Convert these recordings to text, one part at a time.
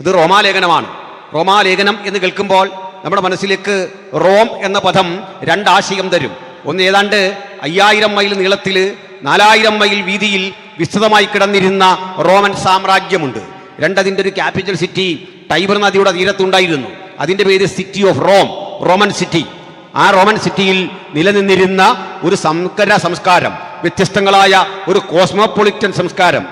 ഇത് റോമാലേഖനമാണ്. റോമാലേഖനം എന്ന് കേൾക്കുമ്പോൾ നമ്മുടെ മനസ്സിലേക്ക് റോം എന്ന പദം രണ്ടാശയം തരും. ഒന്ന്, ഏതാണ്ട് 5000 മൈൽ നീളത്തിൽ 4000 മൈൽ വീതിയിൽ വിസ്തൃതമായി കിടന്നിരുന്ന റോമൻ സാമ്രാജ്യമുണ്ട്. അതിൻ്റെ ഒരു ക്യാപിറ്റൽ സിറ്റി ടൈബർ നദിയുടെ തീരത്തുണ്ടായിരുന്നു. അതിൻ്റെ പേര് city of Rome, Roman city. ആ റോമൻ സിറ്റിയിൽ നിലനിന്നിരുന്ന ഒരു സംസ്കാരം, വ്യത്യസ്തങ്ങളായ ഒരു കോസ്മോപൊളിറ്റൻ സംസ്കാരം,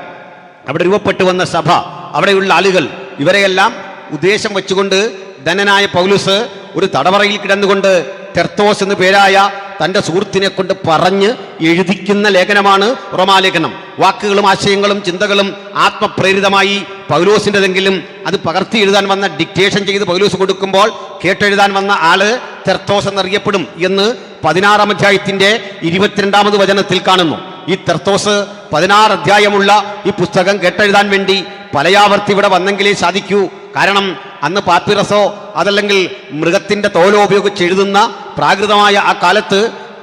അവിടെ രൂപപ്പെട്ടു വന്ന സഭ, അവിടെയുള്ള ആളുകൾ, ഇവരെയെല്ലാം ഉദ്ദേശം വെച്ചുകൊണ്ട് ധനനായ പൗലുസ് ഒരു തടവറയിൽ കിടന്നുകൊണ്ട് തെർത്തോസ് എന്ന് പേരായ തൻ്റെ സുഹൃത്തിനെ കൊണ്ട് പറഞ്ഞ് എഴുതിക്കുന്ന ലേഖനമാണ് റോമാലേഖനം. വാക്കുകളും ആശയങ്ങളും ചിന്തകളും ആത്മപ്രേരിതമായി പൗലോസിൻ്റെതെങ്കിലും അത് പകർത്തി എഴുതാൻ വന്ന, ഡിക്റ്റേഷൻ ചെയ്ത് പൗലോസ് കൊടുക്കുമ്പോൾ കേട്ടെഴുതാൻ വന്ന ആള് തെർത്തോസ് എന്നറിയപ്പെടും എന്ന് 16-ാം അധ്യായത്തിൻ്റെ 22-ാമത് വചനത്തിൽ കാണുന്നു. ഈ തെർത്തോസ് 16 അധ്യായമുള്ള ഈ പുസ്തകം കേട്ടെഴുതാൻ വേണ്ടി പലയാവർത്തി ഇവിടെ വന്നെങ്കിലേ സാധിക്കൂ. കാരണം അന്ന് പാപ്പിറസോ അതല്ലെങ്കിൽ മൃഗത്തിൻ്റെ തോലോ ഉപയോഗിച്ച് എഴുതുന്ന പ്രാകൃതമായ ആ കാലത്ത്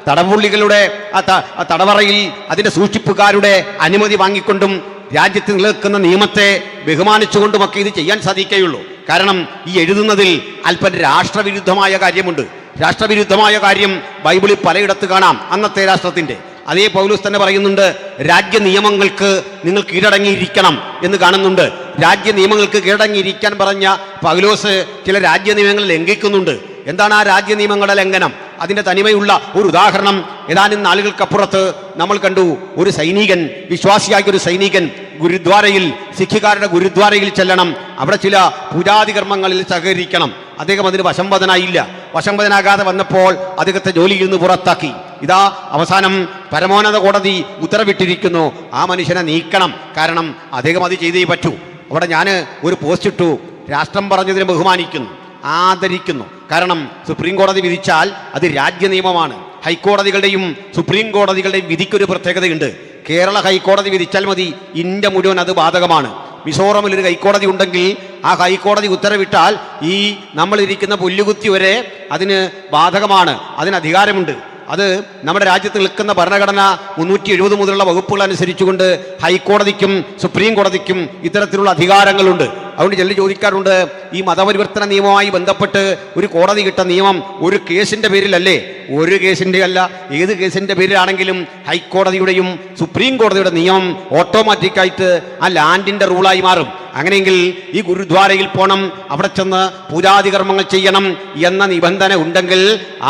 തടവുള്ളികളുടെ ആ തടവറയിൽ അതിൻ്റെ സൂക്ഷിപ്പുകാരുടെ അനുമതി വാങ്ങിക്കൊണ്ടും രാജ്യത്ത് നിലനിൽക്കുന്ന നിയമത്തെ ബഹുമാനിച്ചുകൊണ്ടുമൊക്കെ ഇത് ചെയ്യാൻ സാധിക്കുകയുള്ളൂ. കാരണം ഈ എഴുതുന്നതിൽ അല്പം രാഷ്ട്രവിരുദ്ധമായ കാര്യമുണ്ട്. രാഷ്ട്രവിരുദ്ധമായ കാര്യം ബൈബിളിൽ പലയിടത്ത് കാണാം. അന്നത്തെ രാഷ്ട്രത്തിൻ്റെ അതേ പൗലോസ് തന്നെ പറയുന്നുണ്ട്, രാജ്യ നിയമങ്ങൾക്ക് നിങ്ങൾ കീഴടങ്ങിയിരിക്കണം എന്ന് കാണുന്നുണ്ട്. രാജ്യ നിയമങ്ങൾക്ക് കീഴടങ്ങിയിരിക്കാൻ പറഞ്ഞ പൗലോസ് ചില രാജ്യ നിയമങ്ങൾ ലംഘിക്കുന്നുണ്ട്. എന്താണ് ആ രാജ്യ നിയമങ്ങളുടെ ലംഘനം? അതിൻ്റെ തനിമയുള്ള ഒരു ഉദാഹരണം ഏതാനും നാളുകൾക്കപ്പുറത്ത് നമ്മൾ കണ്ടു. ഒരു സൈനികൻ, വിശ്വാസിയായ ഒരു സൈനികൻ ഗുരുദ്വാരയിൽ, സിഖുകാരുടെ ഗുരുദ്വാരയിൽ ചെല്ലണം, അവിടെ ചില പൂജാതി കർമ്മങ്ങളിൽ സഹകരിക്കണം. അദ്ദേഹം അതിന് വശംവദനായില്ല. വശംവദനാകാതെ വന്നപ്പോൾ അദ്ദേഹത്തെ ജോലിയിൽ നിന്ന് പുറത്താക്കി. ഇതാ അവസാനം പരമോന്നത കോടതി ഉത്തരവിട്ടിരിക്കുന്നു, ആ മനുഷ്യനെ നീക്കണം. കാരണം അദ്ദേഹം അത് ചെയ്തേ പറ്റൂ. അവിടെ ഞാൻ ഒരു പോസ്റ്റ് ഇട്ടു, രാഷ്ട്രം പറഞ്ഞതിനെ ബഹുമാനിക്കുന്നു, ആദരിക്കുന്നു. കാരണം സുപ്രീം കോടതി വിധിച്ചാൽ അത് രാജ്യ നിയമമാണ്. ഹൈക്കോടതികളുടെയും സുപ്രീം കോടതികളുടെയും വിധിക്കൊരു പ്രത്യേകതയുണ്ട്. കേരള ഹൈക്കോടതി വിധിച്ചാൽ മതി, ഇന്ത്യ മുഴുവൻ അത് ബാധകമാണ്. മിസോറമിൽ ഒരു ഹൈക്കോടതി ഉണ്ടെങ്കിൽ ആ ഹൈക്കോടതി ഉത്തരവിട്ടാൽ ഈ നമ്മളിരിക്കുന്ന പുല്ലുകുത്തി വരെ അതിന് ബാധകമാണ്, അതിന് അധികാരമുണ്ട്. അത് നമ്മുടെ രാജ്യത്ത് നിൽക്കുന്ന ഭരണഘടന 370 മുതലുള്ള വകുപ്പുകൾ അനുസരിച്ചുകൊണ്ട് ഹൈക്കോടതിക്കും സുപ്രീം കോടതിക്കും ഇത്തരത്തിലുള്ള അധികാരങ്ങളുണ്ട്. അതുകൊണ്ട് ചിലർ ചോദിക്കാറുണ്ട്, ഈ മതപരിവർത്തന നിയമവുമായി ബന്ധപ്പെട്ട് ഒരു കോടതി കിട്ട നിയമം ഒരു കേസിൻ്റെ പേരിലല്ലേ? ഒരു കേസിൻ്റെ അല്ല, ഏത് കേസിൻ്റെ പേരിലാണെങ്കിലും ഹൈക്കോടതിയുടെയും സുപ്രീം കോടതിയുടെ നിയമം ഓട്ടോമാറ്റിക്കായിട്ട് ആ ലാൻഡിൻ്റെ റൂളായി മാറും. അങ്ങനെയെങ്കിൽ ഈ ഗുരുദ്വാരയിൽ പോകണം, അവിടെ ചെന്ന് പൂജാതി കർമ്മങ്ങൾ ചെയ്യണം എന്ന നിബന്ധന ഉണ്ടെങ്കിൽ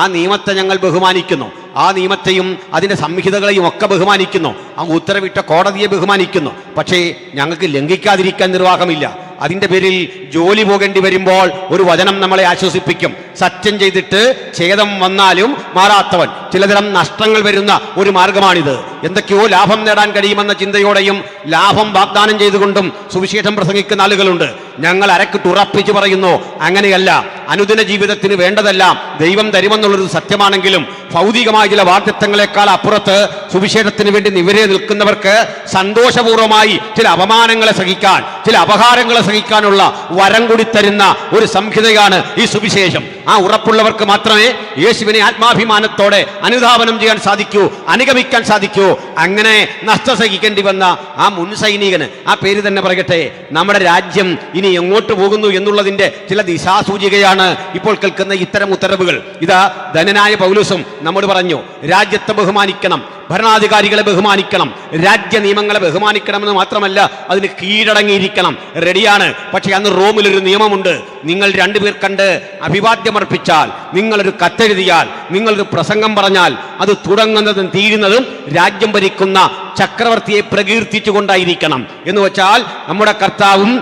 ആ നിയമത്തെ ഞങ്ങൾ ബഹുമാനിക്കുന്നു. ആ നിയമത്തെയും അതിൻ്റെ സംഹിതകളെയും ഒക്കെ ബഹുമാനിക്കുന്നു. ആ ഉത്തരവിട്ട കോടതിയെ ബഹുമാനിക്കുന്നു. പക്ഷേ ഞങ്ങൾക്ക് ലംഘിക്കാതിരിക്കാൻ നിർവാഹമില്ല. അതിൻ്റെ പേരിൽ ജോലി പോകേണ്ടി വരുമ്പോൾ ഒരു വചനം നമ്മളെ ആശ്വസിപ്പിക്കും. സത്യം ചെയ്തിട്ട് ഛേദം വന്നാലും മാറാത്തവൻ. ചിലതരം നഷ്ടങ്ങൾ വരുന്ന ഒരു മാർഗമാണിത്. എന്തൊക്കെയോ ലാഭം നേടാൻ കഴിയുമെന്ന ചിന്തയോടെയും ലാഭം വാഗ്ദാനം ചെയ്തുകൊണ്ടും സുവിശേഷം പ്രസംഗിക്കുന്ന ആളുകളുണ്ട്. ഞങ്ങൾ അരക്കിട്ട് ഉറപ്പിച്ച് പറയുന്നു, അങ്ങനെയല്ല. അനുദിന ജീവിതത്തിന് വേണ്ടതെല്ലാം ദൈവം തരുമെന്നുള്ളൊരു സത്യമാണെങ്കിലും ഭൗതികമായ ചില വാഗ്ദത്തങ്ങളെക്കാൾ അപ്പുറത്ത് സുവിശേഷത്തിന് വേണ്ടി നിവരെ നിൽക്കുന്നവർക്ക് സന്തോഷപൂർവ്വമായി ചില അപമാനങ്ങളെ സഹിക്കാൻ, ചില അപഹാരങ്ങളെ സഹിക്കാനുള്ള വരം കൂടി തരുന്ന ഒരു സംഹിതയാണ് ഈ സുവിശേഷം. ആ ഉറപ്പുള്ളവർക്ക് മാത്രമേ യേശുവിനെ ആത്മാഭിമാനത്തോടെ അനുധാവനം ചെയ്യാൻ സാധിക്കൂ, അനുഗമിക്കാൻ സാധിക്കൂ. അങ്ങനെ നഷ്ടം സഹിക്കേണ്ടി വന്ന ആ മുൻ സൈനികന്, ആ പേര് തന്നെ പറയട്ടെ, നമ്മുടെ രാജ്യം ഇനി എങ്ങോട്ട് പോകുന്നു എന്നുള്ളതിൻ്റെ ചില ദിശാസൂചികയാണ് ഇപ്പോൾ കേൾക്കുന്ന ഇത്തരം ഉത്തരവുകൾ. ഇതാ ധനനായ പൗലോസും നമ്മോട് പറഞ്ഞു, രാജ്യത്തെ ബഹുമാനിക്കണം, ഭരണാധികാരികളെ ബഹുമാനിക്കണം, രാജ്യ നിയമങ്ങളെ ബഹുമാനിക്കണമെന്ന് മാത്രമല്ല അതിന് കീഴടങ്ങിയിരിക്കണം. റെഡിയാണ്. പക്ഷെ അന്ന് റോമിലൊരു നിയമമുണ്ട്. നിങ്ങൾ 2 പേർ കണ്ട് അഭിവാദ്യമർപ്പിച്ചാൽ, നിങ്ങളൊരു കത്തെഴുതിയാൽ, നിങ്ങളൊരു പ്രസംഗം പറഞ്ഞാൽ അത് തുടങ്ങുന്നതും തീരുന്നതും രാജ്യം ഭരിക്കുന്ന ചക്രവർത്തിയെ പ്രകീർത്തിച്ചുകൊണ്ടായിരിക്കണം. എന്ന് വെച്ചാൽ നമ്മുടെ കർത്താവും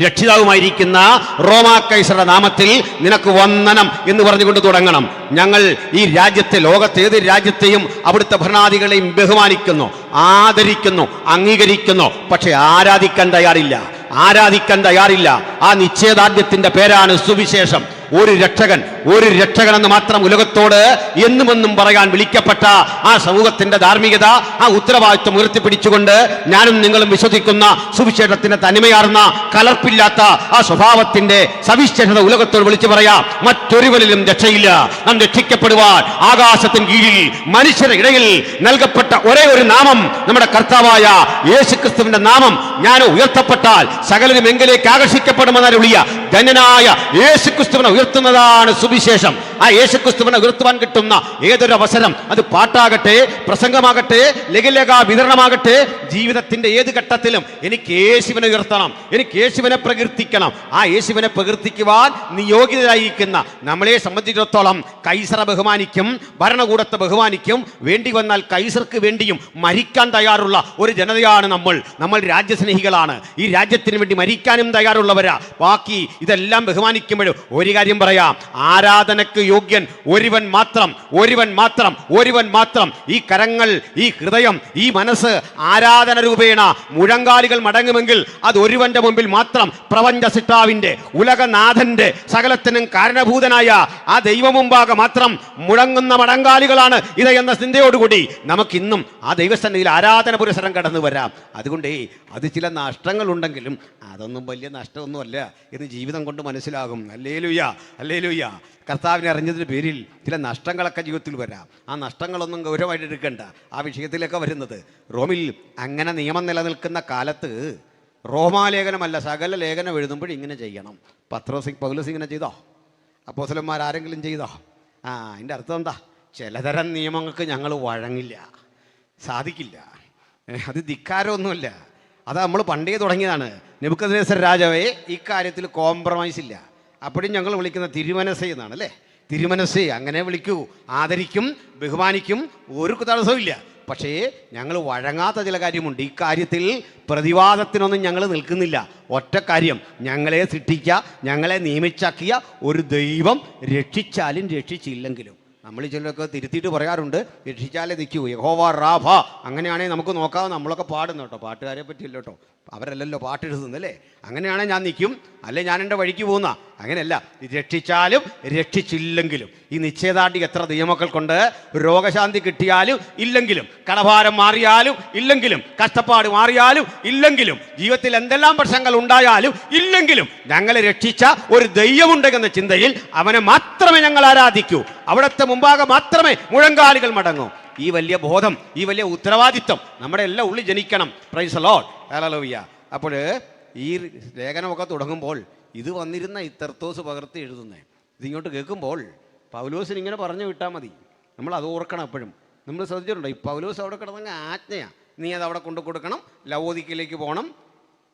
രക്ഷിതാവുമായിരിക്കുന്ന റോമാ കൈസറുടെ നാമത്തിൽ നിനക്ക് വന്ദനം എന്ന് പറഞ്ഞുകൊണ്ട് തുടങ്ങണം. ഞങ്ങൾ ഈ രാജ്യത്തെ, ലോകത്തെ ഏത് രാജ്യത്തെയും അവിടുത്തെ ഭരണാധികാരികളെയും ബഹുമാനിക്കുന്നു, ആദരിക്കുന്നു, അംഗീകരിക്കുന്നു. പക്ഷെ ആരാധിക്കാൻ തയ്യാറില്ല. ആ നിശ്ചയദാർഢ്യത്തിന്റെ പേരാണ് സുവിശേഷം. ഒരു രക്ഷകൻ എന്ന് മാത്രം ഉലകത്തോട് എന്നുമെന്നും പറയാൻ വിളിക്കപ്പെട്ട ആ സമൂഹത്തിന്റെ ധാർമ്മികത, ആ ഉത്തരവാദിത്വം ഉയർത്തിപ്പിടിച്ചുകൊണ്ട് ഞാനും നിങ്ങളും വിശ്വസിക്കുന്ന സുവിശേഷത്തിന്റെ തനിമയാർന്ന കലർപ്പില്ലാത്ത ആ സ്വഭാവത്തിന്റെ സവിശേഷത ഉലകത്തോട് വിളിച്ചു പറയാം. മറ്റൊരുവനിലും രക്ഷയില്ല. നാം രക്ഷിക്കപ്പെടുവാൻ ആകാശത്തിന് കീഴിൽ മനുഷ്യരുടെ ഇടയിൽ നൽകപ്പെട്ട ഒരേ ഒരു നാമം നമ്മുടെ കർത്താവായ യേശുക്രിസ്തുവിന്റെ നാമം. ഞാൻ ഉയർത്തപ്പെട്ടാൽ സകലരും എങ്കിലേക്ക് ആകർഷിക്കപ്പെടുമെന്നറിയ ധന്യനായ യേശുക്രിസ്തുവിനെ ഉയർത്തുന്നതാണ് സുവിശേഷം. ആ യേശുക്രിസ്തുവിനെ ഉയർത്തുവാൻ കിട്ടുന്ന ഏതൊരു അവസരം, അത് പാട്ടാകട്ടെ, പ്രസംഗമാകട്ടെ, ലഘുലേഖ വിതരണമാകട്ടെ, ജീവിതത്തിന്റെ ഏത് ഘട്ടത്തിലും എനിക്ക് യേശുവിനെ ഉയർത്തണം, എനിക്ക് യേശുവിനെ പ്രകീർത്തിക്കണം. ആ യേശുവിനെ പ്രകീർത്തിക്കുവാൻ നിയോഗിതരായിരിക്കുന്ന നമ്മളെ സംബന്ധിച്ചിടത്തോളം കൈസറെ ബഹുമാനിക്കും, ഭരണകൂടത്തെ ബഹുമാനിക്കും, വേണ്ടി വന്നാൽ കൈസർക്ക് വേണ്ടിയും മരിക്കാൻ തയ്യാറുള്ള ഒരു ജനതയാണ് നമ്മൾ രാജ്യസ്നേഹികളാണ്. ഈ രാജ്യത്തിന് വേണ്ടി മരിക്കാനും തയ്യാറുള്ളവരാ. ബാക്കി ഇതെല്ലാം ബഹുമാനിക്കുമ്പോഴും ഒരു കാര്യം പറയാം, ആരാധനക്ക് യോഗ്യൻ ഒരുവൻ മാത്രം. ഈ കരങ്ങൾ, ഈ ഹൃദയം, ഈ മനസ്സ് ആരാധന രൂപേണ മുഴങ്കാലുകൾ മടങ്ങുമെങ്കിൽ അത് ഒരുവന്റെ മുമ്പിൽ മാത്രം. പ്രപഞ്ച സിട്ടാവിന്റെ, ഉലകനാഥന്റെ, സകലത്തിനും കാരണഭൂതനായ ആ ദൈവമുമ്പാകെ മാത്രം മുഴങ്ങുന്ന മടങ്കാലുകളാണ് ഇത് എന്ന ചിന്തയോടുകൂടി നമുക്കിന്നും ആ ദൈവസന്നിധിയിൽ ആരാധന പുരസരം കടന്നു വരാം. അതുകൊണ്ട് അത് ചില നഷ്ടങ്ങളുണ്ടെങ്കിലും അതൊന്നും വലിയ നഷ്ടമൊന്നുമല്ല എന്ന് ജീവിതം കൊണ്ട് മനസ്സിലാകും. ഹല്ലേലൂയ. കർത്താവിനെ അറിഞ്ഞതിന് പേരിൽ ചില നഷ്ടങ്ങളൊക്കെ ജീവിതത്തിൽ വരാം. ആ നഷ്ടങ്ങളൊന്നും ഗൗരവമായിട്ട് എടുക്കണ്ട. ആ വിഷയത്തിലൊക്കെ വരുന്നത് റോമിൽ അങ്ങനെ നിയമം നിലനിൽക്കുന്ന കാലത്ത് റോമാലേഖനമല്ല സകല ലേഖനം എഴുതുമ്പോൾ ഇങ്ങനെ ചെയ്യണം. പൗലോസ് ഇങ്ങനെ ചെയ്തോ? അപ്പോസ്തലന്മാർ ആരെങ്കിലും ചെയ്തോ? അതിൻ്റെ അർത്ഥം എന്താ? ചിലതരം നിയമങ്ങൾക്ക് ഞങ്ങൾ വഴങ്ങില്ല, സാധിക്കില്ല. അത് ധിക്കാരമൊന്നുമല്ല, അത് നമ്മൾ പണ്ടേ തുടങ്ങിയതാണ്. നെബൂഖദ്നേസർ രാജാവേ ഇക്കാര്യത്തിൽ കോംപ്രമൈസ് ഇല്ല. അപ്പോഴും ഞങ്ങൾ വിളിക്കുന്ന തിരുമനസ്സേ എന്നാണ്, അല്ലേ? തിരുമനസ്സേ, അങ്ങനെ വിളിക്കൂ. ആദരിക്കും, ബഹുമാനിക്കും, ഒരു തടസ്സവും ഇല്ല. പക്ഷേ ഞങ്ങൾ വഴങ്ങാത്ത ചില കാര്യമുണ്ട്. ഈ കാര്യത്തിൽ പ്രതിവാദത്തിനൊന്നും ഞങ്ങൾ നിൽക്കുന്നില്ല. ഒറ്റ കാര്യം, ഞങ്ങളെ സൃഷ്ടിക്കുക, ഞങ്ങളെ നിയമിച്ചാക്കിയ ഒരു ദൈവം രക്ഷിച്ചാലും രക്ഷിച്ചില്ലെങ്കിലും. നമ്മൾ ചിലരൊക്കെ തിരുത്തിയിട്ട് പറയാറുണ്ട്, രക്ഷിച്ചാലേ നിൽക്കൂ, യഹോവ റാഫ. അങ്ങനെയാണെങ്കിൽ നമുക്ക് നോക്കാം. നമ്മളൊക്കെ പാടുന്നു കേട്ടോ, പാട്ടുകാരെ പറ്റിയില്ല കേട്ടോ, അവരല്ലല്ലോ പാട്ടെഴുതുന്നല്ലേ. അങ്ങനെയാണെങ്കിൽ ഞാൻ നിൽക്കും, അല്ലെ ഞാൻ എൻ്റെ വഴിക്ക് പോകുന്ന. അങ്ങനെയല്ല, രക്ഷിച്ചാലും രക്ഷിച്ചില്ലെങ്കിലും. ഈ നിശ്ചയദാർഢ്യം എത്ര നിയമക്കൾക്കുണ്ട്. രോഗശാന്തി കിട്ടിയാലും ഇല്ലെങ്കിലും, കടഭാരം മാറിയാലും ഇല്ലെങ്കിലും, കഷ്ടപ്പാട് മാറിയാലും ഇല്ലെങ്കിലും, ജീവിതത്തിൽ എന്തെല്ലാം പ്രശ്നങ്ങൾ ഉണ്ടായാലും ഇല്ലെങ്കിലും, ഞങ്ങളെ രക്ഷിച്ച ഒരു ദൈവമുണ്ടെന്ന ചിന്തയിൽ അവനെ മാത്രമേ ഞങ്ങൾ ആരാധിക്കൂ. അവിടുത്തെ മുമ്പാകെ മാത്രമേ മുഴങ്കാലുകൾ മടങ്ങൂ. ഈ വലിയ ബോധം, ഈ വലിയ ഉത്തരവാദിത്വം നമ്മുടെ എല്ലാം ഉള്ളിൽ ജനിക്കണം. പ്രൈസ് ദി ലോർഡ്, ഹല്ലേലൂയ. അപ്പോൾ ഈ ലേഖനമൊക്കെ തുടങ്ങുമ്പോൾ ഇത് വന്നിരുന്ന ഈ തെർത്തോസ് പകർത്തി എഴുതുന്നത് ഇതിങ്ങോട്ട് കേൾക്കുമ്പോൾ പൗലോസിന് ഇങ്ങനെ പറഞ്ഞു വിട്ടാൽ മതി. നമ്മൾ അത് ഓർക്കണം. എപ്പോഴും നമ്മൾ ശ്രദ്ധിച്ചിട്ടുണ്ടോ? ഈ പൗലോസ് അവിടെ കിടന്നങ്ങ് ആജ്ഞയാണ്, നീ അത് അവിടെ കൊണ്ടു കൊടുക്കണം, ലവോദിക്കയിലേക്ക് പോകണം.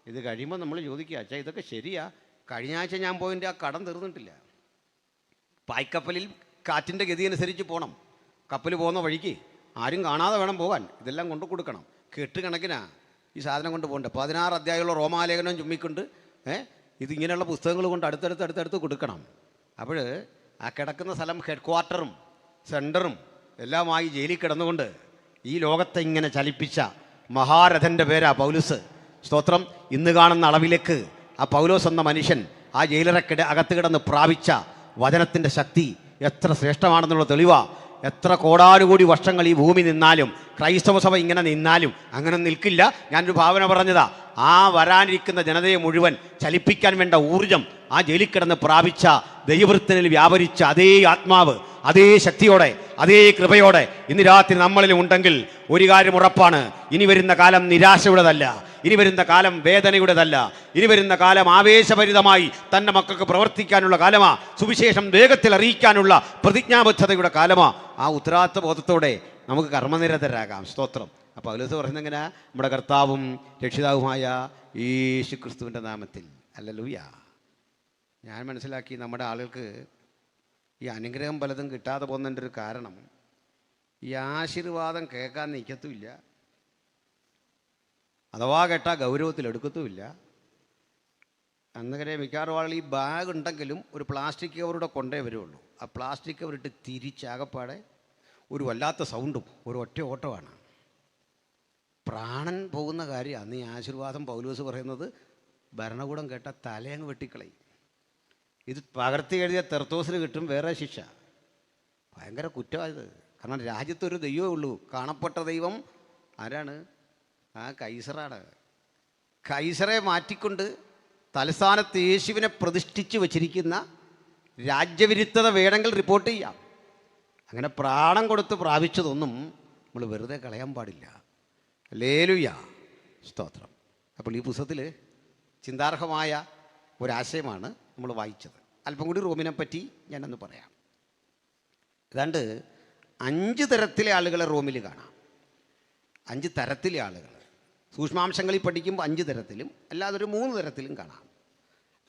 ഇത് കഴിയുമ്പോൾ നമ്മൾ ചോദിക്കുക, അച്ഛാ ഇതൊക്കെ ശരിയാ? കഴിഞ്ഞ ആഴ്ച ഞാൻ പോയതിൻ്റെ ആ കടം തീർന്നിട്ടില്ല. പായ്ക്കപ്പലിൽ കാറ്റിൻ്റെ ഗതി അനുസരിച്ച് പോകണം. കപ്പൽ പോകുന്ന വഴിക്ക് ആരും കാണാതെ വേണം പോകാൻ. ഇതെല്ലാം കൊണ്ടു കൊടുക്കണം. കെട്ടുകണക്കിനാ ഈ സാധനം കൊണ്ട് പോകണ്ടേ. 16 അധ്യായമുള്ള റോമാലേഖനം ചുമ്മിക്കൊണ്ട് ഇതിങ്ങനെയുള്ള പുസ്തകങ്ങൾ കൊണ്ട് അടുത്തടുത്ത് കൊടുക്കണം. അപ്പോൾ ആ കിടക്കുന്ന സ്ഥലം ഹെഡ് ക്വാർട്ടറും സെൻറ്ററും എല്ലാമായി ജയിലിൽ കിടന്നുകൊണ്ട് ഈ ലോകത്തെ ഇങ്ങനെ ചലിപ്പിച്ച മഹാരഥൻ്റെ പേരാ പൗലോസ്. സ്തോത്രം. ഇന്ന് കാണുന്ന അളവിലേക്ക് ആ പൗലോസ് എന്ന മനുഷ്യൻ ആ ജയിലറക്കിടെ അകത്ത് കിടന്ന് പ്രാപിച്ച വചനത്തിൻ്റെ ശക്തി എത്ര ശ്രേഷ്ഠമാണെന്നുള്ള തെളിവാ. എത്ര കോടാനുകൂടി വർഷങ്ങൾ ഈ ഭൂമി നിന്നാലും, ക്രൈസ്തവ സഭ ഇങ്ങനെ നിന്നാലും അങ്ങനെ നിൽക്കില്ല. ഞാനൊരു ഭാവന പറഞ്ഞതാ. ആ വരാനിരിക്കുന്ന ജനതയെ മുഴുവൻ ചലിപ്പിക്കാൻ വേണ്ട ഊർജം ആ ജയിലിൽ കിടന്ന് പ്രാപിച്ച ദൈവവൃത്തനിൽ വ്യാപരിച്ച അതേ ആത്മാവ്, അതേ ശക്തിയോടെ, അതേ കൃപയോടെ ഇന്ന് രാത്രി നമ്മളിലും ഉണ്ടെങ്കിൽ ഒരു കാര്യം ഉറപ്പാണ്, ഇനി വരുന്ന കാലം നിരാശയുടേതല്ല, ഇനി വരുന്ന കാലം വേദനയുടേതല്ല, ഇനി വരുന്ന കാലം ആവേശഭരിതമായി തൻ്റെ മക്കൾക്ക് പ്രവർത്തിക്കാനുള്ള കാലമാ. സുവിശേഷം വേഗത്തിൽ അറിയിക്കാനുള്ള പ്രതിജ്ഞാബദ്ധതയുടെ കാലമാ. ആ ഉത്തരവാദിത്വ ബോധത്തോടെ നമുക്ക് കർമ്മനിരതരാകാം. സ്തോത്രം. അപ്പോൾ പൗലോസ് പറയുന്നത് എങ്ങനെ? നമ്മുടെ കർത്താവും രക്ഷിതാവുമായ യേശുക്രിസ്തുവിൻ്റെ നാമത്തിൽ. ഹല്ലേലൂയ. ഞാൻ മനസ്സിലാക്കി നമ്മുടെ ആളുകൾക്ക് ഈ അനുഗ്രഹം പലതും കിട്ടാതെ പോകുന്നതിൻ്റെ ഒരു കാരണം ഈ ആശീർവാദം കേൾക്കാൻ നിൽക്കത്തുമില്ല, അഥവാ കേട്ടാൽ ഗൗരവത്തിലെടുക്കത്തുമില്ല. അന്നേരം മിക്കവാറും ആളുകൾ ഈ ബാഗ് ഉണ്ടെങ്കിലും ഒരു പ്ലാസ്റ്റിക് കവറൂടെ കൊണ്ടേ വരുള്ളൂ. ആ പ്ലാസ്റ്റിക് കവറിട്ട് തിരിച്ചാകപ്പാടെ ഒരു വല്ലാത്ത സൗണ്ടും ഒരു ഒറ്റ ഓട്ടമാണ്. പ്രാണൻ പോകുന്ന കാര്യമാണ്. ഈ ആശീർവാദം പൗലോസ് പറയുന്നത് ഭരണകൂടം കേട്ടാൽ തലയങ്ങ് വെട്ടിക്കളയും. ഇത് പകർത്തി എഴുതിയ തെർത്തോസിന് കിട്ടും വേറെ ശിക്ഷ. ഭയങ്കര കുറ്റമായത്. കാരണം രാജ്യത്തൊരു ദൈവമേ ഉള്ളൂ. കാണപ്പെട്ട ദൈവം ആരാണ്? ആ കൈസറാണ്. കൈസറെ മാറ്റിക്കൊണ്ട് തലസ്ഥാനത്ത് യേശുവിനെ പ്രതിഷ്ഠിച്ച് വച്ചിരിക്കുന്ന രാജ്യവിരുദ്ധത വേണമെങ്കിൽ റിപ്പോർട്ട് ചെയ്യാം. അങ്ങനെ പ്രാണം കൊടുത്ത് പ്രാപിച്ചതൊന്നും നമ്മൾ വെറുതെ കളയാൻ പാടില്ല. ഹല്ലേലൂയ, സ്തോത്രം. അപ്പോൾ ഈ പുസ്തകത്തിൽ ചിന്താർഹമായ ഒരാശയമാണ് നമ്മൾ വായിച്ചത്. അല്പം കൂടി റോമിനെ പറ്റി ഞാനൊന്ന് പറയാം. ഏതാണ്ട് 5 തരത്തിലെ ആളുകളെ റോമിൽ കാണാം. 5 തരത്തിലെ ആളുകൾ. സൂക്ഷ്മാംശങ്ങളിൽ പഠിക്കുമ്പോൾ 5 തരത്തിലും അല്ലാതെ ഒരു 3 തരത്തിലും കാണാം.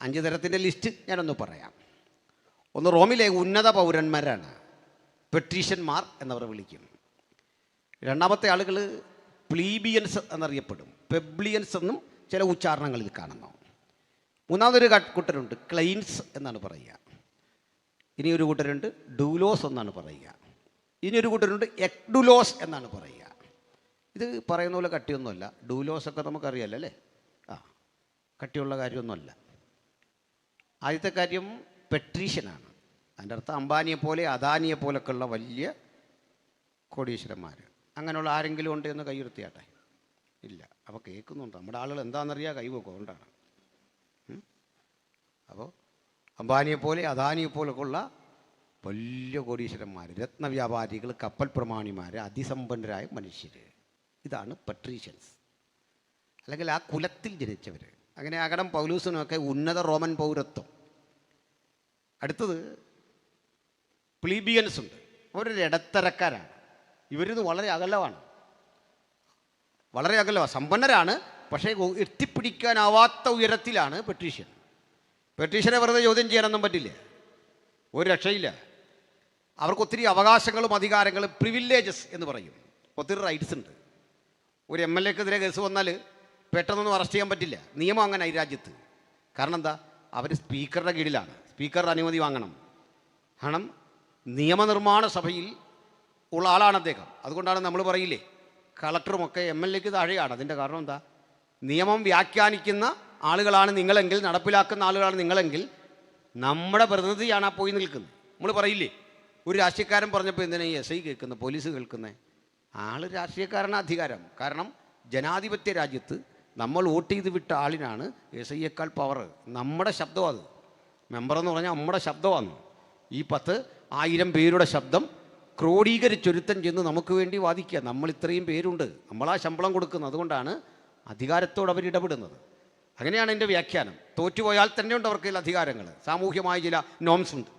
5 തരത്തിൻ്റെ ലിസ്റ്റ് ഞാനൊന്ന് പറയാം. ഒന്ന്, റോമിലെ ഉന്നത പൗരന്മാരാണ്, പെട്രീഷ്യന്മാർ എന്നവർ വിളിക്കും. രണ്ടാമത്തെ ആളുകൾ പ്ലീബിയൻസ് എന്നറിയപ്പെടും. പെബ്ലിയൻസ് എന്നും ചില ഉച്ചാരണങ്ങളിൽ കാണുന്നു. മൂന്നാമതൊരു കൂട്ടരുണ്ട്, ക്ലെയിൻസ് എന്നാണ് പറയുക. ഇനിയൊരു കൂട്ടരുണ്ട് ഡൂലോസ് എന്നാണ് പറയുക. ഇനിയൊരു കൂട്ടരുണ്ട് എക്ഡുലോസ് എന്നാണ് പറയുക. ഇത് പറയുന്ന പോലെ കട്ടിയൊന്നുമല്ല. ഡൂലോസൊക്കെ നമുക്കറിയാമല്ലോ അല്ലേ? കട്ടിയുള്ള കാര്യമൊന്നുമല്ല. ആദ്യത്തെ കാര്യം പെട്രീഷ്യനാണ്. അതിൻ്റെ അർത്ഥം അംബാനിയെ പോലെ അദാനിയെ പോലൊക്കെയുള്ള വലിയ കോടീശ്വരന്മാർ. അങ്ങനെയുള്ള ആരെങ്കിലും ഉണ്ട് എന്ന് കൈയുയർത്തിയാട്ടെ? ഇല്ല. അപ്പോൾ കേൾക്കുന്നുണ്ട്. നമ്മുടെ ആളുകൾ എന്താണെന്നറിയാം, കൈവെക്കും. അതുകൊണ്ടാണ്. അപ്പോൾ അംബാനിയെ പോലെ അദാനിയെ പോലൊക്കെ ഉള്ള വലിയ കോടീശ്വരന്മാർ, രത്നവ്യാപാരികൾ, കപ്പൽ പ്രമാണിമാർ, അതിസമ്പന്നരായ മനുഷ്യർ, ഇതാണ് പെട്രീഷ്യൻസ്. അല്ലെങ്കിൽ ആ കുലത്തിൽ ജനിച്ചവർ. അങ്ങനെ ആകണം പൗലൂസിനൊക്കെ ഉന്നത റോമൻ പൗരത്വം. അടുത്തത് പ്ലീബിയൻസ് ഉണ്ട്. അവരൊരു ഇടത്തരക്കാരാണ്. ഇവരിത് വളരെ അകലമാണ്, വളരെ അകലമാണ്. സമ്പന്നരാണ്, പക്ഷേ എത്തിപ്പിടിക്കാനാവാത്ത ഉയരത്തിലാണ് പെട്രീഷ്യൻ. പെട്രീഷ്യനെ വെറുതെ ചോദ്യം ചെയ്യാനൊന്നും പറ്റില്ല, ഒരു രക്ഷയില്ല. അവർക്ക് ഒത്തിരി അവകാശങ്ങളും അധികാരങ്ങളും, പ്രിവിലേജസ് എന്ന് പറയും, ഒത്തിരി റൈറ്റ്സ് ഉണ്ട്. ഒരു MLA-ക്കെതിരെ കേസ് വന്നാൽ പെട്ടെന്നൊന്നും അറസ്റ്റ് ചെയ്യാൻ പറ്റില്ല. നിയമം അങ്ങനെ ഈ രാജ്യത്ത്. കാരണം എന്താ? അവർ സ്പീക്കറുടെ കീഴിലാണ്. സ്പീക്കറുടെ അനുമതി വാങ്ങണം. കാരണം നിയമനിർമ്മാണ സഭയിൽ ഉള്ള ആളാണ് അദ്ദേഹം. അതുകൊണ്ടാണ് നമ്മൾ പറയില്ലേ, കളക്ടറുമൊക്കെ MLA-ക്ക് താഴെയാണ്. അതിൻ്റെ കാരണം എന്താ? നിയമം വ്യാഖ്യാനിക്കുന്ന ആളുകളാണ് നിങ്ങളെങ്കിൽ, നടപ്പിലാക്കുന്ന ആളുകളാണ് നിങ്ങളെങ്കിൽ, നമ്മുടെ പ്രതിനിധിയാണ് ആ പോയി നിൽക്കുന്നത്. നമ്മൾ പറയില്ലേ, ഒരു രാഷ്ട്രീയക്കാരൻ പറഞ്ഞപ്പോൾ എന്തിനാ ഈ SI കേൾക്കുന്നത്, പോലീസ് കേൾക്കുന്നത്? ആൾ രാഷ്ട്രീയക്കാരനാണ് അധികാരം. കാരണം ജനാധിപത്യ രാജ്യത്ത് നമ്മൾ വോട്ട് ചെയ്ത് വിട്ട ആളിനാണ് SIയേക്കാൾ പവർ. നമ്മുടെ ശബ്ദം അത്. മെമ്പറെന്ന് പറഞ്ഞാൽ നമ്മുടെ ശബ്ദമാണ്. ഈ 10,000 പേരുടെ ശബ്ദം ക്രോഡീകരിച്ചൊരുത്തൻ ചെന്ന് നമുക്ക് വേണ്ടി വാദിക്കുക. നമ്മൾ ഇത്രയും പേരുണ്ട്, നമ്മളാ ശമ്പളം കൊടുക്കുന്നത്. അതുകൊണ്ടാണ് അധികാരത്തോട് അവർ ഇടപെടുന്നത്. അങ്ങനെയാണ് എൻ്റെ വ്യാഖ്യാനം. തോറ്റുപോയാൽ തന്നെ ഉണ്ട് അവർക്ക് ചില അധികാരങ്ങൾ, സാമൂഹ്യമായ ചില നോംസ് ഉണ്ട്.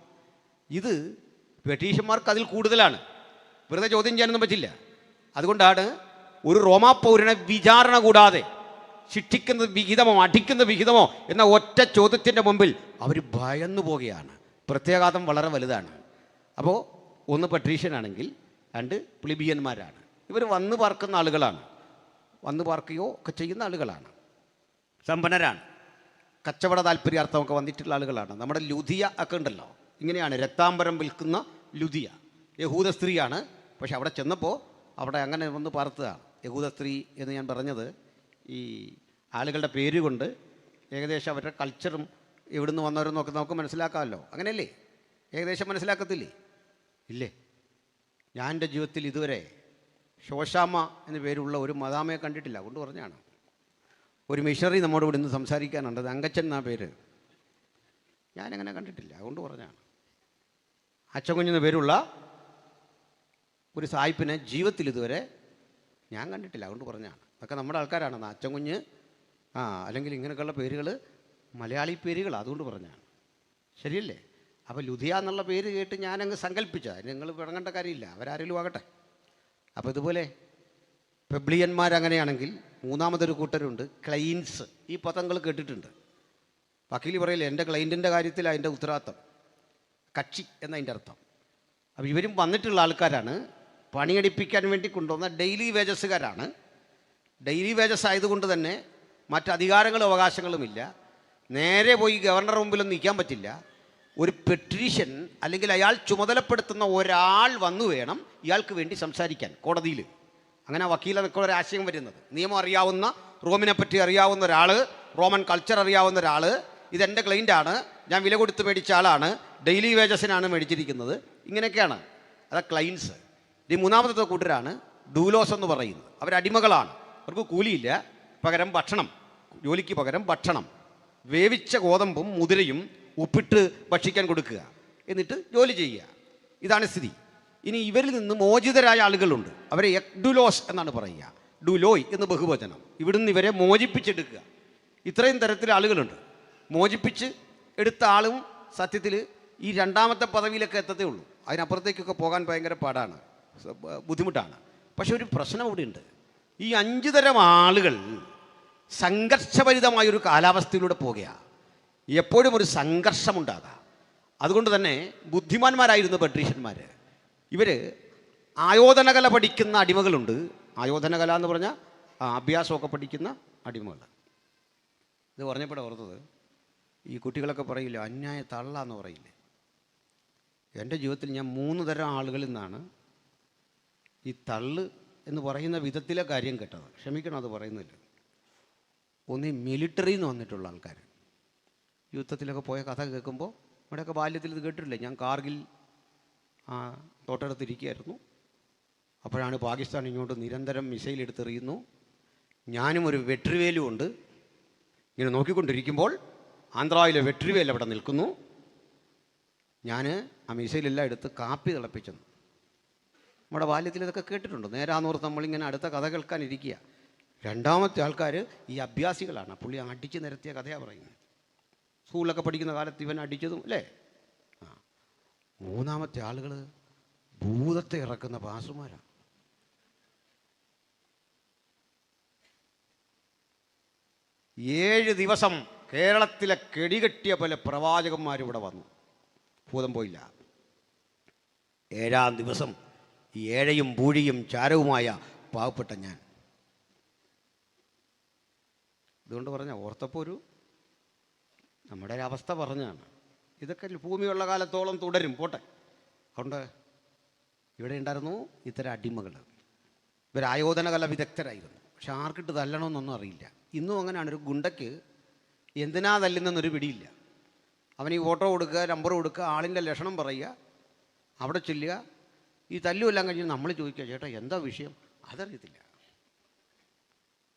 ഇത് ബ്രിട്ടീഷന്മാർക്ക് അതിൽ കൂടുതലാണ്. വെറുതെ ചോദ്യം ചെയ്യാനൊന്നും പറ്റില്ല. അതുകൊണ്ടാണ് ഒരു റോമാ പൗരനെ വിചാരണ കൂടാതെ ശിക്ഷിക്കുന്ന വിഹിതമോ അടിക്കുന്ന വിഹിതമോ എന്ന ഒറ്റ ചോദ്യത്തിൻ്റെ മുമ്പിൽ അവർ ഭയന്നു പോകുകയാണ്. പ്രത്യാഘാതം വളരെ വലുതാണ്. അപ്പോൾ ഒന്ന് പെട്രീഷ്യനാണെങ്കിൽ, 2 പ്ലിബിയന്മാരാണ്. ഇവർ വന്ന് പാർക്കുന്ന ആളുകളാണ്, വന്ന് പാർക്കുകയോ ഒക്കെ ചെയ്യുന്ന ആളുകളാണ്. സമ്പന്നരാണ്, കച്ചവട താല്പര്യാർത്ഥമൊക്കെ വന്നിട്ടുള്ള ആളുകളാണ്. നമ്മുടെ ലുദിയ ഒക്കെ ഉണ്ടല്ലോ, ഇങ്ങനെയാണ് രക്താംബരം വിൽക്കുന്ന ലുദിയ. യഹൂദ സ്ത്രീയാണ്, പക്ഷെ അവിടെ ചെന്നപ്പോൾ അവിടെ അങ്ങനെ വന്ന് പാർത്തതാണ്. യഹൂദ സ്ത്രീ എന്ന് ഞാൻ പറഞ്ഞത് ഈ ആളുകളുടെ പേര് കൊണ്ട് ഏകദേശം അവരുടെ കൾച്ചറും എവിടുന്ന് വന്നവരെന്നും ഒക്കെ നമുക്ക് മനസ്സിലാക്കാമല്ലോ. അങ്ങനെയല്ലേ? ഏകദേശം മനസ്സിലാക്കത്തില്ലേ? ഇല്ലേ? ഞാൻ എൻ്റെ ജീവിതത്തിൽ ഇതുവരെ ശോശാമ്മ എന്ന പേരുള്ള ഒരു മദാമയെ കണ്ടിട്ടില്ല. കൊണ്ട് പറഞ്ഞാണ്. ഒരു മിഷണറി നമ്മോട് ഇവിടെ ഇന്ന് സംസാരിക്കാനുണ്ട്, അങ്കച്ചൻ എന്നാ പേര്. ഞാനങ്ങനെ കണ്ടിട്ടില്ല, അതുകൊണ്ട് പറഞ്ഞാണ്. അച്ചൻകുഞ്ഞെന്ന പേരുള്ള ഒരു സായിപ്പിനെ ജീവിതത്തിൽ ഇതുവരെ ഞാൻ കണ്ടിട്ടില്ല, അതുകൊണ്ട് പറഞ്ഞാണ്. അതൊക്കെ നമ്മുടെ ആൾക്കാരാണ്. അച്ചൻകുഞ്ഞ് അല്ലെങ്കിൽ ഇങ്ങനെയൊക്കെയുള്ള പേരുകൾ മലയാളി പേരുകൾ, അതുകൊണ്ട് പറഞ്ഞാണ്. ശരിയല്ലേ? അപ്പോൾ ലുധിയ എന്നുള്ള പേര് കേട്ട് ഞാനങ്ങ് സങ്കല്പിച്ചത്. നിങ്ങൾ വിളങ്ങേണ്ട കാര്യമില്ല, അവരാരെങ്കിലും ആകട്ടെ. അപ്പോൾ ഇതുപോലെ പെബ്ലിയന്മാരങ്ങനെയാണെങ്കിൽ മൂന്നാമതൊരു കൂട്ടരുണ്ട്, ക്ലൈൻസ്. ഈ പദങ്ങൾ കേട്ടിട്ടുണ്ട്. വക്കീൽ പറയില്ലേ, എൻ്റെ ക്ലൈൻറ്റിൻ്റെ കാര്യത്തിൽ അതിൻ്റെ ഉത്തരവാദിത്തം, കക്ഷി എന്നതിൻ്റെ അർത്ഥം. അപ്പോൾ ഇവരും വന്നിട്ടുള്ള ആൾക്കാരാണ്, പണിയെടുപ്പിക്കാൻ വേണ്ടി കൊണ്ടുവന്ന ഡെയിലി വേജസ്സുകാരാണ്. ഡെയിലി വേജസ് ആയതുകൊണ്ട് തന്നെ മറ്റധികാരങ്ങളും അവകാശങ്ങളുമില്ല. നേരെ പോയി ഗവർണർ മുമ്പിലൊന്നും നിൽക്കാൻ പറ്റില്ല. ഒരു പെട്രീഷ്യൻ അല്ലെങ്കിൽ അയാൾ ചുമതലപ്പെടുത്തുന്ന ഒരാൾ വന്നു വേണം ഇയാൾക്ക് വേണ്ടി സംസാരിക്കാൻ കോടതിയിൽ. അങ്ങനെ വക്കീലെന്നൊക്കെ ഒരു ആശയം വരുന്നത്. നിയമം അറിയാവുന്ന, റോമിനെ പറ്റി അറിയാവുന്ന ഒരാൾ, റോമൻ കൾച്ചർ അറിയാവുന്ന ഒരാൾ ഇതെൻ്റെ ക്ലൈൻ്റാണ്, ഞാൻ വില കൊടുത്ത് മേടിച്ച ആളാണ്, ഡെയിലി വേജസിനാണ് മേടിച്ചിരിക്കുന്നത്, ഇങ്ങനെയൊക്കെയാണ്. അതാ ക്ലൈൻസ്. ഈ മൂന്നാമത്തെ കൂട്ടരാണ് ഡൂലോസ് എന്ന് പറയുന്നത്. അവരടിമകളാണ്, അവർക്ക് കൂലിയില്ല, പകരം ഭക്ഷണം, ജോലിക്ക് പകരം ഭക്ഷണം, വേവിച്ച ഗോതമ്പും മുതിരയും ഉപ്പിട്ട് ഭക്ഷിക്കാൻ കൊടുക്കുക, എന്നിട്ട് ജോലി ചെയ്യുക. ഇതാണ് സ്ഥിതി. ഇനി ഇവരിൽ നിന്ന് മോചിതരായ ആളുകളുണ്ട്, അവരെ എക്ഡുലോസ് എന്നാണ് പറയുക, ഡുലോയ് എന്ന് ബഹുവചനം. ഇവിടുന്ന് ഇവരെ മോചിപ്പിച്ചെടുക്കുക. ഇത്രയും തരത്തിൽ ആളുകളുണ്ട്. മോചിപ്പിച്ച് എടുത്ത ആളും സത്യത്തിൽ ഈ രണ്ടാമത്തെ പദവിയിലൊക്കെ എത്തത്തേ ഉള്ളൂ. അതിനപ്പുറത്തേക്കൊക്കെ പോകാൻ ഭയങ്കര പാടാണ്, ബുദ്ധിമുട്ടാണ്. പക്ഷെ ഒരു പ്രശ്നം ഇവിടെയുണ്ട്. ഈ 5 തരം ആളുകൾ സംഘർഷഭരിതമായൊരു കാലാവസ്ഥയിലൂടെ പോകുകയാണ്. എപ്പോഴും ഒരു സംഘർഷമുണ്ടാകാം. അതുകൊണ്ട് തന്നെ ബുദ്ധിമാന്മാരായിരുന്നു പെട്രീഷ്യന്മാർ. ഇവർ ആയോധനകല പഠിക്കുന്ന അടിമകളുണ്ട്. ആയോധനകല എന്ന് പറഞ്ഞാൽ അഭ്യാസമൊക്കെ പഠിക്കുന്ന അടിമകൾ. ഇത് പറഞ്ഞപ്പോഴേ ഓർത്തത്, ഈ കുട്ടികളൊക്കെ പറയില്ല അന്യായ തള്ള എന്ന് പറയില്ലേ. എൻ്റെ ജീവിതത്തിൽ ഞാൻ 3 തരം ആളുകളിൽ നിന്നാണ് ഈ തള്ള് എന്ന് പറയുന്ന വിധത്തിലെ കാര്യം കേട്ടത്. ക്ഷമിക്കണം, അത് പറയുന്നില്ല. ഒന്ന് ഈ മിലിറ്ററിയിൽ നിന്ന് വന്നിട്ടുള്ള ആൾക്കാർ, യുദ്ധത്തിലൊക്കെ പോയ കഥ കേൾക്കുമ്പോൾ, നമ്മുടെയൊക്കെ ബാല്യത്തിൽ ഇത് കേട്ടിട്ടില്ലേ. ഞാൻ കാർഗിൽ തൊട്ടടുത്തിരിക്കുകയായിരുന്നു. അപ്പോഴാണ് പാകിസ്ഥാൻ ഇങ്ങോട്ട് നിരന്തരം മിസൈൽ എടുത്തെറിയുന്നു. ഞാനും ഒരു വെട്രിവേലും ഉണ്ട്. ഇങ്ങനെ നോക്കിക്കൊണ്ടിരിക്കുമ്പോൾ ആന്ധ്രയിലെ വെട്രിവേൽ അവിടെ നിൽക്കുന്നു. ഞാൻ ആ മിസൈലെല്ലാം എടുത്ത് കാപ്പി തിളപ്പിച്ചെന്നു. നമ്മുടെ ബാല്യത്തിൽ ഇതൊക്കെ കേട്ടിട്ടുണ്ട്. നേരാന്നോർത്ത് നമ്മളിങ്ങനെ അടുത്ത കഥ കേൾക്കാനിരിക്കുക. രണ്ടാമത്തെ ആൾക്കാർ ഈ അഭ്യാസികളാണ്. പുള്ളി അടിച്ച് നിരത്തിയ കഥയാണ് പറയുന്നത്. സ്കൂളിലൊക്കെ പഠിക്കുന്ന കാലത്ത് ഇവൻ അടിച്ചതും അല്ലേ. മൂന്നാമത്തെ ആളുകൾ ഭൂതത്തെ ഇറക്കുന്ന പാസുമാരാണ്. ഏഴ് ദിവസം കേരളത്തിലെ കെടികെട്ടിയ പോലെ പ്രവാചകന്മാരിവിടെ വന്നു, ഭൂതം പോയില്ല. 7-ാം ദിവസം ഈ ഏഴയും പൂഴിയും ചാരവുമായ പാവപ്പെട്ട ഞാൻ. ഇതുകൊണ്ട് പറഞ്ഞ ഓർത്തപ്പോൾ നമ്മുടെ ഒരവസ്ഥ പറഞ്ഞാണ്. ഇതൊക്കെ ഭൂമിയുള്ള കാലത്തോളം തുടരും, പോട്ടെ. അതുകൊണ്ട് ഇവിടെ ഉണ്ടായിരുന്നു ഇത്തരം അടിമകൾ. ഇവർ ആയോധനകല വിദഗ്ധരായിരുന്നു. പക്ഷെ ആർക്കിട്ട് തല്ലണമെന്നൊന്നും അറിയില്ല. ഇന്നും അങ്ങനെയാണ്. ഒരു ഗുണ്ടയ്ക്ക് എന്തിനാ തല്ലുന്നൊരു പിടിയില്ല. അവൻ ഈ ഫോട്ടോ കൊടുക്കുക, നമ്പർ കൊടുക്കുക, ആളിൻ്റെ ലക്ഷണം പറയുക, അവിടെ ചെല്ലുക. ഈ തല്ലുമെല്ലാം കഴിഞ്ഞ് നമ്മൾ ചോദിക്കുക, ചേട്ടാ എന്താ വിഷയം? അതറിയത്തില്ല,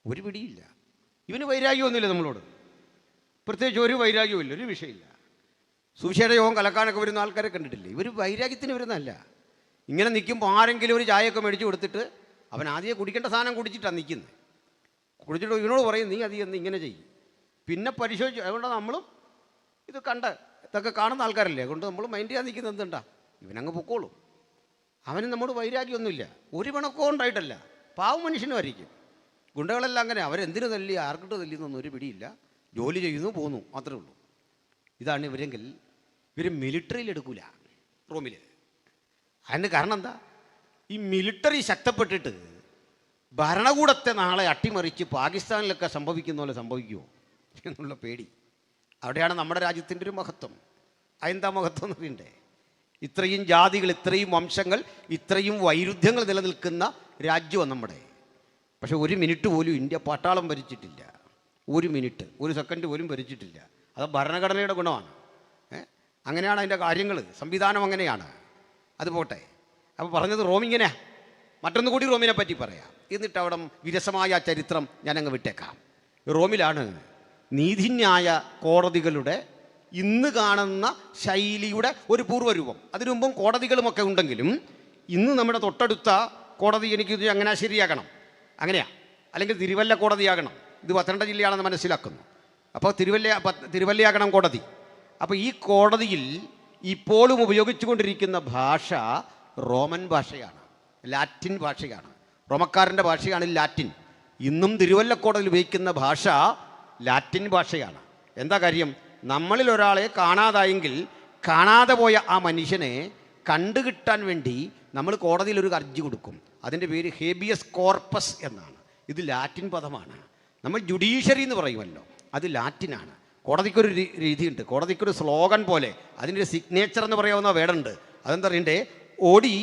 ഒരു പിടിയില്ല. ഇവന് വൈരാഗ്യമൊന്നുമില്ല നമ്മളോട്, പ്രത്യേകിച്ച് ഒരു വൈരാഗ്യവും ഇല്ല, ഒരു വിഷയമില്ല. സുവിശേഷ യോഗം കലക്കാനൊക്കെ വരുന്ന ആൾക്കാരെ കണ്ടിട്ടില്ലേ? ഇവർ വൈരാഗ്യത്തിന് വരുന്നതല്ല. ഇങ്ങനെ നിൽക്കുമ്പോൾ ആരെങ്കിലും ഒരു ചായയൊക്കെ മേടിച്ച് കൊടുത്തിട്ട് അവൻ ആദ്യം കുടിക്കേണ്ട സാധനം കുടിച്ചിട്ടാണ് നിൽക്കുന്നത്. കുടിച്ചിട്ട് ഇവനോട് പറയും നീ അധികം ഇങ്ങനെ ചെയ്യും. പിന്നെ പരിശോധിച്ചു. അതുകൊണ്ട് നമ്മളും ഇത് ഇതൊക്കെ കാണുന്ന ആൾക്കാരല്ലേ, അതുകൊണ്ട് നമ്മൾ മൈൻഡ് ചെയ്യാൻ നിൽക്കുന്നത് എന്തുണ്ടാ, ഇവനങ്ങ് പൊക്കോളും. അവന് നമ്മോട് വൈരാഗ്യമൊന്നുമില്ല, ഒരു പിണക്കവും ഉണ്ടായിട്ടല്ല. പാവം മനുഷ്യനുമായിരിക്കും. ഗുണ്ടകളെല്ലാം അങ്ങനെ, അവരെന്തിനു തല്ലി ആർക്കിട്ട് തല്ലിയെന്നൊന്നും ഒരു പിടിയില്ല. ജോലി ചെയ്യുന്നു, പോന്നു, മാത്രമേ ഉള്ളൂ. ഇതാണ് ഇവരെങ്കിൽ ഇവർ മിലിറ്ററിയിൽ എടുക്കൂല, റോമിൽ. അതിൻ്റെ കാരണം എന്താ? ഈ മിലിറ്ററി ശക്തപ്പെട്ടിട്ട് ഭരണകൂടത്തെ നാളെ അട്ടിമറിച്ച് പാകിസ്ഥാനിലൊക്കെ സംഭവിക്കുന്ന പോലെ സംഭവിക്കുമോ എന്നുള്ള പേടി. അവിടെയാണ് നമ്മുടെ രാജ്യത്തിൻ്റെ ഒരു മഹത്വം. അതെന്താ മഹത്വം എന്ന് പറയണ്ടേ? ഇത്രയും ജാതികൾ, ഇത്രയും വംശങ്ങൾ, ഇത്രയും വൈരുദ്ധ്യങ്ങൾ നിലനിൽക്കുന്ന രാജ്യമാണ് നമ്മുടെ. പക്ഷെ ഒരു മിനിറ്റ് പോലും ഇന്ത്യ പട്ടാളം ഭരിച്ചിട്ടില്ല. ഒരു മിനിറ്റ്, ഒരു സെക്കൻഡ് പോലും ഭരിച്ചിട്ടില്ല. അത് ഭരണഘടനയുടെ ഗുണമാണ്. അങ്ങനെയാണ് അതിൻ്റെ കാര്യങ്ങൾ, സംവിധാനം അങ്ങനെയാണ്. അത് പോട്ടെ. അപ്പോൾ പറഞ്ഞത് റോമിങ്ങനെയാ. മറ്റൊന്നു കൂടി റോമിനെ പറ്റി പറയാം. എന്നിട്ട് അവിടെ വിരസമായ ചരിത്രം ഞാനങ്ങ് വിട്ടേക്കാം. റോമിലാണ് നീതിന്യായ കോടതികളുടെ ഇന്ന് കാണുന്ന ശൈലിയുടെ ഒരു പൂർവ്വരൂപം. അതിനു മുമ്പും കോടതികളുമൊക്കെ ഉണ്ടെങ്കിലും ഇന്ന് നമ്മുടെ തൊട്ടടുത്ത കോടതി എനിക്കിത് അങ്ങനെ ശരിയാക്കണം, അങ്ങനെയാണ്. അല്ലെങ്കിൽ തിരുവല്ല കോടതിയാകണം. ഇത് പത്തനംതിട്ട ജില്ലയാണെന്ന് മനസ്സിലാക്കുന്നു. അപ്പോൾ തിരുവല്ലയാകണം കോടതി. അപ്പോൾ ഈ കോടതിയിൽ ഇപ്പോഴും ഉപയോഗിച്ചുകൊണ്ടിരിക്കുന്ന ഭാഷ റോമൻ ഭാഷയാണ്, ലാറ്റിൻ ഭാഷയാണ്. റോമക്കാരൻ്റെ ഭാഷയാണ് ലാറ്റിൻ. ഇന്നും തിരുവല്ല കോടതിയിൽ ഉപയോഗിക്കുന്ന ഭാഷ ലാറ്റിൻ ഭാഷയാണ്. എന്താ കാര്യം? നമ്മളിൽ ഒരാളെ കാണാതായെങ്കിൽ കാണാതെ പോയ ആ മനുഷ്യനെ കണ്ടുകിട്ടാൻ വേണ്ടി നമ്മൾ കോടതിയിൽ ഒരു അർജി കൊടുക്കും. അതിൻ്റെ പേര് ഹേബിയസ് കോർപ്പസ് എന്നാണ്. ഇത് ലാറ്റിൻ പദമാണ്. നമ്മൾ ജുഡീഷ്യറി എന്ന് പറയുമല്ലോ, അത് ലാറ്റിനാണ്. കോടതിക്കൊരു രീതിയുണ്ട്, കോടതിക്കൊരു സ്ലോഗൻ പോലെ അതിൻ്റെ ഒരു സിഗ്നേച്ചർ എന്ന് പറയാവുന്ന വേർഡുണ്ട്. അതെന്താ പറയണ്ടേ? ഓടി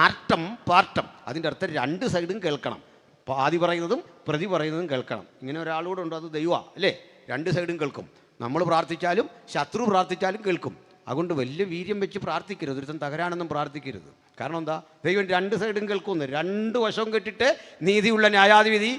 ആർട്ടം പാർട്ടം. അതിൻ്റെ അർത്ഥം 2 സൈഡും കേൾക്കണം. പാതി പറയുന്നതും പ്രതി പറയുന്നതും കേൾക്കണം. ഇങ്ങനെ ഒരാളൂടെ ഉണ്ട്, അത് ദൈവമാണ് അല്ലേ? 2 സൈഡും കേൾക്കും. നമ്മൾ പ്രാർത്ഥിച്ചാലും ശത്രു പ്രാർത്ഥിച്ചാലും കേൾക്കും. അതുകൊണ്ട് വലിയ വീര്യം വെച്ച് പ്രാർത്ഥിക്കരുത്, ഒരുത്തൻ തകരാണെന്നും പ്രാർത്ഥിക്കരുത്. കാരണം എന്താ, ദൈവം രണ്ട് സൈഡും കേൾക്കുമെന്ന്. രണ്ട് വശവും കേട്ടിട്ട് നീതിയുള്ള ന്യായാധിപതി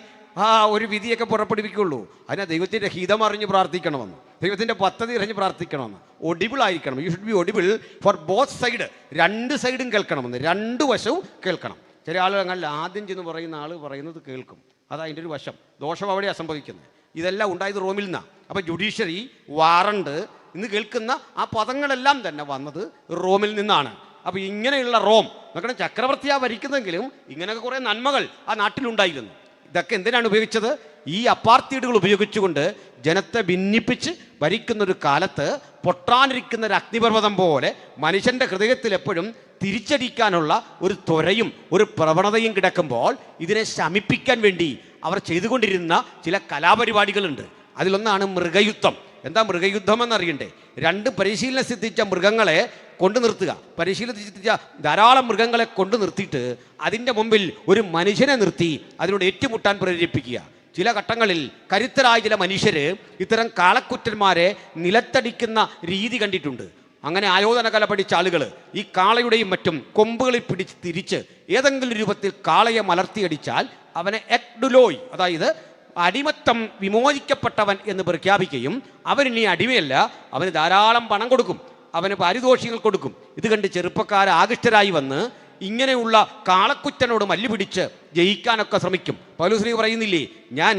ഒരു വിധിയൊക്കെ പുറപ്പെടുവിക്കുള്ളൂ. അതിനെ ദൈവത്തിൻ്റെ ഹിതം അറിഞ്ഞ് പ്രാർത്ഥിക്കണമെന്ന്, ദൈവത്തിൻ്റെ പദ്ധതി അറിഞ്ഞ് പ്രാർത്ഥിക്കണമെന്ന്. ഒഡിബിൾ ആയിരിക്കണം. You should be audible for both side. രണ്ട് സൈഡും കേൾക്കണമെന്ന്, രണ്ട് വശവും കേൾക്കണം. ചില ആളുകൾ ആദ്യം ചെന്ന് പറയുന്ന ആൾ പറയുന്നത് കേൾക്കും, അത് അതിൻ്റെ ഒരു വശം. ദോഷം അവിടെയാണ് സംഭവിക്കുന്നത്. ഇതെല്ലാം ഉണ്ടായത് റോമിൽ നിന്നാണ്. അപ്പോൾ ജുഡീഷ്യറി, വാറണ്ട് ഇന്ന് കേൾക്കുന്ന ആ പദങ്ങളെല്ലാം തന്നെ വന്നത് റോമിൽ നിന്നാണ്. അപ്പോൾ ഇങ്ങനെയുള്ള റോം നോക്കണം, ചക്രവർത്തിയാണ് ഭരിക്കുന്നതെങ്കിലും ഇങ്ങനെയൊക്കെ കുറേ നന്മകൾ ആ നാട്ടിലുണ്ടായിരുന്നു. ഇതൊക്കെ എന്തിനാണ് ഉപയോഗിച്ചത്? ഈ അപ്പാർത്തീഡുകൾ ഉപയോഗിച്ചുകൊണ്ട് ജനത്തെ ഭിന്നിപ്പിച്ച് ഭരിക്കുന്നൊരു കാലത്ത് പൊട്ടാനിരിക്കുന്ന ഒരു അഗ്നിപർവ്വതം പോലെ മനുഷ്യൻ്റെ ഹൃദയത്തിൽ എപ്പോഴും തിരിച്ചടിക്കാനുള്ള ഒരു ത്വരയും ഒരു പ്രവണതയും കിടക്കുമ്പോൾ ഇതിനെ ശമിപ്പിക്കാൻ വേണ്ടി അവർ ചെയ്തുകൊണ്ടിരുന്ന ചില കലാപരിപാടികളുണ്ട്. അതിലൊന്നാണ് മൃഗയുദ്ധം. എന്താ മൃഗയുദ്ധം എന്നറിയണ്ടേ? രണ്ട് പരിശീലനം സിദ്ധിച്ച മൃഗങ്ങളെ കൊണ്ടു നിർത്തുക. പരിശീലനം സിദ്ധിച്ച ധാരാളം മൃഗങ്ങളെ കൊണ്ടു നിർത്തിയിട്ട് അതിൻ്റെ മുമ്പിൽ ഒരു മനുഷ്യനെ നിർത്തി അതിനോട് ഏറ്റുമുട്ടാൻ പ്രേരിപ്പിക്കുക. ചില ഘട്ടങ്ങളിൽ കരുത്തരായ ചില മനുഷ്യർ ഇത്തരം കാളക്കുറ്റന്മാരെ നിലത്തടിക്കുന്ന രീതി കണ്ടിട്ടുണ്ട്. അങ്ങനെ ആയോധന കല പഠിച്ച ആളുകൾ ഈ കാളയുടെയും മറ്റും കൊമ്പുകളിൽ പിടിച്ച് തിരിച്ച് ഏതെങ്കിലും രൂപത്തിൽ കാളയെ മലർത്തിയടിച്ചാൽ അവനെ എക്ഡുലോയ്, അതായത് അടിമത്തം വിമോചിക്കപ്പെട്ടവൻ എന്ന് പ്രഖ്യാപിക്കുകയും അവനിനി അടിമയല്ല, അവന് ധാരാളം പണം കൊടുക്കും, അവന് പാരിതോഷികങ്ങൾ കൊടുക്കും. ഇത് കണ്ട് ചെറുപ്പക്കാർ ആകൃഷ്ടരായി വന്ന് ഇങ്ങനെയുള്ള കാളക്കുറ്റനോട് മല്ലുപിടിച്ച് ജയിക്കാനൊക്കെ ശ്രമിക്കും. പൗലോസ് പറയുന്നില്ലേ, ഞാൻ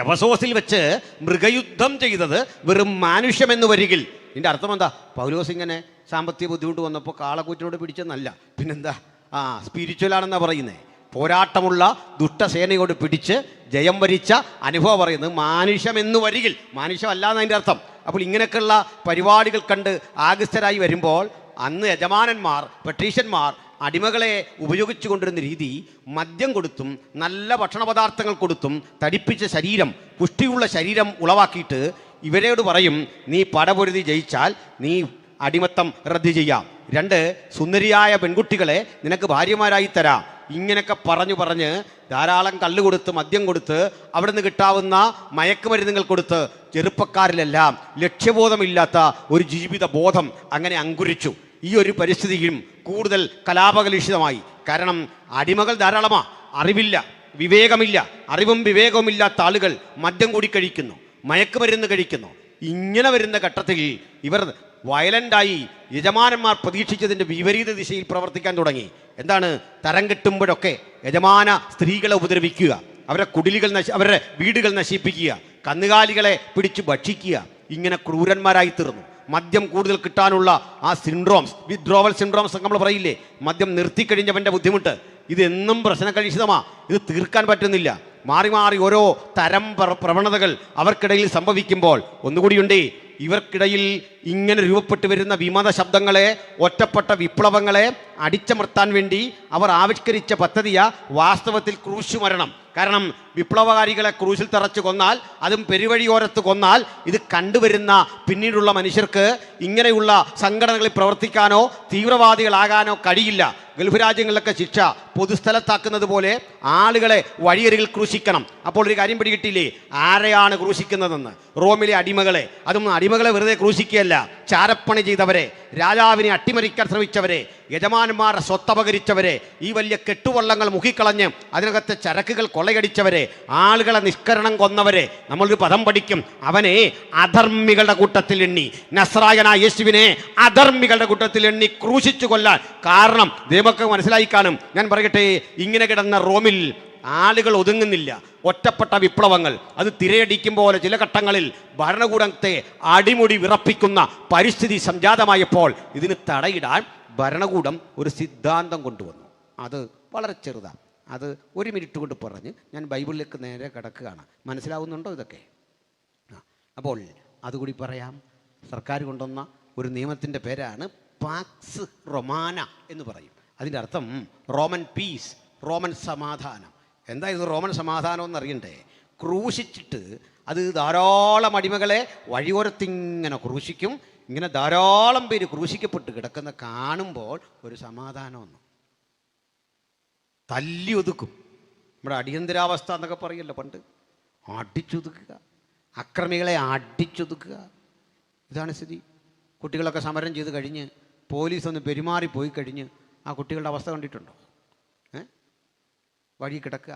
എഫസോസിൽ വെച്ച് മൃഗയുദ്ധം ചെയ്തത് വെറും മാനുഷ്യമെന്ന് വരികിൽ. ഇതിൻ്റെ അർത്ഥം എന്താ? പൗലോസ് ഇങ്ങനെ സാമ്പത്തിക ബുദ്ധിമുട്ട് വന്നപ്പോൾ കാളക്കുറ്റനോട് പിടിച്ചെന്നല്ല, പിന്നെന്താ? സ്പിരിച്വലാണെന്നാണ് പറയുന്നത്. പോരാട്ടമുള്ള ദുഷ്ടസേനയോട് പിടിച്ച് ജയം വരിച്ച അനുഭവം പറയുന്നത് മാനുഷ്യമെന്ന് വരികിൽ, മാനുഷ്യമല്ലാന്ന് അതിൻ്റെ അർത്ഥം. അപ്പോൾ ഇങ്ങനെയൊക്കെയുള്ള പരിപാടികൾ കണ്ട് ആകൃഷ്ടരായി വരുമ്പോൾ അന്ന് യജമാനന്മാർ, പെട്രീഷ്യന്മാർ അടിമകളെ ഉപയോഗിച്ചു കൊണ്ടിരുന്ന രീതി മദ്യം കൊടുത്തും നല്ല ഭക്ഷണ പദാർത്ഥങ്ങൾ കൊടുത്തും തടിപ്പിച്ച ശരീരം, പുഷ്ടിയുള്ള ശരീരം ഉളവാക്കിയിട്ട് ഇവരോട് പറയും, നീ പടപൊരുതി ജയിച്ചാൽ നീ അടിമത്തം റദ്ദ് ചെയ്യാം, 2 സുന്ദരിയായ പെൺകുട്ടികളെ നിനക്ക് ഭാര്യമാരായി തരാം. ഇങ്ങനെയൊക്കെ പറഞ്ഞ് ധാരാളം കള്ള് കൊടുത്ത് മദ്യം കൊടുത്ത് അവിടെ നിന്ന് കിട്ടാവുന്ന മയക്കുമരുന്നുകൾ കൊടുത്ത് ചെറുപ്പക്കാരിലെല്ലാം ലക്ഷ്യബോധമില്ലാത്ത ഒരു ജീവിത ബോധം അങ്ങനെ അങ്കുരിച്ചു. ഈ ഒരു പരിസ്ഥിതിയും കൂടുതൽ കലാപകലുഷിതമായി. കാരണം അടിമകൾ ധാരാളമാണ്, അറിവില്ല, വിവേകമില്ല. അറിവും വിവേകവും ഇല്ലാത്ത ആളുകൾ മദ്യം കൂടി കഴിക്കുന്നു, മയക്കുമരുന്ന് കഴിക്കുന്നു. ഇങ്ങനെ വരുന്ന ഘട്ടത്തിൽ ഇവർ വയലൻ്റായി യജമാനന്മാർ പ്രതീക്ഷിച്ചതിൻ്റെ വിപരീത ദിശയിൽ പ്രവർത്തിക്കാൻ തുടങ്ങി. എന്താണ്? തരം കിട്ടുമ്പോഴൊക്കെ യജമാന സ്ത്രീകളെ ഉപദ്രവിക്കുക, അവരുടെ കുടിലുകൾ അവരുടെ വീടുകൾ നശിപ്പിക്കുക, കന്നുകാലികളെ പിടിച്ച് ഭക്ഷിക്കുക. ഇങ്ങനെ ക്രൂരന്മാരായി തീർന്നു. മദ്യം കൂടുതൽ കിട്ടാനുള്ള ആ സിൻഡ്രോംസ്, വിത്ഡ്രോവൽ സിൻഡ്രോംസ് നമ്മൾ പറയില്ലേ, മദ്യം നിർത്തിക്കഴിഞ്ഞവൻ്റെ ബുദ്ധിമുട്ട്, ഇതെന്നും പ്രശ്നകലുഷിതമാണ്. ഇത് തീർക്കാൻ പറ്റുന്നില്ല. മാറി മാറി ഓരോ തരം പ്രവണതകൾ അവർക്കിടയിൽ സംഭവിക്കുമ്പോൾ ഒന്നുകൂടിയുണ്ട്, ഇവർക്കിടയിൽ ഇങ്ങനെ രൂപപ്പെട്ടു വരുന്ന വിമത ശബ്ദങ്ങളെ, ഒറ്റപ്പെട്ട വിപ്ലവങ്ങളെ അടിച്ചമർത്താൻ വേണ്ടി അവർ ആവിഷ്കരിച്ച പദ്ധതിയാ വാസ്തവത്തിൽ ക്രൂശ് മരണം. കാരണം വിപ്ലവകാരികളെ ക്രൂശിൽ തറച്ച് കൊന്നാൽ, അതും പെരുവഴിയോരത്ത് കൊന്നാൽ, ഇത് കണ്ടുവരുന്ന പിന്നീടുള്ള മനുഷ്യർക്ക് ഇങ്ങനെയുള്ള സംഘടനകളിൽ പ്രവർത്തിക്കാനോ തീവ്രവാദികളാകാനോ കഴിയില്ല. ഗൾഫ് രാജ്യങ്ങളിലൊക്കെ ശിക്ഷ പൊതുസ്ഥലത്താക്കുന്നത് പോലെ ആളുകളെ വഴിയരികിൽ ക്രൂശിക്കണം. അപ്പോൾ ഒരു കാര്യം പിടികിട്ടില്ലേ, ആരെയാണ് ക്രൂശിക്കുന്നതെന്ന്? റോമിലെ അടിമകളെ. അതും അടിമകളെ വെറുതെ ക്രൂശിക്കുകയല്ല, ചാരപ്പണി ചെയ്തവരെ, രാജാവിനെ അട്ടിമറിക്കാൻ ശ്രമിച്ചവരെ, യജമാനന്മാരുടെ സ്വത്തപകരിച്ചവരെ, ഈ വലിയ കെട്ടുവള്ളങ്ങൾ മുക്കിക്കളഞ്ഞ് അതിനകത്തെ ചരക്കുകൾ കൊള്ളയടിച്ചവരെ, ആളുകളെ നിഷ്കരണം കൊന്നവരെ നമ്മളൊരു പദം പഠിക്കും, അവനെ അധർമ്മികളുടെ കൂട്ടത്തിൽ എണ്ണി. നസ്രായനായ യേശുവിനെ അധർമ്മികളുടെ കൂട്ടത്തിൽ എണ്ണി ക്രൂശിച്ചു കൊല്ലാൻ കാരണം ദൈവമൊക്കെ മനസ്സിലായി കാണും. ഞാൻ പറയട്ടെ, ഇങ്ങനെ കിടന്ന റോമിൽ ആളുകൾ ഒതുങ്ങുന്നില്ല. ഒറ്റപ്പെട്ട വിപ്ലവങ്ങൾ അത് തിരയടിക്കും പോലെ ചില ഘട്ടങ്ങളിൽ ഭരണകൂടത്തെ അടിമുടി വിറപ്പിക്കുന്ന പരിസ്ഥിതി സംജാതമായപ്പോൾ ഇതിന് തടയിടാൻ ഭരണകൂടം ഒരു സിദ്ധാന്തം കൊണ്ടുവന്നു. അത് വളരെ ചെറുതാണ്. അത് 1 മിനിറ്റ് കൊണ്ട് പറഞ്ഞ് ഞാൻ ബൈബിളിലേക്ക് നേരെ കിടക്കുകയാണ്. മനസ്സിലാവുന്നുണ്ടോ ഇതൊക്കെ? അപ്പോൾ അതുകൂടി പറയാം. സർക്കാർ കൊണ്ടുവന്ന ഒരു നിയമത്തിൻ്റെ പേരാണ് പാക്സ് റൊമാന എന്ന് പറയും. അതിൻ്റെ അർത്ഥം റോമൻ പീസ്, റോമൻ സമാധാനം. എന്താ ഇത് റോമൻ സമാധാനം എന്നറിയണ്ടേ? ക്രൂശിച്ചിട്ട് അത് ധാരാളം അടിമകളെ വഴിയോരത്തിങ്ങനെ ക്രൂശിക്കും. ഇങ്ങനെ ധാരാളം പേര് ക്രൂശിക്കപ്പെട്ട് കിടക്കുന്ന കാണുമ്പോൾ ഒരു സമാധാനമൊന്നും തല്ലി ഒതുക്കും. നമ്മുടെ അടിയന്തരാവസ്ഥ എന്നൊക്കെ പറയല്ലോ പണ്ട്, അടിച്ചൊതുക്കുക. അക്രമികളെ അടിച്ചൊതുക്കുക. ഇതാണ് സ്ഥിതി. കുട്ടികളൊക്കെ സമരം ചെയ്ത് കഴിഞ്ഞ് പോലീസ് ഒന്ന് പെരുമാറിപ്പോയി കഴിഞ്ഞ് ആ കുട്ടികളുടെ അവസ്ഥ കണ്ടിട്ടുണ്ടോ? വഴി കിടക്കുക,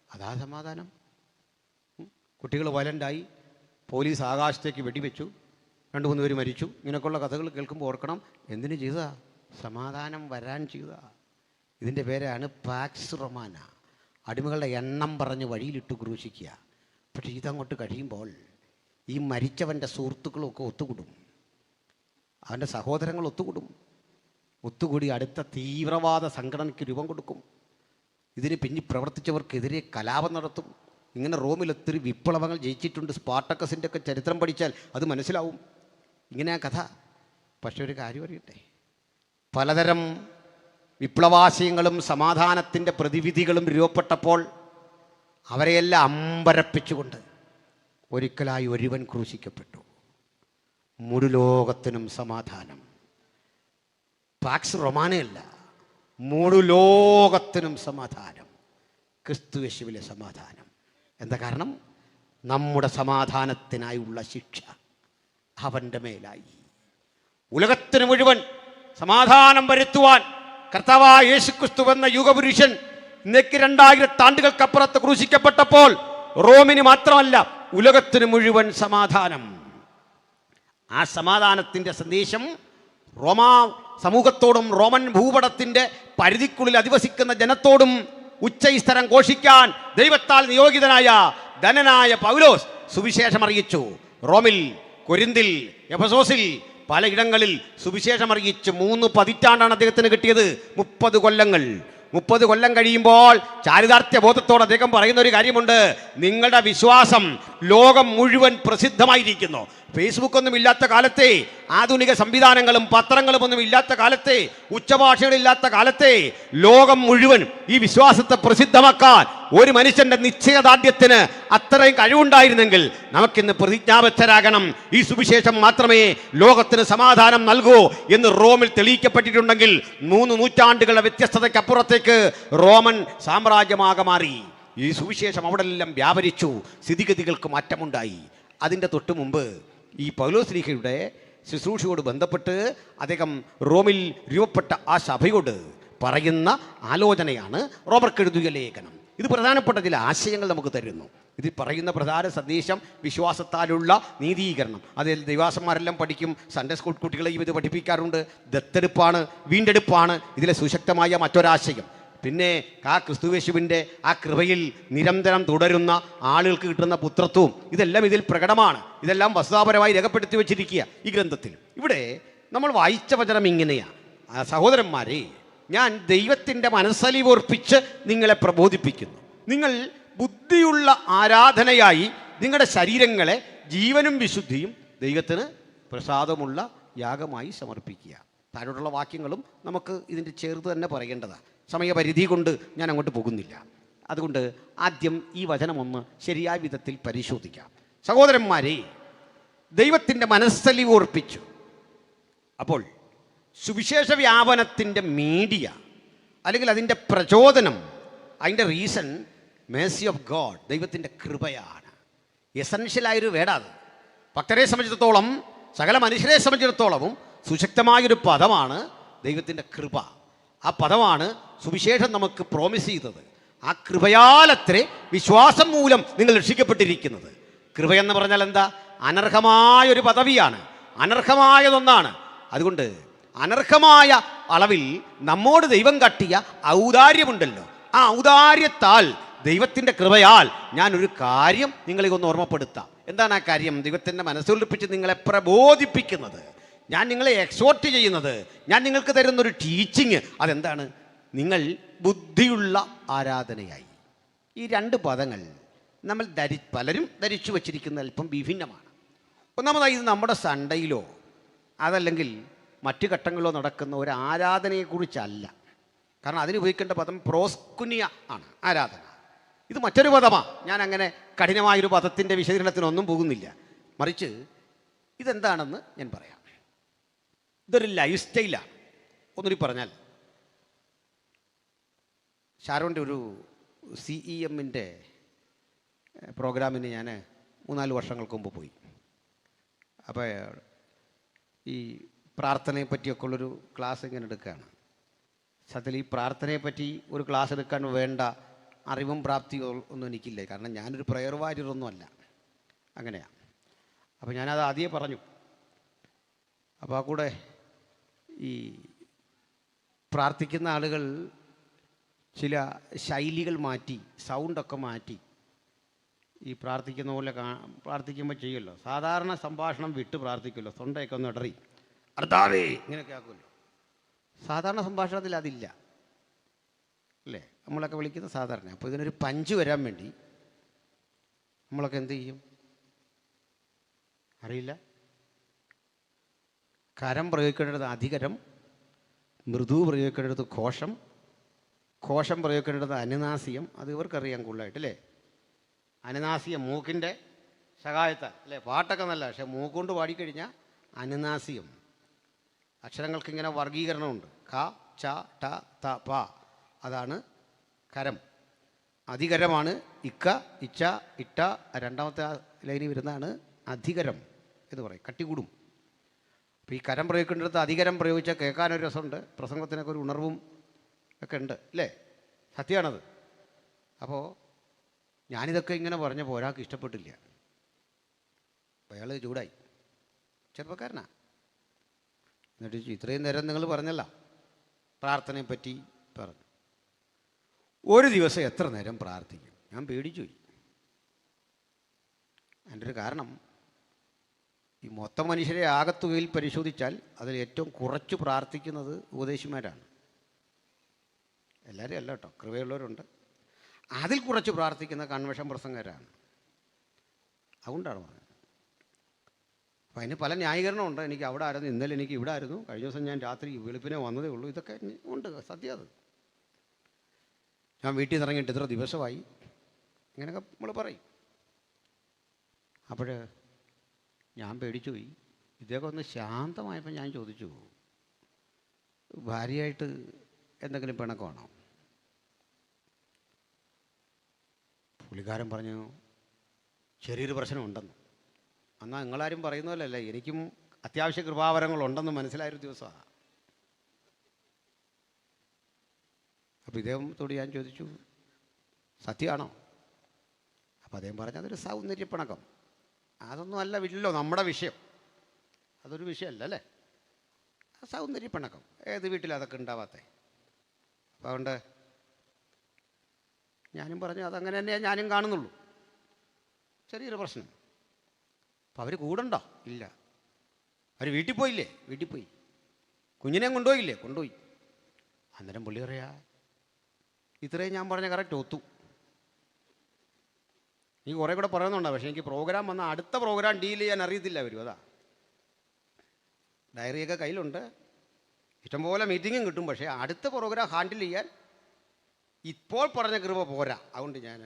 അതാ സമാധാനം. കുട്ടികൾ വയലൻ്റായി, പോലീസ് ആകാശത്തേക്ക് വെടിവെച്ചു, 2-3 പേര് മരിച്ചു. ഇങ്ങനെയൊക്കെയുള്ള കഥകൾ കേൾക്കുമ്പോൾ ഓർക്കണം, എന്തിനു ചെയ്തതാ? സമാധാനം വരാൻ ചെയ്തതാ. ഇതിൻ്റെ പേരാണ് പാക്സ് റൊമാന. അടിമകളുടെ എണ്ണം പറഞ്ഞ് വഴിയിലിട്ട് ക്രൂശിക്കുക. പക്ഷേ ഇതങ്ങോട്ട് കഴിയുമ്പോൾ ഈ മരിച്ചവൻ്റെ സുഹൃത്തുക്കളൊക്കെ ഒത്തുകൂടും, അവൻ്റെ സഹോദരങ്ങൾ ഒത്തുകൂടി അടുത്ത തീവ്രവാദ സംഘടനയ്ക്ക് രൂപം കൊടുക്കും. ഇതിന് പിന്നിൽ പ്രവർത്തിച്ചവർക്കെതിരെ കലാപം നടത്തും. ഇങ്ങനെ റോമിൽ ഒത്തിരി വിപ്ലവങ്ങൾ ജയിച്ചിട്ടുണ്ട്. സ്പാർട്ടക്കസിൻ്റെ ഒക്കെ ചരിത്രം പഠിച്ചാൽ അത് മനസ്സിലാവും. ഇങ്ങനെ ആ കഥ. പക്ഷെ ഒരു കാര്യം അറിയട്ടെ, പലതരം വിപ്ലവാശയങ്ങളും സമാധാനത്തിൻ്റെ പ്രതിവിധികളും രൂപപ്പെട്ടപ്പോൾ അവരെയെല്ലാം അമ്പരപ്പിച്ചുകൊണ്ട് ഒരിക്കലായി ഒരുവൻ ക്രൂശിക്കപ്പെട്ടു. മുഴു ലോകത്തിനും സമാധാനം. പാക്സ് റൊമാനയല്ല, മുഴു ലോകത്തിനും സമാധാനം. ക്രിസ്തുയേശുവിലെ സമാധാനം. എന്താ കാരണം? നമ്മുടെ സമാധാനത്തിനായുള്ള ശിക്ഷ അവൻ്റെ മേലായി. ഉലകത്തിന് മുഴുവൻ സമാധാനം വരുത്തുവാൻ കർത്താവായ യേശുക്രിസ്തു എന്ന യുഗപുരുഷൻ ഇന്നേക്ക് 2000 ആണ്ടുകൾക്കപ്പുറത്ത് ക്രൂശിക്കപ്പെട്ടപ്പോൾ റോമിന് മാത്രമല്ല ഉലകത്തിന് മുഴുവൻ സമാധാനം. ആ സമാധാനത്തിൻ്റെ സന്ദേശം റോമാ സമൂഹത്തോടും റോമൻ ഭൂപടത്തിൻ്റെ പരിധിക്കുള്ളിൽ അധിവസിക്കുന്ന ജനത്തോടും ഉച്ചസ്ഥരം ഘോഷിക്കാൻ ദൈവത്താൽ നിയോഗിതനായ ധനനായ പൗലോസ് സുവിശേഷം അറിയിച്ചു. റോമിൽ, കൊരിന്തിൽ, എഫെസോസിൽ പലയിടങ്ങളിൽ സുവിശേഷം അറിയിച്ച് 3 പതിറ്റാണ്ടാണ് അദ്ദേഹത്തിന് കിട്ടിയത്. 30 കൊല്ലങ്ങൾ. 30 കൊല്ലം കഴിയുമ്പോൾ ചാരിതാർത്ഥ്യ ബോധത്തോടെ അദ്ദേഹം പറയുന്ന ഒരു കാര്യമുണ്ട്. നിങ്ങളുടെ വിശ്വാസം ലോകം മുഴുവൻ പ്രസിദ്ധമായിരിക്കുന്നു. ഫേസ്ബുക്ക് ഒന്നും ഇല്ലാത്ത കാലത്തെ, ആധുനിക സംവിധാനങ്ങളും പത്രങ്ങളും ഒന്നും ഇല്ലാത്ത കാലത്തെ, ഉച്ചഭാഷകളില്ലാത്ത കാലത്തെ ലോകം മുഴുവൻ ഈ വിശ്വാസത്തെ പ്രസിദ്ധമാക്കാൻ ഒരു മനുഷ്യന്റെ നിശ്ചയദാർഢ്യത്തിന് അത്രയും കഴിവുണ്ടായിരുന്നെങ്കിൽ നമുക്കിന്ന് പ്രതിജ്ഞാബദ്ധരാകണം. ഈ സുവിശേഷം മാത്രമേ ലോകത്തിന് സമാധാനം നൽകൂ എന്ന് റോമിൽ തെളിയിക്കപ്പെട്ടിട്ടുണ്ടെങ്കിൽ 3 നൂറ്റാണ്ടുകളുടെ വ്യത്യസ്തതയ്ക്കപ്പുറത്തേക്ക് റോമൻ സാമ്രാജ്യമാകെ മാറി. ഈ സുവിശേഷം അവിടെ എല്ലാം വ്യാപരിച്ചു. സ്ഥിതിഗതികൾക്ക് മാറ്റമുണ്ടായി. അതിൻ്റെ തൊട്ട് മുമ്പ് ഈ പൗലോസ്ലീഹയുടെ ശുശ്രൂഷയോട് ബന്ധപ്പെട്ട് അദ്ദേഹം റോമിൽ രൂപപ്പെട്ട ആ സഭയോട് പറയുന്ന ആലോചനയാണ് റോമർക്ക് എഴുതിയ ലേഖനം. ഇത് പ്രധാനപ്പെട്ട ചില ആശയങ്ങൾ നമുക്ക് തരുന്നു. ഇതിൽ പറയുന്ന പ്രധാന സന്ദേശം വിശ്വാസത്താലുള്ള നീതീകരണം. അതിൽ ദൈവാസന്മാരെല്ലാം പഠിക്കും. സൺഡേ സ്കൂൾ കുട്ടികളെയും ഇത് പഠിപ്പിക്കാറുണ്ട്. ദത്തെടുപ്പാണ്, വീണ്ടെടുപ്പാണ് ഇതിലെ സുശക്തമായ മറ്റൊരാശയം. പിന്നെ ആ ക്രിസ്തുയേശുവിൻ്റെ ആ കൃപയിൽ നിരന്തരം തുടരുന്ന ആളുകൾക്ക് കിട്ടുന്ന പുത്രത്വവും ഇതെല്ലാം ഇതിൽ പ്രകടമാണ്. ഇതെല്ലാം വസ്തുതാപരമായി രേഖപ്പെടുത്തി വച്ചിരിക്കുക ഈ ഗ്രന്ഥത്തിൽ. ഇവിടെ നമ്മൾ വായിച്ച വചനം ഇങ്ങനെയാണ്: സഹോദരന്മാരെ, ഞാൻ ദൈവത്തിൻ്റെ മനസ്സലിവോർപ്പിച്ച് നിങ്ങളെ പ്രബോധിപ്പിക്കുന്നു. നിങ്ങൾ ബുദ്ധിയുള്ള ആരാധനയായി നിങ്ങളുടെ ശരീരങ്ങളെ ജീവനും വിശുദ്ധിയും ദൈവത്തിന് പ്രസാദമുള്ള യാഗമായി സമർപ്പിക്കുക. താഴോട്ടുള്ള വാക്യങ്ങളും നമുക്ക് ഇതിൻ്റെ ചേർത്ത് തന്നെ പറയേണ്ടതാണ്. സമയപരിധി കൊണ്ട് ഞാൻ അങ്ങോട്ട് പോകുന്നില്ല. അതുകൊണ്ട് ആദ്യം ഈ വചനമൊന്ന് ശരിയായ വിധത്തിൽ പരിശോധിക്കാം. സഹോദരന്മാരെ, ദൈവത്തിൻ്റെ മനസ്സലിവോർപ്പിച്ചു. അപ്പോൾ സുവിശേഷ വ്യാപനത്തിൻ്റെ മീഡിയ അല്ലെങ്കിൽ അതിൻ്റെ പ്രചോദനം, അതിൻ്റെ റീസൺ മേഴ്സി ഓഫ് ഗോഡ്, ദൈവത്തിൻ്റെ കൃപയാണ്. എസൻഷ്യലായൊരു വേടാത്. ഭക്തരെ സംബന്ധിച്ചിടത്തോളം, സകല മനുഷ്യരെ സംബന്ധിച്ചിടത്തോളവും സുശക്തമായൊരു പദമാണ് ദൈവത്തിൻ്റെ കൃപ. ആ പദമാണ് സുവിശേഷം നമുക്ക് പ്രോമിസ് ചെയ്തത്. ആ കൃപയാലത്രേ വിശ്വാസം മൂലം നിങ്ങൾ രക്ഷിക്കപ്പെട്ടിരിക്കുന്നത്. കൃപയെന്ന് പറഞ്ഞാൽ എന്താ? അനർഹമായൊരു പദവിയാണ്, അനർഹമായതൊന്നാണ്. അതുകൊണ്ട് അനർഹമായ അളവിൽ നമ്മോട് ദൈവം കാട്ടിയ ഔദാര്യമുണ്ടല്ലോ, ആ ഔദാര്യത്താൽ ദൈവത്തിൻ്റെ കൃപയാൽ ഞാനൊരു കാര്യം നിങ്ങളെ ഒന്ന് ഓർമ്മപ്പെടുത്താം. എന്താണ് ആ കാര്യം? ദൈവത്തിൻ്റെ മനസ്സുറപ്പിച്ച് നിങ്ങളെ പ്രബോധിപ്പിക്കുന്നത്, ഞാൻ നിങ്ങളെ എക്സോർട്ട് ചെയ്യുന്നത്, ഞാൻ നിങ്ങൾക്ക് തരുന്നൊരു ടീച്ചിങ്. അതെന്താണ്? നിങ്ങൾ ബുദ്ധിയുള്ള ആരാധനയായി. ഈ 2 പദങ്ങൾ നമ്മൾ പലരും ധരിച്ചു വച്ചിരിക്കുന്ന അല്പം വിഭിന്നമാണ്. ഒന്നാമതായി, ഇത് നമ്മുടെ സൺഡേയിലോ അതല്ലെങ്കിൽ മറ്റു ഘട്ടങ്ങളിലോ നടക്കുന്ന ഒരു ആരാധനയെക്കുറിച്ചല്ല. കാരണം അതിന് ഉപയോഗിക്കേണ്ട പദം പ്രോസ്കുനിയ ആണ്, ആരാധന. ഇത് മറ്റൊരു പദമാണ്. ഞാൻ അങ്ങനെ കഠിനമായൊരു പദത്തിൻ്റെ വിശദീകരണത്തിനൊന്നും പോകുന്നില്ല. മറിച്ച് ഇതെന്താണെന്ന് ഞാൻ പറയാം. ഇതൊരു ലൈഫ് സ്റ്റൈലാണ്. ഒന്നുകൂടി പറഞ്ഞാൽ, ഷാരോൻ്റെ ഒരു CEMൻ്റെ പ്രോഗ്രാമിന് ഞാൻ 3-4 വർഷങ്ങൾക്ക് മുമ്പ് പോയി. അപ്പോൾ ഈ പ്രാർത്ഥനയെ പറ്റിയൊക്കെ ഉള്ളൊരു ക്ലാസ് ഇങ്ങനെ എടുക്കുകയാണ്. സത്യത്തിൽ ഈ പ്രാർത്ഥനയെ പറ്റി ഒരു ക്ലാസ് എടുക്കാൻ വേണ്ട അറിവും പ്രാപ്തിയോ ഒന്നും എനിക്കില്ല. കാരണം ഞാനൊരു പ്രയർ വാര്യറൊന്നുമല്ല. അങ്ങനെയാണ്. അപ്പോൾ ഞാനത് ആദ്യമേ പറഞ്ഞു. അപ്പോൾ ആ കൂടെ ഈ പ്രാർത്ഥിക്കുന്ന ആളുകൾ ചില ശൈലികൾ മാറ്റി, സൗണ്ടൊക്കെ മാറ്റി ഈ പ്രാർത്ഥിക്കുന്ന പോലെ പ്രാർത്ഥിക്കുമ്പോൾ ചെയ്യുമല്ലോ. സാധാരണ സംഭാഷണം വിട്ട് പ്രാർത്ഥിക്കുമല്ലോ, തൊണ്ടയൊക്കെ ഒന്ന് ഇടറി അർത്താവേ ഇങ്ങനെയൊക്കെ ആക്കുമല്ലോ. സാധാരണ സംഭാഷണത്തിൽ അതില്ല അല്ലേ? നമ്മളൊക്കെ വിളിക്കുന്ന സാധാരണ. അപ്പോൾ ഇതിനൊരു പഞ്ച് വരാൻ വേണ്ടി നമ്മളൊക്കെ എന്ത് ചെയ്യും അറിയില്ല. കരം പ്രയോഗിക്കേണ്ടത് അധികരം, മൃദു പ്രയോഗിക്കേണ്ടത് കോശം, കോശം പ്രയോഗിക്കേണ്ടത് അനുനാസികം. അത് ഇവർക്കറിയാം കൂടുതലായിട്ടല്ലേ. അനുനാസികം മൂക്കിൻ്റെ സഹായത്താൽ അല്ലേ. പാട്ടൊക്കെ നല്ല, പക്ഷേ മൂക്കുകൊണ്ട് പാടിക്കഴിഞ്ഞാൽ അനുനാസികം. അക്ഷരങ്ങൾക്ക് ഇങ്ങനെ വർഗീകരണമുണ്ട്. ക, ച, ട, ത, പ. അതാണ് കരം. അധികരമാണ് ഇക്ക, ഇച്ച, ഇട്ട. രണ്ടാമത്തെ ലൈനിൽ വരുന്നതാണ് അധികരം എന്ന് പറയും. കട്ടി കൂടും. അപ്പോൾ ഈ കരം പ്രയോഗിക്കേണ്ടടുത്ത് അധികരം പ്രയോഗിച്ചാൽ കേൾക്കാനൊരു രസമുണ്ട്, പ്രസംഗത്തിനൊക്കെ ഒരു ഉണർവും ഒക്കെ ഉണ്ട് അല്ലേ. സത്യമാണത്. അപ്പോൾ ഞാനിതൊക്കെ ഇങ്ങനെ പറഞ്ഞപ്പോൾ ഒരാൾക്ക് ഇഷ്ടപ്പെട്ടില്ല. അയാൾ ചൂടായി. ചെറുപ്പക്കാരനാണ്. എന്നിട്ട് ഇത്രയും നേരം നിങ്ങൾ പറഞ്ഞല്ല പ്രാർത്ഥനയെ പറ്റി പറഞ്ഞു. ഒരു ദിവസം എത്ര നേരം പ്രാർത്ഥിക്കും? ഞാൻ പേടിച്ചു പോയി. അതിൻ്റെ ഒരു കാരണം, ഈ മൊത്തം മനുഷ്യരെ ആകത്തുകയിൽ പരിശോധിച്ചാൽ അതിൽ ഏറ്റവും കുറച്ച് പ്രാർത്ഥിക്കുന്നത് ഉപദേശിമാരാണ്. എല്ലാവരും അല്ല കേട്ടോ, കൃപയുള്ളവരുണ്ട്. അതിൽ കുറച്ച് പ്രാർത്ഥിക്കുന്ന കൺവെൻഷൻ പ്രസംഗരാണ്. അതുകൊണ്ടാണ് പറഞ്ഞത്. അപ്പോൾ അതിന് പല ന്യായീകരണമുണ്ട്. എനിക്ക് അവിടെ ആയിരുന്നു, ഇന്നലെ എനിക്ക് ഇവിടെ ആയിരുന്നു, കഴിഞ്ഞ ദിവസം ഞാൻ രാത്രി വെളുപ്പിനെ വന്നതേ ഉള്ളൂ. ഇതൊക്കെ ഉണ്ട്, സത്യം അത്. ഞാൻ വീട്ടിൽ നിന്ന് ഇറങ്ങിയിട്ട് ഇത്ര ദിവസമായി, ഇങ്ങനെയൊക്കെ നമ്മൾ പറയും. അപ്പോൾ ഞാൻ പേടിച്ചു പോയി. ഇദ്ദേഹം ഒന്ന് ശാന്തമായപ്പോൾ ഞാൻ ചോദിച്ചു, ഭാര്യയായിട്ട് എന്തെങ്കിലും പിണക്കമാണോ? പുള്ളിക്കാരൻ പറഞ്ഞു ചെറിയൊരു പ്രശ്നമുണ്ടെന്ന്. എന്നാൽ നിങ്ങളാരും പറയുന്ന പോലെയല്ല, എനിക്കും അത്യാവശ്യ കൃപാവരങ്ങളുണ്ടെന്ന് മനസ്സിലായൊരു ദിവസമാണ്. അപ്പോൾ ഇദ്ദേഹത്തോട് ഞാൻ ചോദിച്ചു സത്യമാണോ? അപ്പോൾ അദ്ദേഹം പറഞ്ഞു അതൊരു സൗന്ദര്യപ്പിണക്കം. അതൊന്നും അല്ല ഇല്ലല്ലോ നമ്മുടെ വിഷയം. അതൊരു വിഷയമല്ല അല്ലേ. സൗന്ദര്യപ്പിണക്കം ഏത് വീട്ടിൽ അതൊക്കെ ഉണ്ടാവാത്തേ? അപ്പോൾ അതുകൊണ്ട് ഞാനും പറഞ്ഞു അതങ്ങനെ തന്നെയാണ് ഞാനും കാണുന്നുള്ളൂ, ചെറിയൊരു പ്രശ്നം. അപ്പോൾ അവർ കൂടണ്ടോ? ഇല്ല. അവർ വീട്ടിൽ പോയില്ലേ? വീട്ടിൽ പോയി. കുഞ്ഞിനെയും കൊണ്ടുപോയില്ലേ? കൊണ്ടുപോയി. അന്നേരം പുള്ളി പറയാ ഇത്രയും ഞാൻ പറഞ്ഞ കറക്റ്റ് ഒത്തു. നീ കുറേ കൂടെ പറയുന്നുണ്ടോ, പക്ഷേ എനിക്ക് പ്രോഗ്രാം വന്നാൽ അടുത്ത പ്രോഗ്രാം ഡീൽ ചെയ്യാൻ അറിയത്തില്ല വരും. അതാ ഡയറിയൊക്കെ കയ്യിലുണ്ട്, ഇഷ്ടംപോലെ മീറ്റിങ്ങും കിട്ടും, പക്ഷേ അടുത്ത പ്രോഗ്രാം ഹാൻഡിൽ ചെയ്യാൻ ഇപ്പോൾ പറഞ്ഞ കൃപ പോരാ. അതുകൊണ്ട് ഞാൻ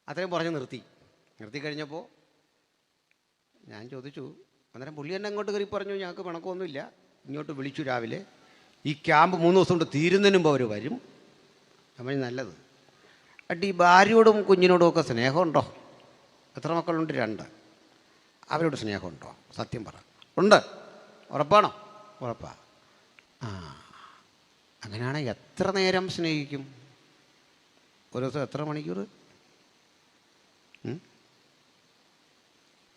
അത്രയും പറഞ്ഞ് നിർത്തി കഴിഞ്ഞപ്പോൾ ഞാൻ ചോദിച്ചു. അന്നേരം പുള്ളി എന്നെ അങ്ങോട്ട് കയറി പറഞ്ഞു ഞങ്ങൾക്ക് പിണക്കമൊന്നുമില്ല, ഇങ്ങോട്ട് വിളിച്ചു രാവിലെ, ഈ ക്യാമ്പ് 3 ദിവസം കൊണ്ട് തീരുന്നതിന് മുമ്പ് അവർ വരും. നമ്മൾ നല്ലത്. അട്ട് ഈ ഭാര്യയോടും കുഞ്ഞിനോടും ഒക്കെ സ്നേഹമുണ്ടോ? എത്ര മക്കളുണ്ട്? 2. അവരോട് സ്നേഹമുണ്ടോ? സത്യം പറ. ഉണ്ട്. ഉറപ്പാണോ? ഉറപ്പാ. അങ്ങനെയാണെങ്കിൽ എത്ര നേരം സ്നേഹിക്കും? ഒരു ദിവസം എത്ര മണിക്കൂർ?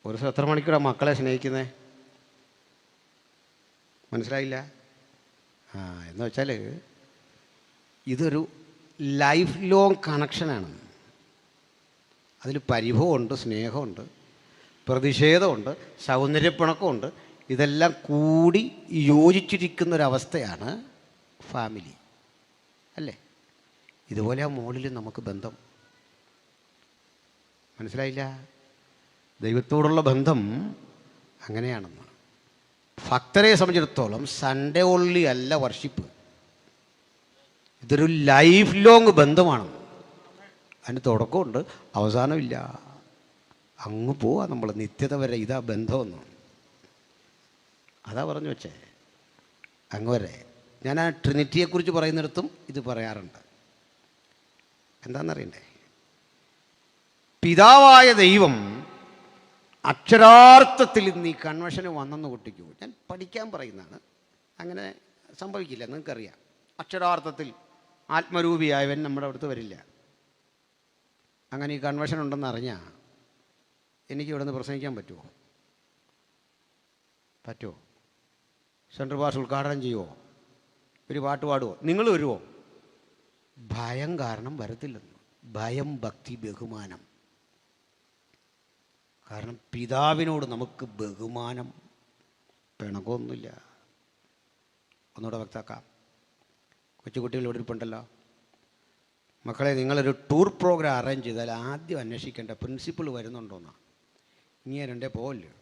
ഒരു ദിവസം എത്ര മണിക്കൂറാണ് മക്കളെ സ്നേഹിക്കുന്നത്? മനസ്സിലായില്ല? എന്ന് വെച്ചാൽ ഇതൊരു ലൈഫ് ലോങ് കണക്ഷനാണ്. അതിൽ പരിഭവമുണ്ട്, സ്നേഹമുണ്ട്, പ്രതിഷേധമുണ്ട്, സൗന്ദര്യപ്പിണക്കമുണ്ട്. ഇതെല്ലാം കൂടി യോജിച്ചിരിക്കുന്നൊരവസ്ഥയാണ് ഫാമിലി അല്ലേ. ഇതുപോലെ ആ മുകളിൽ നമുക്ക് ബന്ധം. മനസ്സിലായില്ല? ദൈവത്തോടുള്ള ബന്ധം അങ്ങനെയാണെന്ന്. ഭക്തരെ സംബന്ധിച്ചിടത്തോളം സൺഡേ ഓൺലി അല്ല വർഷിപ്പ്. ഇതൊരു ലൈഫ് ലോങ് ബന്ധമാണ്. അതിന് തുടക്കമുണ്ട്, അവസാനമില്ല. അങ്ങ് പോവാ നമ്മൾ നിത്യത വരെ. ഇതാ ബന്ധമെന്ന്. അതാ പറഞ്ഞു വെച്ചേ, അങ്ങ് വരെ. ഞാൻ ആ ട്രിനിറ്റിയെക്കുറിച്ച് പറയുന്നിടത്തും ഇത് പറയാറുണ്ട്. എന്താണെന്നറിയണ്ടേ? പിതാവായ ദൈവം അക്ഷരാർത്ഥത്തിൽ ഇന്ന് ഈ കൺവെൻഷന് വന്നെന്ന് കുട്ടിക്കൂ, ഞാൻ പഠിക്കാൻ പറയുന്നതാണ്, അങ്ങനെ സംഭവിക്കില്ല, നിങ്ങൾക്കറിയാം. അക്ഷരാർത്ഥത്തിൽ ആത്മരൂപിയായവൻ നമ്മുടെ അടുത്ത് വരില്ല. അങ്ങനെ ഈ കൺവെൻഷൻ ഉണ്ടെന്ന് അറിഞ്ഞാൽ എനിക്ക് ഇവിടെ നിന്ന് പ്രസംഗിക്കാൻ പറ്റുമോ? പറ്റുമോ? സെൻട്രൽ പാസ് ഉദ്ഘാടനം ചെയ്യുമോ? ഒരു പാട്ട് പാടുമോ? നിങ്ങൾ വരുമോ? ഭയം കാരണം വരത്തില്ലെന്ന്. ഭയം, ഭക്തി, ബഹുമാനം. കാരണം പിതാവിനോട് നമുക്ക് ബഹുമാനം, പിണക്കമൊന്നുമില്ല. ഒന്നുകൂടെ വ്യക്തമാക്കാം. കൊച്ചുകുട്ടികൾ ഇവിടെ ഇരിപ്പുണ്ടല്ലോ. മക്കളെ, നിങ്ങളൊരു ടൂർ പ്രോഗ്രാം അറേഞ്ച് ചെയ്താൽ ആദ്യം അന്വേഷിക്കേണ്ട പ്രിൻസിപ്പൾ വരുന്നുണ്ടോന്നാ. ഇങ്ങനെ രണ്ടേ പോവല്ലോ.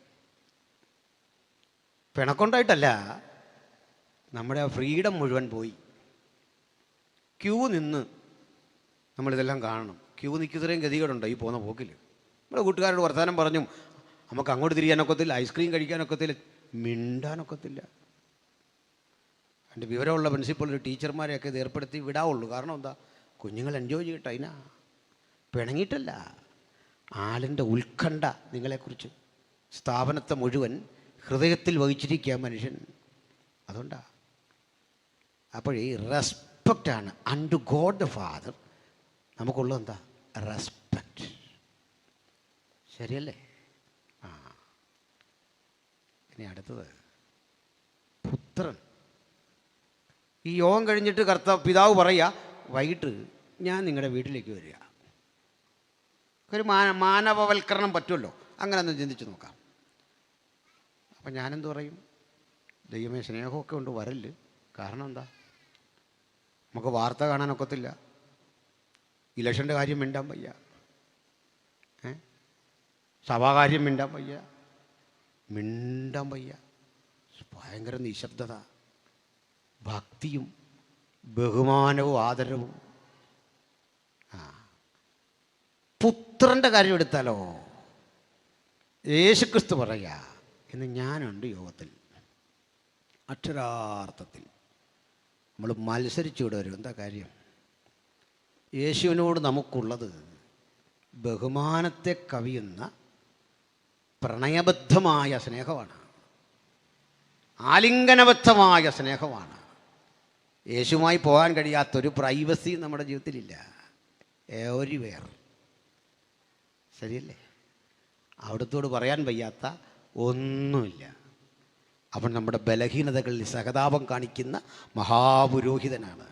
പിണക്കൊണ്ടായിട്ടല്ല, നമ്മുടെ ആ ഫ്രീഡം മുഴുവൻ പോയി. ക്യൂ നിന്ന് നമ്മളിതെല്ലാം കാണണം. ക്യൂ നിൽക്കുന്നത്രയും ഗതികേടുണ്ടോ ഈ പോകുന്ന പോക്കിൽ? നമ്മുടെ കൂട്ടുകാരോട് വർത്തമാനം പറഞ്ഞു, നമുക്ക് അങ്ങോട്ട് തിരിയാനൊക്കത്തില്ല, ഐസ്ക്രീം കഴിക്കാനൊക്കത്തില്ല, മിണ്ടാനൊക്കത്തില്ല. അതിൻ്റെ വിവരമുള്ള പ്രിൻസിപ്പൾ ടീച്ചർമാരെയൊക്കെ ഇത് ഏർപ്പെടുത്തി വിടാവുള്ളൂ. കാരണം എന്താ? കുഞ്ഞുങ്ങൾ എൻജോയ് ചെയ്യട്ടെ. അതിനാ, പിണങ്ങിയിട്ടല്ല. ആളിൻ്റെ ഉത്കണ്ഠ നിങ്ങളെക്കുറിച്ച് സ്ഥാപനത്തെ മുഴുവൻ ഹൃദയത്തിൽ വഹിച്ചിരിക്കുക മനുഷ്യൻ. അതുകൊണ്ടാ. അപ്പോഴേ റെസ്പെക്റ്റാണ് അൺടു ഗോഡ് ദ ഫാദർ. നമുക്കുള്ളത് എന്താ? റെസ്പെക്റ്റ്. ശരിയല്ലേ? ആ, ഇനി അടുത്തത് പുത്രൻ. ഈ യോഗം കഴിഞ്ഞിട്ട് പിതാവ് പറയുക, വൈകിട്ട് ഞാൻ നിങ്ങളുടെ വീട്ടിലേക്ക് വരിക. ഒരു മാനവവൽക്കരണം പറ്റുമല്ലോ. അങ്ങനെ ഒന്ന് ചിന്തിച്ച് നോക്കാം. അപ്പം ഞാനെന്ത് പറയും? ദൈവമേ, സ്നേഹമൊക്കെ ഉണ്ട്, വരല്. കാരണം എന്താ? നമുക്ക് വാർത്ത കാണാനൊക്കത്തില്ല, ഇലക്ഷൻ്റെ കാര്യം മിണ്ടാൻ വയ്യ, സഭാകാര്യം മിണ്ടാൻ വയ്യ, ഭയങ്കര നിശബ്ദത, ഭക്തിയും ബഹുമാനവും ആദരവും. പുത്രൻ്റെ കാര്യം എടുത്താലോ, യേശുക്രിസ്തു പറയുക, ഇന്ന് ഞാനുണ്ട് യോഗത്തിൽ. അക്ഷരാർത്ഥത്തിൽ നമ്മൾ മത്സരിച്ചുകൂടെ വരും. എന്താ കാര്യം? യേശുവിനോട് നമുക്കുള്ളത് ബഹുമാനത്തെ കവിയുന്ന പ്രണയബദ്ധമായ സ്നേഹമാണ്, ആലിംഗനബദ്ധമായ സ്നേഹമാണ്. യേശുവുമായി പോകാൻ കഴിയാത്തൊരു പ്രൈവസി നമ്മുടെ ജീവിതത്തിലില്ല. എവരിവെയർ. ശരിയല്ലേ? അവിടത്തോട് പറയാൻ വയ്യാത്ത ഒന്നുമില്ല. അവൻ നമ്മുടെ ബലഹീനതകളിൽ സഹതാപം കാണിക്കുന്ന മഹാപുരോഹിതനാണ്.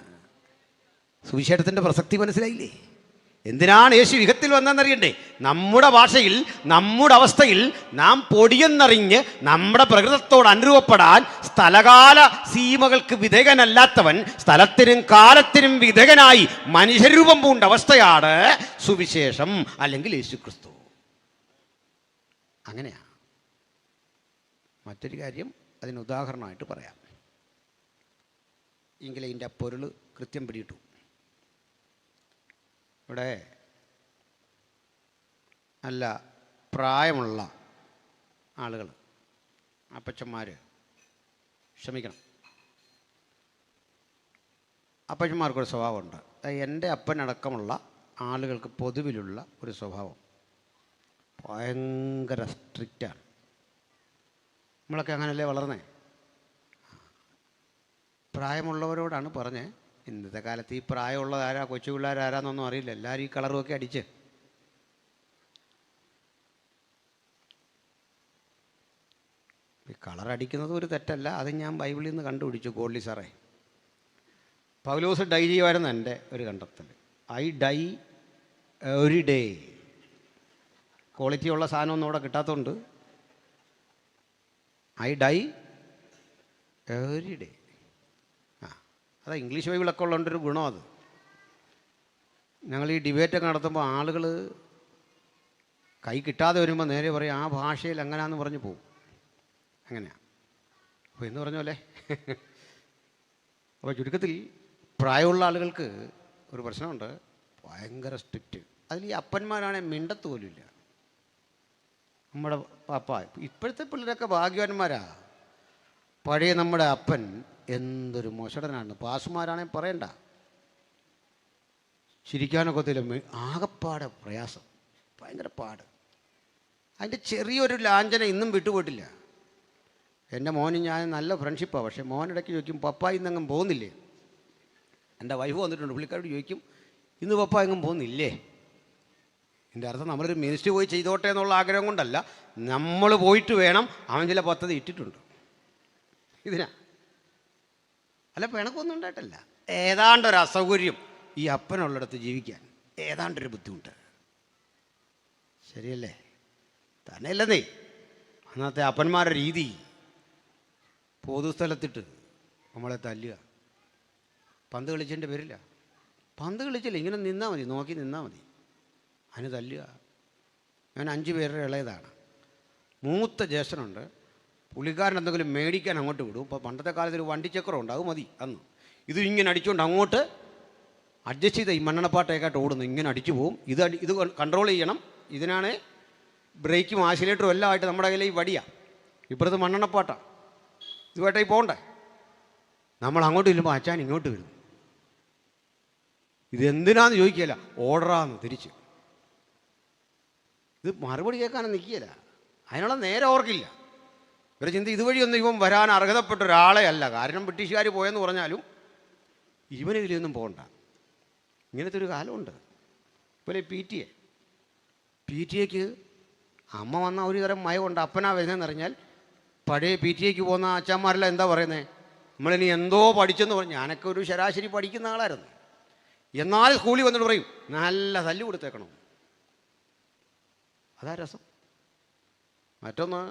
സുവിശേഷത്തിൻ്റെ പ്രസക്തി മനസ്സിലായില്ലേ? എന്തിനാണ് യേശു യുഗത്തിൽ വന്നതെന്നറിയണ്ടേ? നമ്മുടെ ഭാഷയിൽ, നമ്മുടെ അവസ്ഥയിൽ നാം പൊടിയെന്നറിഞ്ഞ് നമ്മുടെ പ്രകൃതത്തോട് അനുരൂപപ്പെടാൻ സ്ഥലകാല സീമകൾക്ക് വിധേയനല്ലാത്തവൻ സ്ഥലത്തിനും കാലത്തിനും വിധേയനായി മനുഷ്യരൂപം പൂണ്ട അവസ്ഥയാണ് സുവിശേഷം, അല്ലെങ്കിൽ യേശുക്രിസ്തു. അങ്ങനെയാണ്. മറ്റൊരു കാര്യം അതിന് ഉദാഹരണമായിട്ട് പറയാം, എങ്കിലും ഇതിൻ്റെ പൊരുൾ കൃത്യം പിടിയിട്ടു. ഇവിടെ നല്ല പ്രായമുള്ള ആളുകൾ, അപ്പച്ചന്മാർ, ക്ഷമിക്കണം, അപ്പച്ചന്മാർക്കൊരു സ്വഭാവമുണ്ട്. എൻ്റെ അപ്പനടക്കമുള്ള ആളുകൾക്ക് പൊതുവിലുള്ള ഒരു സ്വഭാവം, ഭയങ്കര സ്ട്രിക്റ്റാണ്. നമ്മളൊക്കെ അങ്ങനെയല്ലേ വളർന്നേ? പ്രായമുള്ളവരോടാണ് പറഞ്ഞേ. ഇന്നത്തെ കാലത്ത് ഈ പ്രായമുള്ളതാരാ, കൊച്ചു പിള്ളേരാരാന്നൊന്നും അറിയില്ല. എല്ലാവരും ഈ കളറുമൊക്കെ അടിച്ച്. ഈ കളറടിക്കുന്നത് ഒരു തെറ്റല്ല, അത് ഞാൻ ബൈബിളിൽ നിന്ന് കണ്ടുപിടിച്ചു. ഗോൾഡി സാറേ, പൗലോസ് ഡൈ ചെയ്യുമായിരുന്നു എൻ്റെ ഒരു കണ്ടെത്തൽ. I die every day. Quality ഉള്ള സാധനമൊന്നും ഇവിടെ കിട്ടാത്തതുകൊണ്ട് ഐ ഡൈ എവരി ഡേ. അതാ ഇംഗ്ലീഷ് ബൈബിളൊക്കെ ഉള്ളതുകൊണ്ടൊരു ഗുണം അത്. ഞങ്ങൾ ഈ ഡിബേറ്റൊക്കെ നടത്തുമ്പോൾ ആളുകൾ കൈ കിട്ടാതെ വരുമ്പോൾ നേരെ പറയും ആ ഭാഷയിൽ എങ്ങനെയാണെന്ന് പറഞ്ഞു പോകും. അങ്ങനെയാണ്. അപ്പോൾ എന്ന് പറഞ്ഞ പോലെ അപ്പോൾ ചുരുക്കത്തിൽ പ്രായമുള്ള ആളുകൾക്ക് ഒരു പ്രശ്നമുണ്ട്, ഭയങ്കര സ്ട്രിക്റ്റ്. അതിൽ ഈ അപ്പന്മാരാണെങ്കിൽ മിണ്ടത്ത് പോലുമില്ല. നമ്മുടെ പാപ്പ, ഇപ്പോഴത്തെ പിള്ളേരൊക്കെ ഭാഗ്യവാന്മാരാ. പഴയ നമ്മുടെ അപ്പൻ എന്തൊരു മോശടനാണ്. പാസുമാരാണെങ്കിൽ പറയണ്ട, ചിരിക്കാനൊക്കത്തില്ല, ആകപ്പാടെ പ്രയാസം, ഭയങ്കര പാട്. അതിൻ്റെ ചെറിയൊരു ലാഞ്ചന ഇന്നും വിട്ടുപോയിട്ടില്ല. എൻ്റെ മോനും ഞാൻ നല്ല ഫ്രണ്ട്ഷിപ്പാണ്. പക്ഷേ മോനിടയ്ക്ക് ചോദിക്കും, പപ്പ ഇന്നെങ്ങും പോകുന്നില്ലേ? എൻ്റെ വൈഫ് വന്നിട്ടുണ്ട്, പുള്ളിക്കാരോട് ചോദിക്കും, ഇന്ന് പപ്പ എങ്ങും പോകുന്നില്ലേ? എൻ്റെ അർത്ഥം നമ്മളൊരു മിനിസ്റ്റർ പോയി ചെയ്തോട്ടെ എന്നുള്ള ആഗ്രഹം കൊണ്ടല്ല, നമ്മൾ പോയിട്ട് വേണം. അവൻ ചില പദ്ധതി ഇട്ടിട്ടുണ്ട് ഇതിനാ. അല്ല, പിണക്കൊന്നും ഉണ്ടായിട്ടല്ല. ഏതാണ്ടൊരു അസൗകര്യം ഈ അപ്പനുള്ളിടത്ത് ജീവിക്കാൻ, ഏതാണ്ടൊരു ബുദ്ധിമുട്ട്. ശരിയല്ലേ? തന്നെയല്ലെന്നേ അന്നത്തെ അപ്പന്മാരുടെ രീതി. പൊതുസ്ഥലത്തിട്ട് നമ്മളെ തല്ലുക, പന്ത് കളിച്ചതിൻ്റെ പേരില്ല. പന്ത് കളിച്ചില്ല, ഇങ്ങനെ നിന്നാൽ മതി, നോക്കി നിന്നാൽ മതി, അതിന് തല്ലുക. ഞാൻ 5 പേരുടെ ഇളയതാണ്. മൂത്ത ജ്യേഷ്ഠനുണ്ട്, പുള്ളിക്കാരൻ എന്തെങ്കിലും മേടിക്കാൻ അങ്ങോട്ട് വിടും. ഇപ്പോൾ പണ്ടത്തെ കാലത്ത് ഒരു വണ്ടിച്ചക്രം ഉണ്ട്, അത് മതി അന്ന്. ഇത് ഇങ്ങനെ അടിച്ചുകൊണ്ട് അങ്ങോട്ട് അഡ്ജസ്റ്റ് ചെയ്ത ഈ മണ്ണെണ്ണപ്പാട്ടേക്കായിട്ട് ഓടുന്നു, ഇങ്ങനെ അടിച്ചു പോവും. ഇത് കൺട്രോൾ ചെയ്യണം. ഇതിനാണ് ബ്രേക്കും ആക്സിലേറ്ററും എല്ലാം ആയിട്ട് നമ്മുടെ കയ്യിൽ ഈ വടിയാണ്, ഇപ്പുറത്ത് മണ്ണെണ്ണപ്പാട്ടാണ്. ഇതുമായിട്ടായി പോകണ്ടേ? നമ്മൾ അങ്ങോട്ട് ചെല്ലുമ്പോൾ അച്ഛൻ ഇങ്ങോട്ട് വരും. ഇതെന്തിനാന്ന് ചോദിക്കുകയില്ല, ഓർഡറാന്ന് തിരിച്ച്. ഇത് മറുപടി കേൾക്കാനും നിൽക്കുകയില്ല, അതിനുള്ള നേരെ ഓർക്കില്ല. ഇവരെ ചിന്ത ഇതുവഴിയൊന്നും ഇവൻ വരാൻ അർഹതപ്പെട്ട ഒരാളെ അല്ല. കാരണം ബ്രിട്ടീഷുകാർ പോയെന്ന് പറഞ്ഞാലും ഇവനിതിലൊന്നും പോകണ്ട. ഇങ്ങനത്തെ ഒരു കാലമുണ്ട്. ഇപ്പോൾ പി ടി എക്ക് അമ്മ വന്ന ഒരു തരം മയമുണ്ട്. അപ്പനാ വരുന്നതെന്ന് അറിഞ്ഞാൽ പഴയ പി ടി എക്ക് പോകുന്ന അച്ഛന്മാരെല്ലാം എന്താ പറയുന്നത്, നമ്മളിനി എന്തോ പഠിച്ചെന്ന് പറഞ്ഞു. ഞാനൊക്കെ ഒരു ശരാശരി പഠിക്കുന്ന ആളായിരുന്നു. എന്നാൽ സ്കൂളിൽ വന്നിട്ട് പറയും, നല്ല തല്ല് കൊടുത്തേക്കണം. അതാ രസം. മറ്റൊന്ന്,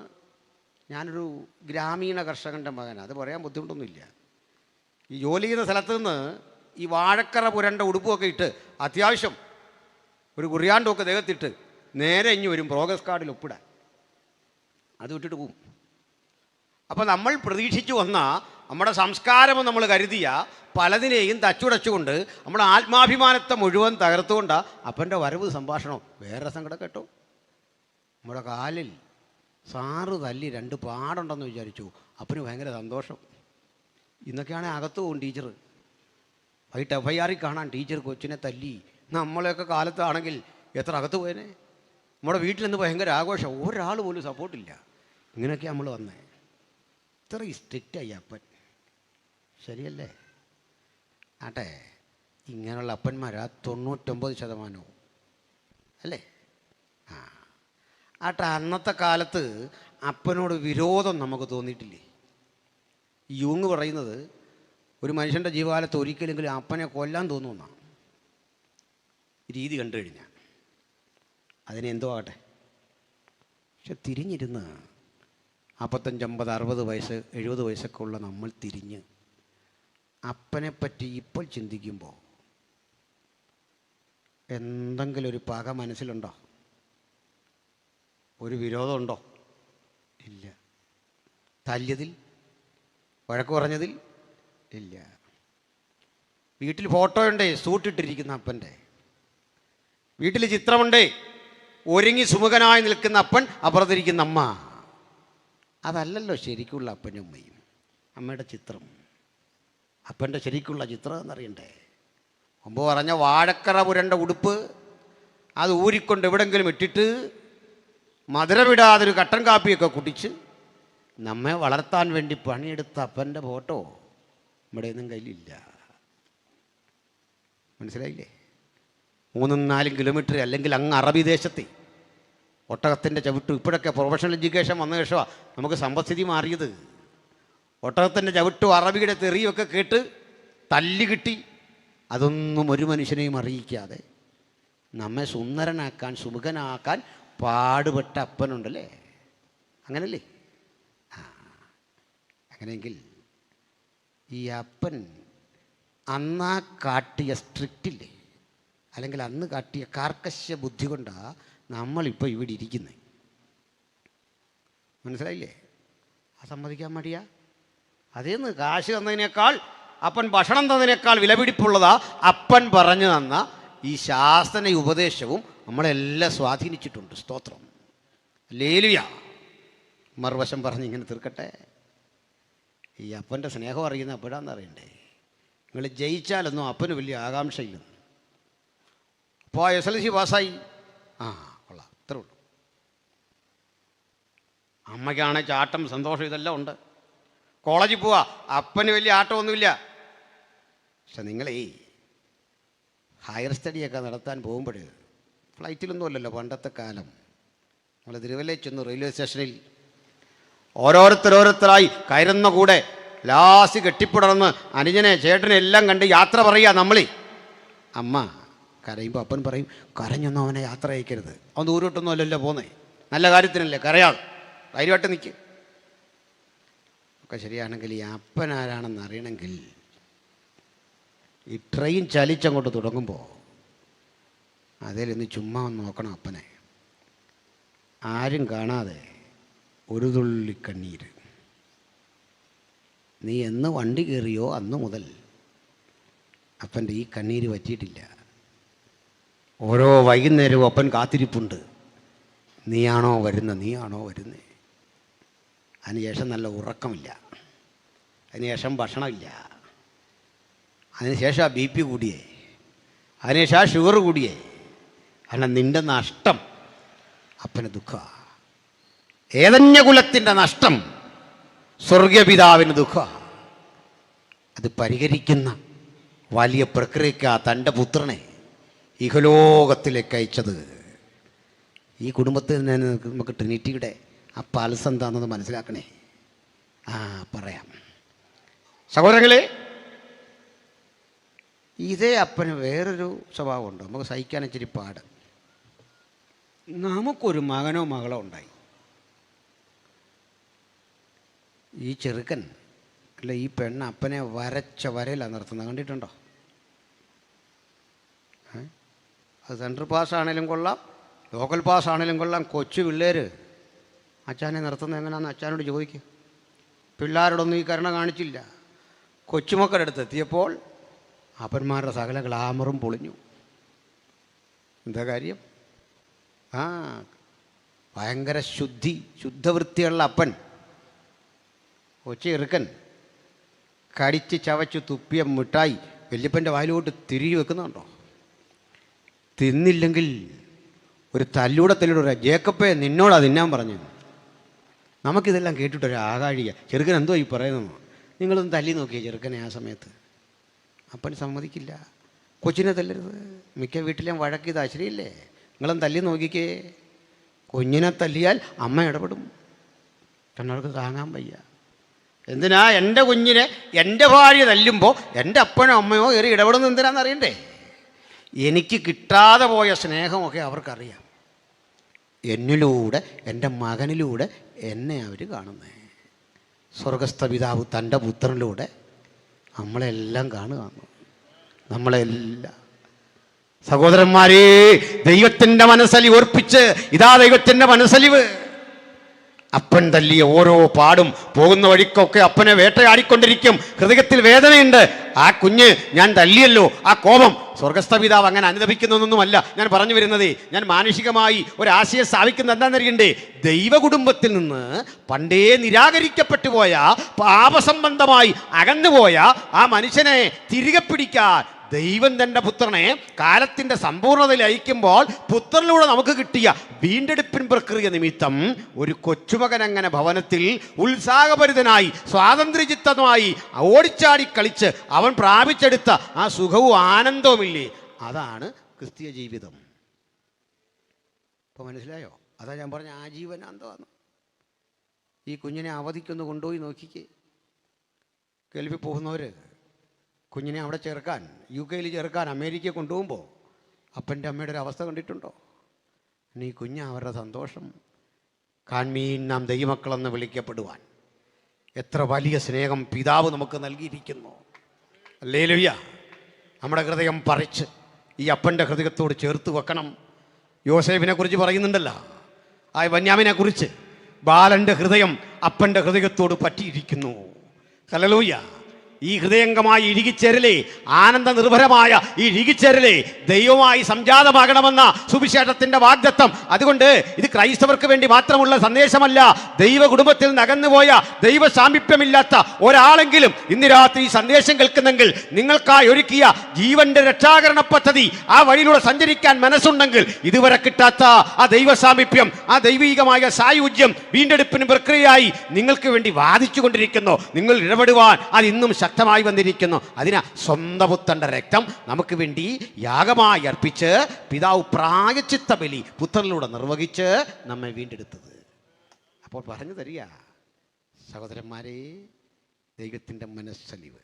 ഞാനൊരു ഗ്രാമീണ കർഷകൻ്റെ മകനാണ്, അത് പറയാൻ ബുദ്ധിമുട്ടൊന്നുമില്ല. ഈ ജോലി ചെയ്യുന്ന സ്ഥലത്ത് നിന്ന് ഈ വാഴക്കറ പുരണ്ട ഉടുപ്പൊക്കെ ഇട്ട് അത്യാവശ്യം ഒരു കുറിയാണ്ടൊക്കെ ദേഹത്തിട്ട് നേരെ ഇഞ്ഞു വരും പ്രോഗ്രസ് കാർഡിൽ ഒപ്പിടാൻ. അത് വിട്ടിട്ട് പോവും. അപ്പോൾ നമ്മൾ പ്രതീക്ഷിച്ചു വന്ന നമ്മുടെ സംസ്കാരം നമ്മൾ കരുതിയ പലതിനെയും തച്ചുടച്ചുകൊണ്ട് നമ്മുടെ ആത്മാഭിമാനത്തെ മുഴുവൻ തകർത്തുകൊണ്ടാണ് അപ്പൻ്റെ വരവ് സംഭാഷണം. വേറെ സങ്കടം കേട്ടോ, നമ്മുടെ കാലിൽ സാറ് തല്ലി 2 പാടുണ്ടെന്ന് വിചാരിച്ചു. അപ്പന് ഭയങ്കര സന്തോഷം. ഇന്നൊക്കെയാണെങ്കിൽ അകത്ത് പോകും ടീച്ചർ. വൈകിട്ട് FIR കാണാൻ ടീച്ചർ കൊച്ചിനെ തല്ലി. നമ്മളെയൊക്കെ കാലത്താണെങ്കിൽ എത്ര അകത്ത് പോയേനെ. നമ്മുടെ വീട്ടിൽ നിന്ന് ഭയങ്കര ആഘോഷം, ഒരാൾ പോലും സപ്പോർട്ടില്ല. ഇങ്ങനെയൊക്കെ നമ്മൾ വന്നേ. ഇത്ര സ്ട്രിക്റ്റായി അപ്പൻ. ശരിയല്ലേ? ആട്ടെ, ഇങ്ങനെയുള്ള അപ്പന്മാരാ 99% അല്ലേ? ആട്ടെ, അന്നത്തെ കാലത്ത് അപ്പനോട് വിരോധം നമുക്ക് തോന്നിയിട്ടില്ലേ? യൂങ് പറയുന്നത് ഒരു മനുഷ്യൻ്റെ ജീവകാലത്ത് ഒരിക്കലെങ്കിലും അപ്പനെ കൊല്ലാൻ തോന്നുമെന്നാണ് രീതി കണ്ടു കഴിഞ്ഞാൽ. അതിനെന്തോ ആകട്ടെ, പക്ഷെ തിരിഞ്ഞിരുന്ന് 45, 50, 60 വയസ്സ് 70 വയസ്സൊക്കെ ഉള്ള നമ്മൾ തിരിഞ്ഞ് അപ്പനെപ്പറ്റി ഇപ്പോൾ ചിന്തിക്കുമ്പോൾ എന്തെങ്കിലും ഒരു പക മനസ്സിലുണ്ടോ? ഒരു വിരോധമുണ്ടോ? ഇല്ല. തല്ലിയതിൽ, വഴക്ക് പറഞ്ഞതിൽ ഇല്ല. വീട്ടിൽ ഫോട്ടോയുണ്ടേ സൂട്ടിട്ടിരിക്കുന്ന അപ്പൻ്റെ, വീട്ടിൽ ചിത്രമുണ്ടേ ഒരുങ്ങി സുമുഖനായി നിൽക്കുന്ന അപ്പൻ, അപ്പുറത്തിരിക്കുന്ന അമ്മ. അതല്ലല്ലോ ശരിക്കുള്ള അപ്പനും അമ്മയും. അമ്മയുടെ ചിത്രം, അപ്പൻ്റെ ശരിക്കുള്ള ചിത്രം എന്നറിയണ്ടേ? മുമ്പ് പറഞ്ഞ വാഴക്കറ പുരണ്ട ഉടുപ്പ് അത് ഊരിക്കൊണ്ട് എവിടെങ്കിലും ഇട്ടിട്ട് മധുരമിടാതൊരു കട്ടൻ കാപ്പിയൊക്കെ കുടിച്ച് നമ്മെ വളർത്താൻ വേണ്ടി പണിയെടുത്ത അപ്പൻ്റെ ഫോട്ടോ നമ്മുടെ ഒന്നും കയ്യിലില്ല. മനസ്സിലായില്ലേ? 3-4 കിലോമീറ്റർ അല്ലെങ്കിൽ അങ്ങ് അറബി ദേശത്തെ ഒട്ടകത്തിൻ്റെ ചവിട്ട്. ഇപ്പോഴൊക്കെ പ്രൊഫഷണൽ എഡ്യൂക്കേഷൻ വന്ന ശേഷമാണ് നമുക്ക് സമ്പദ്സ്ഥിതി മാറിയത്. ഒട്ടകത്തിൻ്റെ ചവിട്ടും അറബിയുടെ തെറിയൊക്കെ കേട്ട് തല്ലി കിട്ടി. അതൊന്നും ഒരു മനുഷ്യനെയും അറിയിക്കാതെ നമ്മെ സുന്ദരനാക്കാൻ, സുമുഖനാക്കാൻ പാടുപെട്ട അപ്പനുണ്ടല്ലേ? അങ്ങനല്ലേ? അങ്ങനെയെങ്കിൽ ഈ അപ്പൻ അന്നാ കാട്ടിയ സ്ട്രിക്റ്റില്ലേ, അല്ലെങ്കിൽ അന്ന് കാട്ടിയ കാർക്കശ്യ ബുദ്ധി കൊണ്ടാണ് നമ്മളിപ്പോൾ ഇവിടെ ഇരിക്കുന്നത്. മനസ്സിലായില്ലേ? സമ്മതിക്കാൻ മടിയാ? അതേന്ന് കാശ് തന്നതിനേക്കാൾ, അപ്പൻ ഭക്ഷണം തന്നതിനേക്കാൾ വിലപിടിപ്പുള്ളതാ അപ്പൻ പറഞ്ഞു തന്ന ഈ ശാസന ഉപദേശവും നമ്മളെല്ലാം സ്വാധീനിച്ചിട്ടുണ്ട്. സ്തോത്രം, ഹല്ലേലൂയ. മറുവശം പറഞ്ഞ് ഇങ്ങനെ തീർക്കട്ടെ. ഈ അപ്പൻ്റെ സ്നേഹം അറിയുന്ന എപ്പോഴാണെന്ന് അറിയണ്ടേ? നിങ്ങൾ ജയിച്ചാലൊന്നും അപ്പന് വലിയ ആകാംക്ഷയില്ല. അപ്പോൾ SLC പാസ്സായി, കൊള്ളാം, ഇത്രേ ഉള്ളൂ. അമ്മയ്ക്കാണ് ചാട്ടം, സന്തോഷം, ഇതെല്ലാം ഉണ്ട്. കോളേജിൽ പോവാ, അപ്പന് വലിയ ആട്ടമൊന്നുമില്ല. പക്ഷെ നിങ്ങളേ ഹയർ സ്റ്റഡിയൊക്കെ നടത്താൻ പോകുമ്പോൾ ഫ്ലൈറ്റിലൊന്നും അല്ലല്ലോ പണ്ടത്തെ കാലം. നമ്മൾ തിരുവല്ലയിൽ ചെന്നു റെയിൽവേ സ്റ്റേഷനിൽ ഓരോരുത്തരായി കയറുന്ന കൂടെ ലാസ്റ്റ് കെട്ടിപ്പിടർന്ന് അനുജനെ ചേട്ടനെ എല്ലാം കണ്ട് യാത്ര പറയുക നമ്മളീ. അമ്മ കരയുമ്പോൾ അപ്പൻ പറയും, കരഞ്ഞൊന്നും അവനെ യാത്ര അയക്കരുത്, അവൻ ദൂരോട്ടൊന്നും അല്ലല്ലോ പോന്നേ, നല്ല കാര്യത്തിനല്ലേ, കരയാതെ ധൈര്യമായിട്ട് നിൽക്കും. ഒക്കെ ശരിയാണെങ്കിൽ ഈ അപ്പൻ ആരാണെന്ന് അറിയണമെങ്കിൽ ഈ ട്രെയിൻ ചലിച്ചങ്ങോട്ട് തുടങ്ങുമ്പോൾ അതിലൊന്ന് ചുമ്മാ ഒന്ന് നോക്കണം അപ്പനെ. ആരും കാണാതെ ഒരു തുള്ളി കണ്ണീര്. നീ എന്ന് വണ്ടി കയറിയോ അന്ന് മുതൽ അപ്പൻ്റെ ഈ കണ്ണീര് വറ്റിയിട്ടില്ല. ഓരോ വൈകുന്നേരവും അപ്പൻ കാത്തിരിപ്പുണ്ട്, നീയാണോ വരുന്നത്. അതിനുശേഷം നല്ല ഉറക്കമില്ല, അതിനുശേഷം ഭക്ഷണമില്ല, അതിനുശേഷം BP കൂടിയേ, അതിനുശേഷം ഷുഗർ കൂടിയേ. കാരണം നിൻ്റെ നഷ്ടം അപ്പന് ദുഃഖമാണ്. ഏതന്യ കുലത്തിൻ്റെ നഷ്ടം സ്വർഗപിതാവിന് ദുഃഖമാണ്. അത് പരിഹരിക്കുന്ന വലിയ പ്രക്രിയയ്ക്ക് തൻ്റെ പുത്രനെ ഇഹലോകത്തിലേക്ക് അയച്ചത്. ഈ കുടുംബത്തിൽ നിന്ന് നമുക്ക് ട്രിനിറ്റിയുടെ ആ പൾസ് എന്താണെന്ന് മനസ്സിലാക്കണേ. പറയാം സഹോദരങ്ങളെ, ഇതേ അപ്പന് വേറൊരു സ്വഭാവമുണ്ട്, നമുക്ക് സഹിക്കാൻ ഇച്ചിരി പാട്. നമുക്കൊരു മകനോ മകളോ ഉണ്ടായി. ഈ ചെറുക്കൻ അല്ല ഈ പെണ്ണ് അപ്പനെ വരച്ച വരയിലാണ് നിർത്തുന്നത്, കണ്ടിട്ടുണ്ടോ? അത് സെൻട്രൽ പാസ് ആണെങ്കിലും കൊള്ളാം, ലോക്കൽ പാസ് ആണെങ്കിലും കൊള്ളാം. കൊച്ചു പിള്ളേർ അച്ഛനെ നിർത്തുന്നത് എങ്ങനെയാണെന്ന് അച്ഛനോട് ചോദിക്കും. പിള്ളേരോടൊന്നും ഈ കരുണ കാണിച്ചില്ല. കൊച്ചുമക്കളുടെ അടുത്ത് എത്തിയപ്പോൾ അപ്പന്മാരുടെ സകല ഗ്ലാമറും പൊളിഞ്ഞു. എന്താ കാര്യം? ഭയങ്കര ശുദ്ധവൃത്തിയുള്ള അപ്പൻ കൊച്ചി ഇറുക്കൻ കടിച്ച് ചവച്ച് തുപ്പിയ മിഠായി വല്യപ്പൻ്റെ വായിലോട്ട് തിരികെ വെക്കുന്നുണ്ടോ? തിന്നില്ലെങ്കിൽ ഒരു തല്ലൂടെ ജേക്കപ്പേ നിന്നോടാ തിന്നാൻ പറഞ്ഞു. നമുക്കിതെല്ലാം കേട്ടിട്ടൊരു ആകാഴിക. ചെറുക്കൻ എന്തോ ഈ പറയുന്നു? നിങ്ങളൊന്ന് തല്ലി നോക്കിയേ ചെറുക്കനെ. ആ സമയത്ത് അപ്പൻ സമ്മതിക്കില്ല, കൊച്ചിനെ തല്ലരുത്. മിക്ക വീട്ടിലേയും വഴക്കിത് ശരിയല്ലേ? നിങ്ങളൊന്ന് തല്ലി നോക്കിക്കേ. കുഞ്ഞിനെ തല്ലിയാൽ അമ്മ ഇടപെടും. കണ്ണവർക്ക് താങ്ങാൻ വയ്യ. എന്തിനാ എൻ്റെ കുഞ്ഞിനെ എൻ്റെ ഭാര്യ തല്ലുമ്പോൾ എൻ്റെ അപ്പനോ അമ്മയോ കയറി ഇടപെടുന്നത് എന്തിനാണെന്ന് അറിയണ്ടേ? എനിക്ക് കിട്ടാതെ പോയ സ്നേഹമൊക്കെ അവർക്കറിയാം. എന്നിലൂടെ, എൻ്റെ മകനിലൂടെ എന്നെ അവർ കാണുന്നേ. സ്വർഗസ്ഥ പിതാവ് തൻ്റെ പുത്രനിലൂടെ നമ്മളെല്ലാം കാണുകയാണ്. നമ്മളെല്ലാം സഹോദരന്മാരെ, ദൈവത്തിൻ്റെ മനസ്സലിവ് ഓർപ്പിച്ച് ഇതാ ദൈവത്തിൻ്റെ മനസ്സലിവ്. അപ്പൻ തല്ലിയ ഓരോ പാടും പോകുന്ന വഴിക്കൊക്കെ അപ്പനെ വേട്ടയാടിക്കൊണ്ടിരിക്കും. ഹൃദയത്തിൽ വേദനയുണ്ട്. ആ കുഞ്ഞ് ഞാൻ തല്ലിയല്ലോ, ആ കോപം. സ്വർഗസ്ഥ പിതാവ് അങ്ങനെ അനുദപിക്കുന്നൊന്നുമല്ല ഞാൻ പറഞ്ഞു വരുന്നത്. ഞാൻ മാനുഷികമായി ഒരാശയം സ്ഥാപിക്കുന്നത് എന്താണെന്നറിയണ്ടേ? ദൈവ കുടുംബത്തിൽ നിന്ന് പണ്ടേ നിരാകരിക്കപ്പെട്ടു പോയ, പാപസംബന്ധമായി അകന്നുപോയ ആ മനുഷ്യനെ തിരികെ പിടിക്കാൻ ദൈവം തൻ്റെ പുത്രനെ കാലത്തിൻ്റെ സമ്പൂർണ്ണതയിൽ അയക്കുമ്പോൾ പുത്രനിലൂടെ നമുക്ക് കിട്ടിയ വീണ്ടെടുപ്പിൻ പ്രക്രിയ നിമിത്തം ഒരു കൊച്ചുമകൻ അങ്ങനെ ഭവനത്തിൽ ഉത്സാഹഭരിതനായി സ്വാതന്ത്ര്യചിത്തമായി ഓടിച്ചാടി കളിച്ച് അവൻ പ്രാപിച്ചെടുത്ത ആ സുഖവും ആനന്ദവുമില്ലേ, അതാണ് ക്രിസ്തീയ ജീവിതം. ഇപ്പോൾ മനസ്സിലായോ? അതാ ഞാൻ പറഞ്ഞ ആജീവനാന്തമാണ്. ഈ കുഞ്ഞിനെ അവധിക്കൊന്ന് കൊണ്ടുപോയി നോക്കിക്കേ. കേൾവി പോകുന്നവർ കുഞ്ഞിനെ അവിടെ ചേർക്കാൻ, UK ചേർക്കാൻ അമേരിക്കയെ കൊണ്ടുപോകുമ്പോൾ അപ്പൻ്റെ അമ്മയുടെ ഒരു അവസ്ഥ കണ്ടിട്ടുണ്ടോ? നീ കുഞ്ഞ് അവരുടെ സന്തോഷം കാൺമീൻ നാം ദൈവമക്കളെന്ന് വിളിക്കപ്പെടുവാൻ എത്ര വലിയ സ്നേഹം പിതാവ് നമുക്ക് നൽകിയിരിക്കുന്നു. ഹല്ലേലൂയ. നമ്മുടെ ഹൃദയം പറിച്ച് ഈ അപ്പൻ്റെ ഹൃദയത്തോട് ചേർത്ത് വെക്കണം. യോസേഫിനെ കുറിച്ച് പറയുന്നുണ്ടല്ലോ, ആ ബന്യാമിനെ കുറിച്ച്. ബാലൻ്റെ ഹൃദയം അപ്പൻ്റെ ഹൃദയത്തോട് പറ്റിയിരിക്കുന്നു. ഹല്ലേലൂയ. ഈ ഹൃദയംഗമായ ഇഴുകിച്ചേരലേ, ആനന്ദ നിർഭരമായ ഈ ഇഴുകിച്ചേരലേ ദൈവമായി സംജാതമാകണമെന്ന സുവിശേഷത്തിന്റെ വാഗ്ദത്തം. അതുകൊണ്ട് ഇത് ക്രൈസ്തവർക്ക് വേണ്ടി മാത്രമുള്ള സന്ദേശമല്ല. ദൈവ കുടുംബത്തിൽ നകന്നുപോയ ദൈവ സാമീപ്യമില്ലാത്ത ഒരാളെങ്കിലും ഇന്ന് രാത്രി ഈ സന്ദേശം കേൾക്കുന്നെങ്കിൽ, നിങ്ങൾക്കായി ഒരുക്കിയ ജീവന്റെ രക്ഷാകരണ പദ്ധതി ആ വഴിയിലൂടെ സഞ്ചരിക്കാൻ മനസ്സുണ്ടെങ്കിൽ, ഇതുവരെ കിട്ടാത്ത ആ ദൈവ സാമീപ്യം, ആ ദൈവികമായ സായുജ്യം വീണ്ടെടുപ്പിന് പ്രക്രിയയായി നിങ്ങൾക്ക് വേണ്ടി വാദിച്ചു കൊണ്ടിരിക്കുന്നു. നിങ്ങൾ ഇടപെടുവാൻ അത് ഇന്നും ശക്തമായി വന്നിരിക്കുന്നു. അതിനാ സ്വന്തം പുത്രന്റെ രക്തം നമുക്ക് വേണ്ടി യാഗമായി അർപ്പിച്ച് പിതാവ് പ്രായശ്ചിത്ത ബലി പുത്രനിലൂടെ നിർവഹിച്ച് നമ്മെ വീണ്ടെടുത്തത്. അപ്പോൾ പറഞ്ഞു തരിക സഹോദരന്മാരെ, ദൈവത്തിൻ്റെ മനസ്സലിവ്.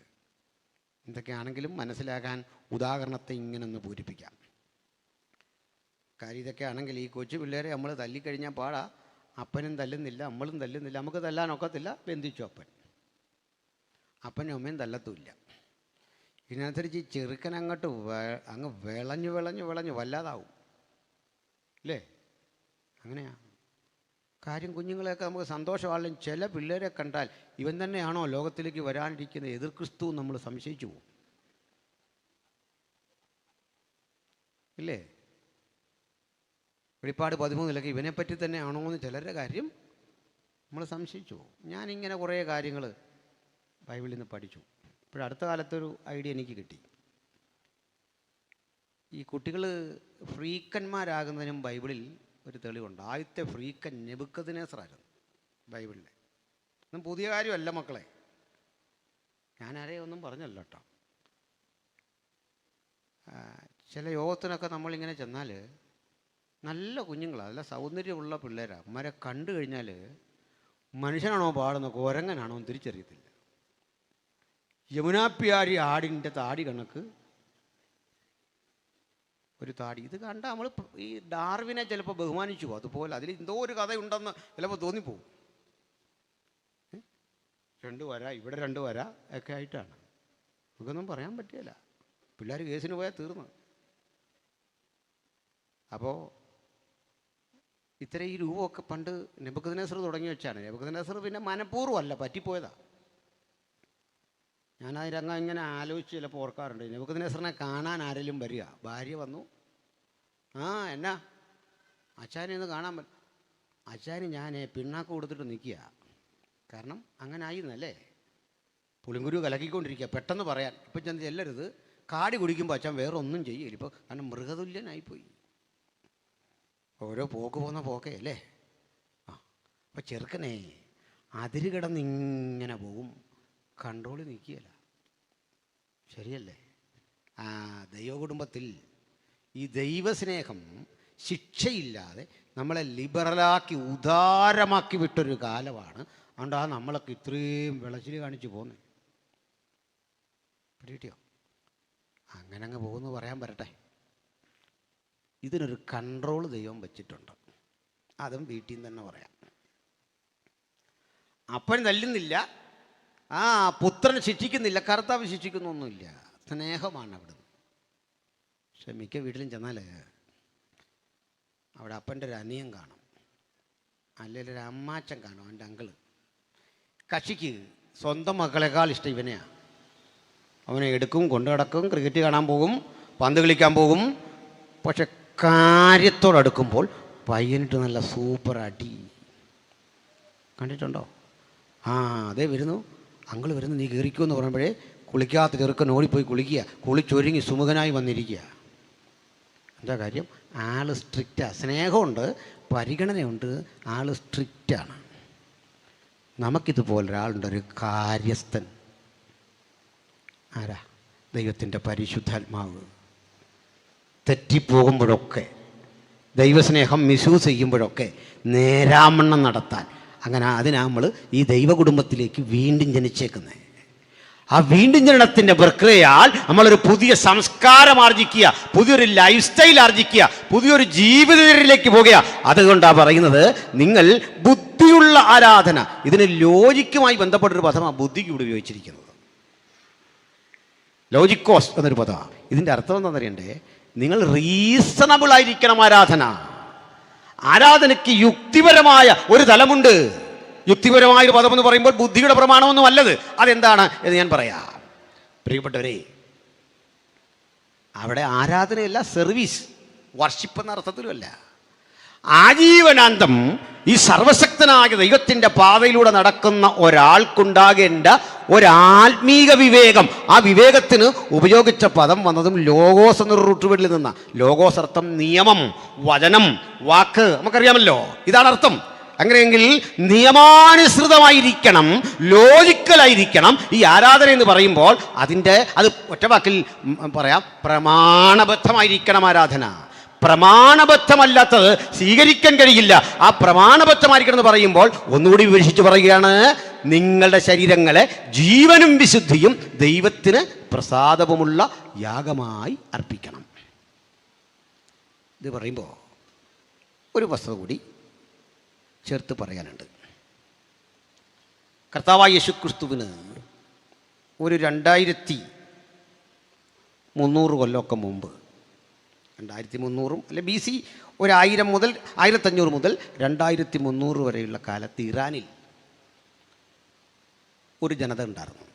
എന്തൊക്കെയാണെങ്കിലും മനസ്സിലാക്കാൻ ഉദാഹരണത്തെ ഇങ്ങനെ ഒന്ന് പൂരിപ്പിക്കാം. കാര്യം ഇതൊക്കെ ആണെങ്കിൽ ഈ കൊച്ചു പിള്ളേരെ നമ്മൾ തല്ലിക്കഴിഞ്ഞാൽ പാടാ. അപ്പനും തല്ലുന്നില്ല, നമ്മളും തല്ലുന്നില്ല, നമുക്ക് തല്ലാനൊക്കത്തില്ല. ബന്ധിച്ചു അപ്പനും അമ്മയും തല്ലത്തുമില്ല. ഇതിനനുസരിച്ച് ഈ ചെറുക്കൻ അങ്ങോട്ട് അങ്ങ് വിളഞ്ഞു വല്ലാതാവും അല്ലേ? അങ്ങനെയാ കാര്യം. കുഞ്ഞുങ്ങളെയൊക്കെ നമുക്ക് സന്തോഷമാണെങ്കിലും ചില പിള്ളേരെ കണ്ടാൽ ഇവൻ തന്നെയാണോ ലോകത്തിലേക്ക് വരാനിരിക്കുന്ന എതിർ ക്രിസ്തു നമ്മൾ സംശയിച്ചു പോകും ഇല്ലേ? വെളിപ്പാട് 13 ഇവനെപ്പറ്റി തന്നെയാണോ എന്ന് ചിലരുടെ കാര്യം നമ്മൾ സംശയിച്ചു പോകും. ഞാനിങ്ങനെ കുറേ കാര്യങ്ങൾ ബൈബിളിൽ നിന്ന് പഠിച്ചു. ഇപ്പോഴടുത്ത കാലത്തൊരു ഐഡിയ എനിക്ക് കിട്ടി. ഈ കുട്ടികൾ ഫ്രീക്കന്മാരാകുന്നതിനും ബൈബിളിൽ ഒരു തെളിവുണ്ട്. ആദ്യത്തെ ഫ്രീക്കൻ നെബൂഖദ്നേസറായിരുന്നു ബൈബിളിൽ. ഒന്നും പുതിയ കാര്യമല്ല മക്കളെ, ഞാനാരെയും ഒന്നും പറഞ്ഞല്ല കേട്ടോ. ചില യോഗത്തിനൊക്കെ നമ്മളിങ്ങനെ ചെന്നാൽ നല്ല കുഞ്ഞുങ്ങളാണ്, നല്ല സൗന്ദര്യമുള്ള പിള്ളേരാണ്. അമ്മരെ കണ്ടു കഴിഞ്ഞാൽ മനുഷ്യനാണോ പാടുന്ന കുരങ്ങനാണോ എന്ന് തിരിച്ചറിയത്തില്ല. യമുനാപ്പിയാരി ആടിൻ്റെ താടി കണക്ക് ഒരു താടി. ഇത് കണ്ടാൽ നമ്മൾ ഈ ഡാർവിനെ ചിലപ്പോൾ ബഹുമാനിച്ചു പോകും. അതുപോലെ അതിൽ എന്തോ ഒരു കഥയുണ്ടെന്ന് ചിലപ്പോൾ തോന്നിപ്പോവും. 2 വര ഇവിടെ 2 വര ഒക്കെ ആയിട്ടാണ്. നമുക്കൊന്നും പറയാൻ പറ്റില്ല. പിള്ളേർ കേസിന് പോയാൽ തീർന്നു. അപ്പോൾ ഇത്ര ഈ രൂപമൊക്കെ പണ്ട് നെബൂഖദ്നേസർ തുടങ്ങി വെച്ചാണ്. നെബൂഖദ്നേസർ പിന്നെ മനഃപൂർവ്വമല്ല, പറ്റിപ്പോയതാ. ഞാനത് രംഗം ഇങ്ങനെ ആലോചിച്ച് ചിലപ്പോൾ ഓർക്കാറുണ്ട്. നെബൂഖദ്നേസറിനെ കാണാൻ ആരെങ്കിലും വരിക, ഭാര്യ വന്നു, എന്നാ അച്ചാനെ ഒന്ന് കാണാൻ പറ്റും. അച്ചാന് ഞാൻ പിണ്ണാക്ക് കൊടുത്തിട്ട് നിൽക്കുക. കാരണം അങ്ങനെ ആയിരുന്നല്ലേ, പുളിങ്കുരു കലക്കിക്കൊണ്ടിരിക്കുക. പെട്ടെന്ന് പറയാൻ ഇപ്പം ചെന്ന് ചെല്ലരുത്. കാടി കുടിക്കുമ്പോൾ അച്ഛൻ വേറെ ഒന്നും ചെയ്യില്ല. ഇപ്പോൾ കാരണം മൃഗതുല്യനായിപ്പോയി. ഓരോ പോക്ക് പോകുന്ന പോക്കേ അല്ലേ. അപ്പം ചെറുക്കനെ അതിര് കിടന്ന് ഇങ്ങനെ പോകും, കൺട്രോൾ നിൽക്കുകയില്ല. ശരിയല്ലേ? ദൈവകുടുംബത്തിൽ ഈ ദൈവസ്നേഹം ശിക്ഷയില്ലാതെ നമ്മളെ ലിബറലാക്കി ഉദാരമാക്കി വിട്ടൊരു കാലമാണ്. അതുകൊണ്ട് നമ്മളൊക്കെ ഇത്രയും വിളച്ചിൽ കാണിച്ചു പോകുന്നത്. പിടികിട്ടിയോ? അങ്ങനെ അങ്ങ് പോകുന്നു പറയാൻ വരട്ടെ. ഇതിനൊരു കൺട്രോൾ ദൈവം വെച്ചിട്ടുണ്ട്. അതും വീട്ടിൽ നിന്ന് തന്നെ പറയാം. അപ്പൻ തല്ലുന്നില്ല, പുത്രൻ ശിക്ഷിക്കുന്നില്ല, കർത്താവ് ശിക്ഷിക്കുന്നൊന്നുമില്ല. സ്നേഹമാണ് അവിടെ. പക്ഷെ മിക്ക വീട്ടിലും ചെന്നാൽ അവിടെ അപ്പൻ്റെ ഒരു അനിയൻ കാണും, അല്ലെങ്കിൽ ഒരു അമ്മാച്ചൻ കാണും, അവൻ്റെ അങ്കിള്. കക്ഷിക്ക് സ്വന്തം മക്കളെക്കാൾ ഇഷ്ടം ഇവനെയാണ്. അവനെ എടുക്കും, കൊണ്ടു നടക്കും, ക്രിക്കറ്റ് കാണാൻ പോകും, പന്ത് കളിക്കാൻ പോകും. പക്ഷെ കാര്യത്തോടടുക്കുമ്പോൾ പയ്യനിട്ട് നല്ല സൂപ്പർ അടി. കണ്ടിട്ടുണ്ടോ? അതേ വരുന്നു, അങ്കിള് വരുന്നു, നീ കയറിക്കോ എന്ന് പറയുമ്പോഴേ കുളിക്കാത്ത ചെറുക്കൻ ഓടിപ്പോയി കുളിക്കുക, കുളിച്ചൊരുങ്ങി സുമുഖനായി വന്നിരിക്കുക. എന്താ കാര്യം? ആൾ സ്ട്രിക്റ്റാണ്. സ്നേഹമുണ്ട്, പരിഗണനയുണ്ട്, ആൾ സ്ട്രിക്റ്റാണ്. നമുക്കിതുപോലൊരാളുണ്ട്, ഒരു കാര്യസ്ഥൻ. ആരാ? ദൈവത്തിൻ്റെ പരിശുദ്ധാത്മാവ്. തെറ്റിപ്പോകുമ്പോഴൊക്കെ, ദൈവസ്നേഹം മിസ്യൂസ് ചെയ്യുമ്പോഴൊക്കെ നേരാമണ്ണം നടത്താൻ, അങ്ങനെ അതിനാ നമ്മൾ ഈ ദൈവകുടുംബത്തിലേക്ക് വീണ്ടും ജനിച്ചേക്കുന്നത്. ആ വീണ്ടും ജനനത്തിൻ്റെ പ്രക്രിയയാൽ നമ്മളൊരു പുതിയ സംസ്കാരം ആർജിക്കുക, പുതിയൊരു ലൈഫ് സ്റ്റൈൽ ആർജിക്കുക, പുതിയൊരു ജീവിതത്തിലേക്ക് പോകുക. അതുകൊണ്ടാണ് പറയുന്നത്, നിങ്ങൾ ബുദ്ധിയുള്ള ആരാധന. ഇതിന് ലോജിക്കുമായി ബന്ധപ്പെട്ടൊരു പദമാണ് ബുദ്ധിക്ക് ഇവിടെ ഉപയോഗിച്ചിരിക്കുന്നത്. ലോജിക്കോസ് എന്നൊരു പദമാണ്. ഇതിൻ്റെ അർത്ഥം എന്താണെന്നറിയണ്ടേ? നിങ്ങൾ റീസണബിൾ ആയിരിക്കണം ആരാധന. ആരാധനയ്ക്ക് യുക്തിപരമായ ഒരു തലമുണ്ട്. യുക്തിപരമായ ഒരു പദം എന്ന് പറയുമ്പോൾ ബുദ്ധിയുടെ പ്രമാണമൊന്നും അല്ലത്. അതെന്താണ് എന്ന് ഞാൻ പറയാം. പ്രിയപ്പെട്ടവരെ, അവിടെ ആരാധനയല്ല, സർവീസ്, വർഷിപ്പ് എന്ന അർത്ഥത്തിലുമല്ല. ആജീവനാന്തം ഈ സർവശക്തനായ ദൈവത്തിൻ്റെ പാതയിലൂടെ നടക്കുന്ന ഒരാൾക്കുണ്ടാകേണ്ട ഒരാത്മീക വിവേകം, ആ വിവേകത്തിന് ഉപയോഗിച്ച പദം വന്നതും ലോഗോസ് എന്നൊരു റൂട്ട് വേർഡിൽ നിന്നാണ്. ലോഗോസ് അർത്ഥം നിയമം, വചനം, വാക്ക്, നമുക്കറിയാമല്ലോ, ഇതാണ് അർത്ഥം. അങ്ങനെയെങ്കിൽ നിയമാനുസൃതമായിരിക്കണം, ലോജിക്കലായിരിക്കണം ഈ ആരാധന എന്ന് പറയുമ്പോൾ. അത് ഒറ്റവാക്കിൽ പറയാം, പ്രമാണബദ്ധമായിരിക്കണം ആരാധന. പ്രമാണബദ്ധമല്ലാത്തത് സ്വീകരിക്കാൻ കഴിയില്ല. ആ പ്രമാണബദ്ധമായിരിക്കണം എന്ന് പറയുമ്പോൾ ഒന്നുകൂടി വിവരിച്ചു പറയുകയാണ്, നിങ്ങളുടെ ശരീരങ്ങളെ ജീവനും വിശുദ്ധിയും ദൈവത്തിന് പ്രസാദവുമുള്ള യാഗമായി അർപ്പിക്കണം. ഇത് പറയുമ്പോൾ ഒരു വസ്തുത കൂടി ചേർത്ത് പറയാനുണ്ട്. കർത്താവായ യേശുക്രിസ്തുവിന് ഒരു 2300 കൊല്ലമൊക്കെ മുമ്പ്, 2300 അല്ലെ BC, 1000 മുതൽ 1500 മുതൽ 2300 വരെയുള്ള കാലത്ത് ഇറാനിൽ ഒരു ജനത ഉണ്ടായിരുന്നു,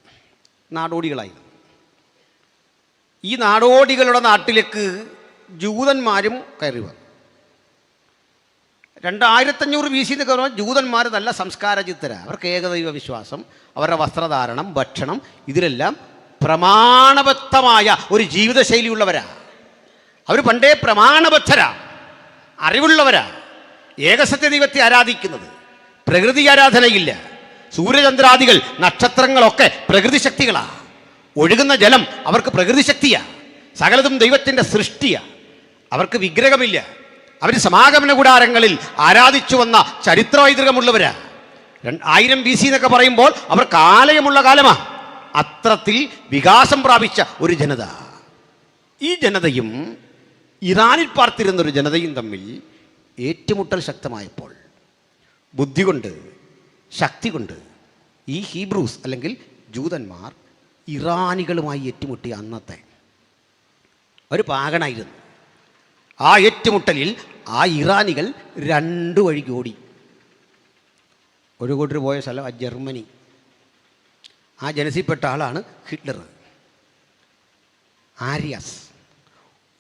നാടോടികളായിരുന്നു. ഈ നാടോടികളുടെ നാട്ടിലേക്ക് ജൂതന്മാരും കയറി വന്നു. 2500 BC എന്നൊക്കെ പറഞ്ഞാൽ ജൂതന്മാർ നല്ല സംസ്കാരചിത്തരാണ്. അവർക്ക് ഏകദൈവ വിശ്വാസം, അവരുടെ വസ്ത്രധാരണം, ഭക്ഷണം, ഇതിലെല്ലാം പ്രമാണബദ്ധമായ ഒരു ജീവിതശൈലിയുള്ളവരാ. അവർ പണ്ടേ പ്രമാണബദ്ധരാ, അറിവുള്ളവരാ. ഏകസത്യ ദൈവത്തെ ആരാധിക്കുന്നത്, പ്രകൃതി ആരാധനയില്ല. സൂര്യചന്ദ്രാദികൾ, നക്ഷത്രങ്ങളൊക്കെ പ്രകൃതി ശക്തികളാണ്. ഒഴുകുന്ന ജലം അവർക്ക് പ്രകൃതി ശക്തിയാണ്. സകലതും ദൈവത്തിൻ്റെ സൃഷ്ടിയാണ്. അവർക്ക് വിഗ്രഹമില്ല. അവർ സമാഗമന കൂടാരങ്ങളിൽ ആരാധിച്ചു വന്ന ചരിത്ര പൈതൃകമുള്ളവരാ. 1000 BC എന്നൊക്കെ പറയുമ്പോൾ അവർക്ക് ആലയമുള്ള കാലമാണ്. അത്രത്തിൽ വികാസം പ്രാപിച്ച ഒരു ജനത. ഈ ജനതയും ഇറാനിൽ പാർത്തിരുന്നൊരു ജനതയും തമ്മിൽ ഏറ്റുമുട്ടൽ ശക്തമായപ്പോൾ ബുദ്ധി കൊണ്ട്, ശക്തി കൊണ്ട് ഈ ഹീബ്രൂസ് അല്ലെങ്കിൽ ജൂതന്മാർ ഇറാനികളുമായി ഏറ്റുമുട്ടിയ അന്നത്തെ ഒരു പാകനായിരുന്നു. ആ ഏറ്റുമുട്ടലിൽ ആ ഇറാനികൾ 2 വഴിക്ക് ഓടി. ഒരു കൂട്ടർ പോയ സ്ഥലം ജർമ്മനി. ആ ജനസിൽപ്പെട്ട ആളാണ് ഹിറ്റ്ലർ, ആര്യാസ്.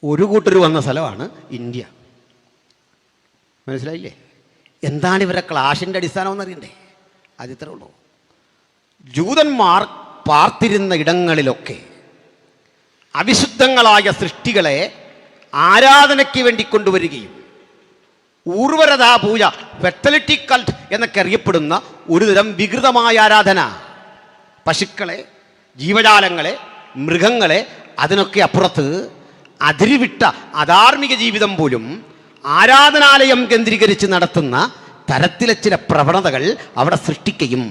ഒരു കൂട്ടർ വന്ന സ്ഥലമാണ് ഇന്ത്യ. മനസ്സിലായില്ലേ? എന്താണ് ഇവരെ ക്ലാഷിൻ്റെ അടിസ്ഥാനം അറിയണ്ടേ? അതിത്രേ ഉള്ളൂ. ജൂതന്മാർ പാർത്തിരുന്ന ഇടങ്ങളിലൊക്കെ അവിശുദ്ധങ്ങളായ സൃഷ്ടികളെ ആരാധനയ്ക്ക് വേണ്ടി കൊണ്ടുവരികയും ഊർവരതാ പൂജ, ഫെർട്ടിലിറ്റി കൾട്ട് എന്നൊക്കെ അറിയപ്പെടുന്ന ഒരുതരം വികൃതമായ ആരാധന, പശുക്കളെ, ജീവജാലങ്ങളെ, മൃഗങ്ങളെ, അതിനൊക്കെ അപ്പുറത്ത് അതിരുവിട്ട അധാർമിക ജീവിതം പോലും ആരാധനാലയം കേന്ദ്രീകരിച്ച് നടത്തുന്ന തരത്തിലെ ചില പ്രവണതകൾ അവിടെ സൃഷ്ടിക്കുകയും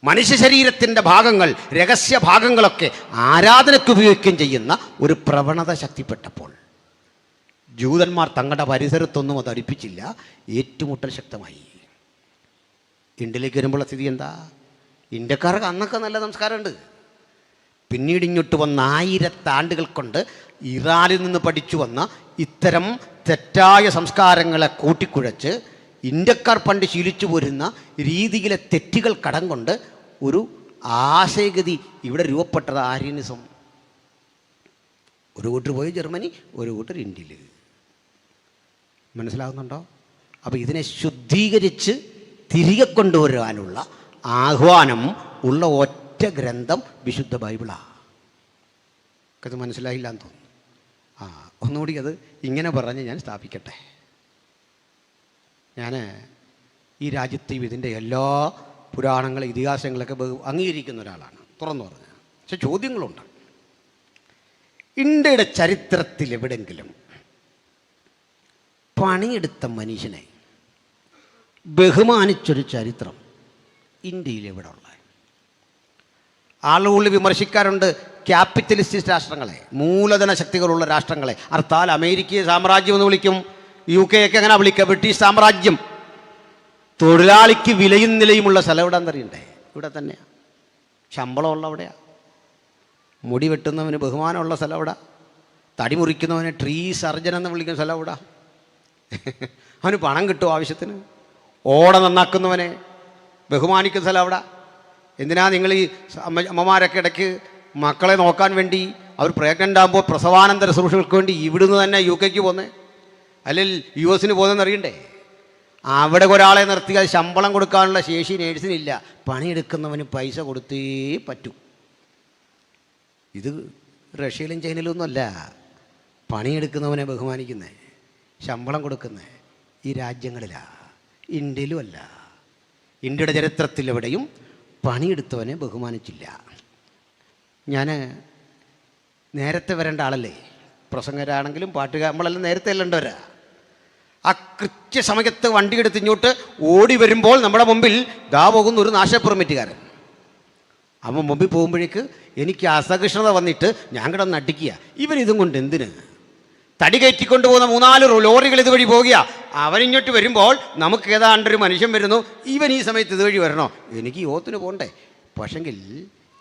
മനുഷ്യ ശരീരത്തിൻ്റെ ഭാഗങ്ങൾ, രഹസ്യ ഭാഗങ്ങളൊക്കെ ആരാധനയ്ക്ക് ഉപയോഗിക്കുകയും ചെയ്യുന്ന ഒരു പ്രവണത ശക്തിപ്പെട്ടപ്പോൾ ജൂതന്മാർ തങ്ങളുടെ പരിസരത്തൊന്നും അത് അടുപ്പിച്ചില്ല. ഏറ്റുമുട്ടൽ ശക്തമായി. ഇന്ത്യയിലേക്ക് വരുമ്പോഴുള്ള സ്ഥിതി എന്താ? ഇന്ത്യക്കാർക്ക് അന്നൊക്കെ നല്ല സംസ്കാരമുണ്ട്. പിന്നീട് ഇങ്ങോട്ട് വന്ന 1000 ആണ്ടുകൾ കൊണ്ട് ഇറാനിൽ നിന്ന് പഠിച്ചു വന്ന ഇത്തരം തെറ്റായ സംസ്കാരങ്ങളെ കൂട്ടിക്കുഴച്ച് ഇന്ത്യക്കാർ പണ്ട് ശീലിച്ചു പോരുന്ന രീതിയിലെ തെറ്റുകൾ കടം കൊണ്ട് ഒരു ആശയഗതി ഇവിടെ രൂപപ്പെട്ടത് ആര്യനിസം. ഒരു കൂട്ടർ പോയി ജർമ്മനി, ഒരു കൂട്ടർ ഇന്ത്യയിൽ. മനസ്സിലാകുന്നുണ്ടോ? അപ്പോൾ ഇതിനെ ശുദ്ധീകരിച്ച് തിരികെ കൊണ്ടുവരാനുള്ള ആഹ്വാനം ഉള്ള ഒറ്റ ഗ്രന്ഥം വിശുദ്ധ ബൈബിളാണ്. അത് മനസ്സിലായില്ല എന്ന് തോന്നുന്നു. ഒന്നുകൂടി അത് ഇങ്ങനെ പറഞ്ഞ് ഞാൻ സ്ഥാപിക്കട്ടെ. ഞാൻ ഈ രാജ്യത്തെ ഇതിൻ്റെ എല്ലാ പുരാണങ്ങൾ, ഇതിഹാസങ്ങളൊക്കെ അംഗീകരിക്കുന്ന ഒരാളാണ്, തുറന്നു പറഞ്ഞ. പക്ഷെ ചോദ്യങ്ങളുണ്ട്. ഇന്ത്യയുടെ ചരിത്രത്തിൽ എവിടെങ്കിലും പണിയെടുത്ത മനുഷ്യനെ ബഹുമാനിച്ചൊരു ചരിത്രം ഇന്ത്യയിൽ എവിടെ ഉള്ള? ആളുകൾ വിമർശിക്കാറുണ്ട് ക്യാപിറ്റലിസ്റ്റ് രാഷ്ട്രങ്ങളെ, മൂലധന ശക്തികളുള്ള രാഷ്ട്രങ്ങളെ. അർത്ഥാൽ അമേരിക്കയെ സാമ്രാജ്യം എന്ന് വിളിക്കും, UK ഒക്കെ അങ്ങനെ വിളിക്കുക, ബ്രിട്ടീഷ് സാമ്രാജ്യം. തൊഴിലാളിക്ക് വിലയും നിലയുമുള്ള സ്ഥലം എവിടെ എന്നറിയണ്ടേ? ഇവിടെ തന്നെയാണ്. ശമ്പളമുള്ള അവിടെയാണ്. മുടി വെട്ടുന്നവന് ബഹുമാനമുള്ള സ്ഥലം അവിടെ. തടി മുറിക്കുന്നവനെ ട്രീ സർജൻ എന്ന് വിളിക്കുന്ന സ്ഥലം അവിടെ. അവന് പണം കിട്ടും ആവശ്യത്തിന്. ഓട നന്നാക്കുന്നവനെ ബഹുമാനിക്കുന്ന സ്ഥലം അവിടെ. എന്തിനാ നിങ്ങൾ ഈ അമ്മമാരൊക്കെ ഇടയ്ക്ക് മക്കളെ നോക്കാൻ വേണ്ടി അവർ പ്രഗ്നൻ്റ് ആകുമ്പോൾ പ്രസവാനന്തര ശുശ്രൂഷകൾക്ക് വേണ്ടി ഇവിടുന്ന് തന്നെ UK പോകുന്നത്, അല്ലെങ്കിൽ US പോകുന്നതെന്ന് അറിയണ്ടേ? അവിടെ ഒരാളെ നിർത്തിയാൽ ശമ്പളം കൊടുക്കാനുള്ള ശേഷി നേഴ്സിനില്ല. പണിയെടുക്കുന്നവന് പൈസ കൊടുത്തേ പറ്റൂ. ഇത് റഷ്യയിലും ചൈനയിലും ഒന്നുമല്ല. പണിയെടുക്കുന്നവനെ ബഹുമാനിക്കുന്നത്, ശമ്പളം കൊടുക്കുന്നത് ഈ രാജ്യങ്ങളിലാണ്, ഇന്ത്യയിലും അല്ല. ഇന്ത്യയുടെ ചരിത്രത്തിൽ എവിടെയും പണിയെടുത്തവനെ ബഹുമാനിച്ചില്ല. ഞാൻ നേരത്തെ വരേണ്ട ആളല്ലേ, പ്രസംഗരാണെങ്കിലും പാട്ടുകാർ, നമ്മളെല്ലാം നേരത്തെ അല്ലേണ്ടവരാ. ആ കൃത്യസമയത്ത് വണ്ടി എടുത്ത് ഇങ്ങോട്ട് ഓടി വരുമ്പോൾ നമ്മുടെ മുമ്പിൽ ദാ പോകുന്ന ഒരു നാശപ്പെർമിറ്റുകാരൻ. അവൻ മുമ്പിൽ പോകുമ്പോഴേക്ക് എനിക്ക് അസഹിഷ്ണുത വന്നിട്ട് ഞാൻ കിടന്ന് അടിക്കുക, ഇവൻ ഇതും കൊണ്ട് എന്തിന്? തടി കയറ്റിക്കൊണ്ട് പോകുന്ന 3-4 ലോറികൾ ഇതുവഴി പോകുക. അവനിങ്ങോട്ട് വരുമ്പോൾ നമുക്ക് ഏതാണ്ടൊരു മനുഷ്യൻ വരുന്നു, ഇവൻ ഈ സമയത്ത് ഇതുവഴി വരണോ? എനിക്ക് യോത്തിന് പോകണ്ടേ? പക്ഷെങ്കിൽ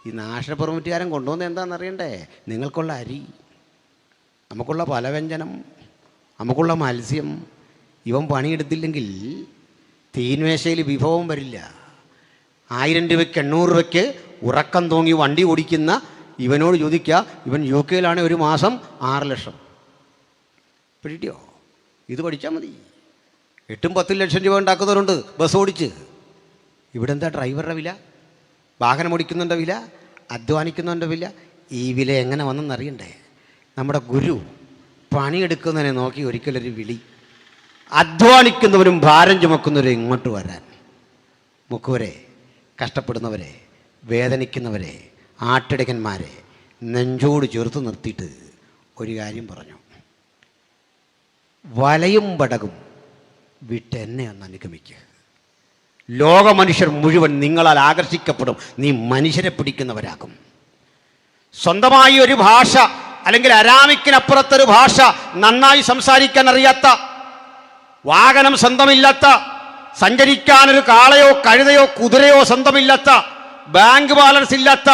ഈ നാഷണൽ പെർമിറ്റുകാരൻ കൊണ്ടുവന്നത് എന്താണെന്ന് അറിയണ്ടേ? നിങ്ങൾക്കുള്ള അരി, നമുക്കുള്ള പലവ്യഞ്ജനം, നമുക്കുള്ള മത്സ്യം, ഇവൻ പണിയെടുത്തില്ലെങ്കിൽ തീൻമേശയിൽ വിഭവം വരില്ല. 1000 രൂപയ്ക്ക് 800 രൂപയ്ക്ക് ഉറക്കം തൂങ്ങി വണ്ടി ഓടിക്കുന്ന ഇവനോട് ചോദിക്കുക, ഇവൻ UK ഒരു മാസം 6 ലക്ഷം. പിടിയോ? ഇത് പഠിച്ചാൽ മതി. 8-10 ലക്ഷം രൂപ ഉണ്ടാക്കുന്നവരുണ്ട് ബസ് ഓടിച്ച്. ഇവിടെ എന്താ ഡ്രൈവറുടെ വില, വാഹനം ഓടിക്കുന്നതിൻ്റെ വില, അധ്വാനിക്കുന്നതിൻ്റെ വില? ഈ വില എങ്ങനെ വന്നെന്നറിയണ്ടേ? നമ്മുടെ ഗുരു പണിയെടുക്കുന്നതിനെ നോക്കി ഒരിക്കലൊരു വിളി, അധ്വാനിക്കുന്നവരും ഭാരം ചുമക്കുന്നവരും ഇങ്ങോട്ട് വരാൻ. മുക്കുവരെ, കഷ്ടപ്പെടുന്നവരെ, വേദനിക്കുന്നവരെ, ആട്ടിടയന്മാരെ നെഞ്ചോട് ചേർത്ത് നിർത്തിയിട്ട് ഒരു കാര്യം പറഞ്ഞു, വലയും പടകും വിട്ടെന്നെ ഒന്ന് അനുഗമിക്കുക. ലോക മനുഷ്യർ മുഴുവൻ നിങ്ങളാൽ ആകർഷിക്കപ്പെടും. നീ മനുഷ്യരെ പിടിക്കുന്നവരാകും. സ്വന്തമായി ഒരു ഭാഷ, അല്ലെങ്കിൽ അരാമിക്കിനപ്പുറത്തൊരു ഭാഷ നന്നായി സംസാരിക്കാൻ അറിയാത്ത, വാഹനം സ്വന്തമില്ലാത്ത, സഞ്ചരിക്കാനൊരു കാളയോ കഴുതയോ കുതിരയോ സ്വന്തമില്ലാത്ത, ബാങ്ക് ബാലൻസ് ഇല്ലാത്ത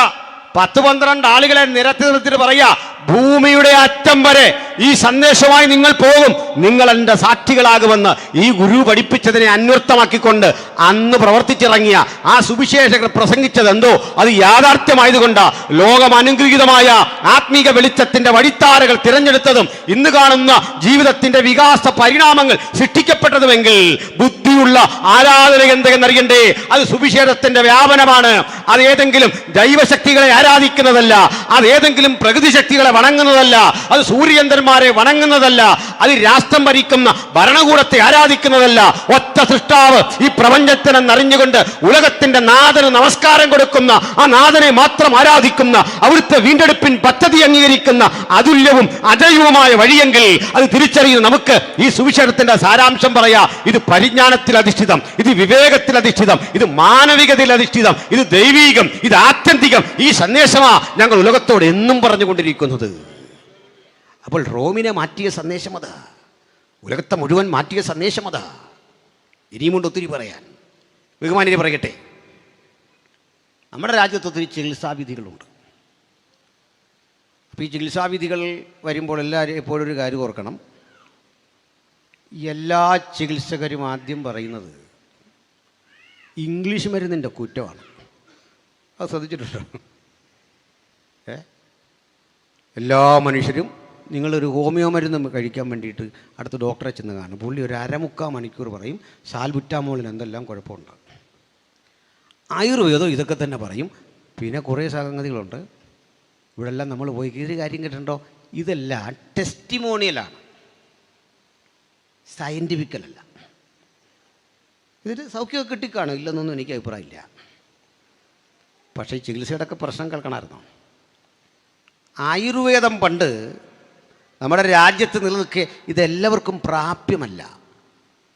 10-12 ആളുകളെ നിരത്തി നിർത്തിയിട്ട് പറയുക, ഭൂമിയുടെ അറ്റം വരെ ഈ സന്ദേശമായി നിങ്ങൾ പോകും, നിങ്ങൾ എൻ്റെ സാക്ഷികളാകുമെന്ന് ഈ ഗുരു പഠിപ്പിച്ചതിനെ അന്വർത്ഥമാക്കിക്കൊണ്ട് അന്ന് പ്രവർത്തിച്ചിറങ്ങിയ ആ സുവിശേഷകർ പ്രസംഗിച്ചതെന്തോ അത് യാഥാർത്ഥ്യമായതുകൊണ്ട് ലോകം അനുഗ്രഹീതമായ ആത്മീക വെളിച്ചത്തിന്റെ വഴിത്താരകൾ തിരഞ്ഞെടുത്തതും ഇന്ന് കാണുന്ന ജീവിതത്തിന്റെ വികാസ പരിണാമങ്ങൾ സൃഷ്ടിക്കപ്പെട്ടതുമെങ്കിൽ ബുദ്ധിയുള്ള ആരാധന എന്തെന്നറിയണ്ടേ? അത് സുവിശേഷത്തിന്റെ വ്യാപനമാണ്. അത് ഏതെങ്കിലും ദൈവശക്തികളെ ആരാധിക്കുന്നതല്ല, അത് ഏതെങ്കിലും പ്രകൃതി ശക്തികളെ വണങ്ങുന്നതല്ല, അത് സൂര്യചന്ദ്രന്മാരെ വണങ്ങുന്നതല്ല, അത് രാഷ്ട്രം ഭരിക്കുന്ന ഭരണകൂടത്തെ ആരാധിക്കുന്നതല്ല. ഒറ്റ സൃഷ്ടാവ് ഈ പ്രപഞ്ചത്തിനെന്നറിഞ്ഞുകൊണ്ട് ഉലകത്തിന്റെ നാഥന് നമസ്കാരം കൊടുക്കുന്ന, ആ നാഥനെ മാത്രം ആരാധിക്കുന്ന, അവിടുത്തെ വീണ്ടെടുപ്പിൻ പദ്ധതി അംഗീകരിക്കുന്ന അതുല്യവും അജയവുമായ വഴിയെങ്കിൽ അത് തിരിച്ചറിയുന്ന നമുക്ക് ഈ സുവിശേഷത്തിന്റെ സാരാംശം പറയാ, ഇത് പരിജ്ഞാനത്തിൽ അധിഷ്ഠിതം, ഇത് വിവേകത്തിൽ അധിഷ്ഠിതം, ഇത് മാനവികതയിൽ അധിഷ്ഠിതം, ഇത് ദൈവീകം, ഇത് ആത്യന്തികം. ഈ സന്ദേശമാ ഞങ്ങൾ ഉലകത്തോട് എന്നും പറഞ്ഞുകൊണ്ടിരിക്കുന്നത്. അപ്പോൾ റോമിനെ മാറ്റിയ സന്ദേശം അതാ, ഉലകത്തെ മുഴുവൻ മാറ്റിയ സന്ദേശം അതാ. ഇനിയുമുണ്ട് ഒത്തിരി പറയാൻ. ബഹുമാനിയെ പറയട്ടെ, നമ്മുടെ രാജ്യത്ത് ഒത്തിരി ചികിത്സാവിധികളുണ്ട്. അപ്പോൾ ഈ ചികിത്സാവിധികൾ വരുമ്പോൾ എല്ലാവരും എപ്പോഴും ഒരു കാര്യം ഓർക്കണം, എല്ലാ ചികിത്സകരും ആദ്യം പറയുന്നത് ഇംഗ്ലീഷ് മരുന്നിൻ്റെ കുറ്റമാണ്. അത് ശ്രദ്ധിച്ചിട്ടുണ്ടോ? എല്ലാ മനുഷ്യരും നിങ്ങളൊരു ഹോമിയോ മരുന്ന് കഴിക്കാൻ വേണ്ടിയിട്ട് അടുത്ത ഡോക്ടറെ ചെന്ന് കാണും. പുള്ളി ഒരു 1/4 മണിക്കൂർ പറയും സാൽബുറ്റാമോളിന് എന്തെല്ലാം കുഴപ്പമുണ്ട്. ആയുർവേദം ഇതൊക്കെ തന്നെ പറയും. പിന്നെ കുറേ സംഗതികളുണ്ട്. ഇവിടെല്ലാം നമ്മൾ പോയി ഒരു കാര്യം കേട്ടിട്ടുണ്ടോ? ഇതെല്ലാം ടെസ്റ്റിമോണിയലാണ്, സയൻറ്റിഫിക്കലല്ല. ഇതിൽ സൗഖ്യമൊക്കെ കിട്ടിക്കാണും, ഇല്ലെന്നൊന്നും എനിക്ക് അഭിപ്രായമില്ല. പക്ഷേ ഈ ചികിത്സയുടെ ഒക്കെ പ്രശ്നം കേൾക്കണമായിരുന്നു. ആയുർവേദം പണ്ട് നമ്മുടെ രാജ്യത്ത് നിലനിൽക്കെ ഇതെല്ലാവർക്കും പ്രാപ്യമല്ല.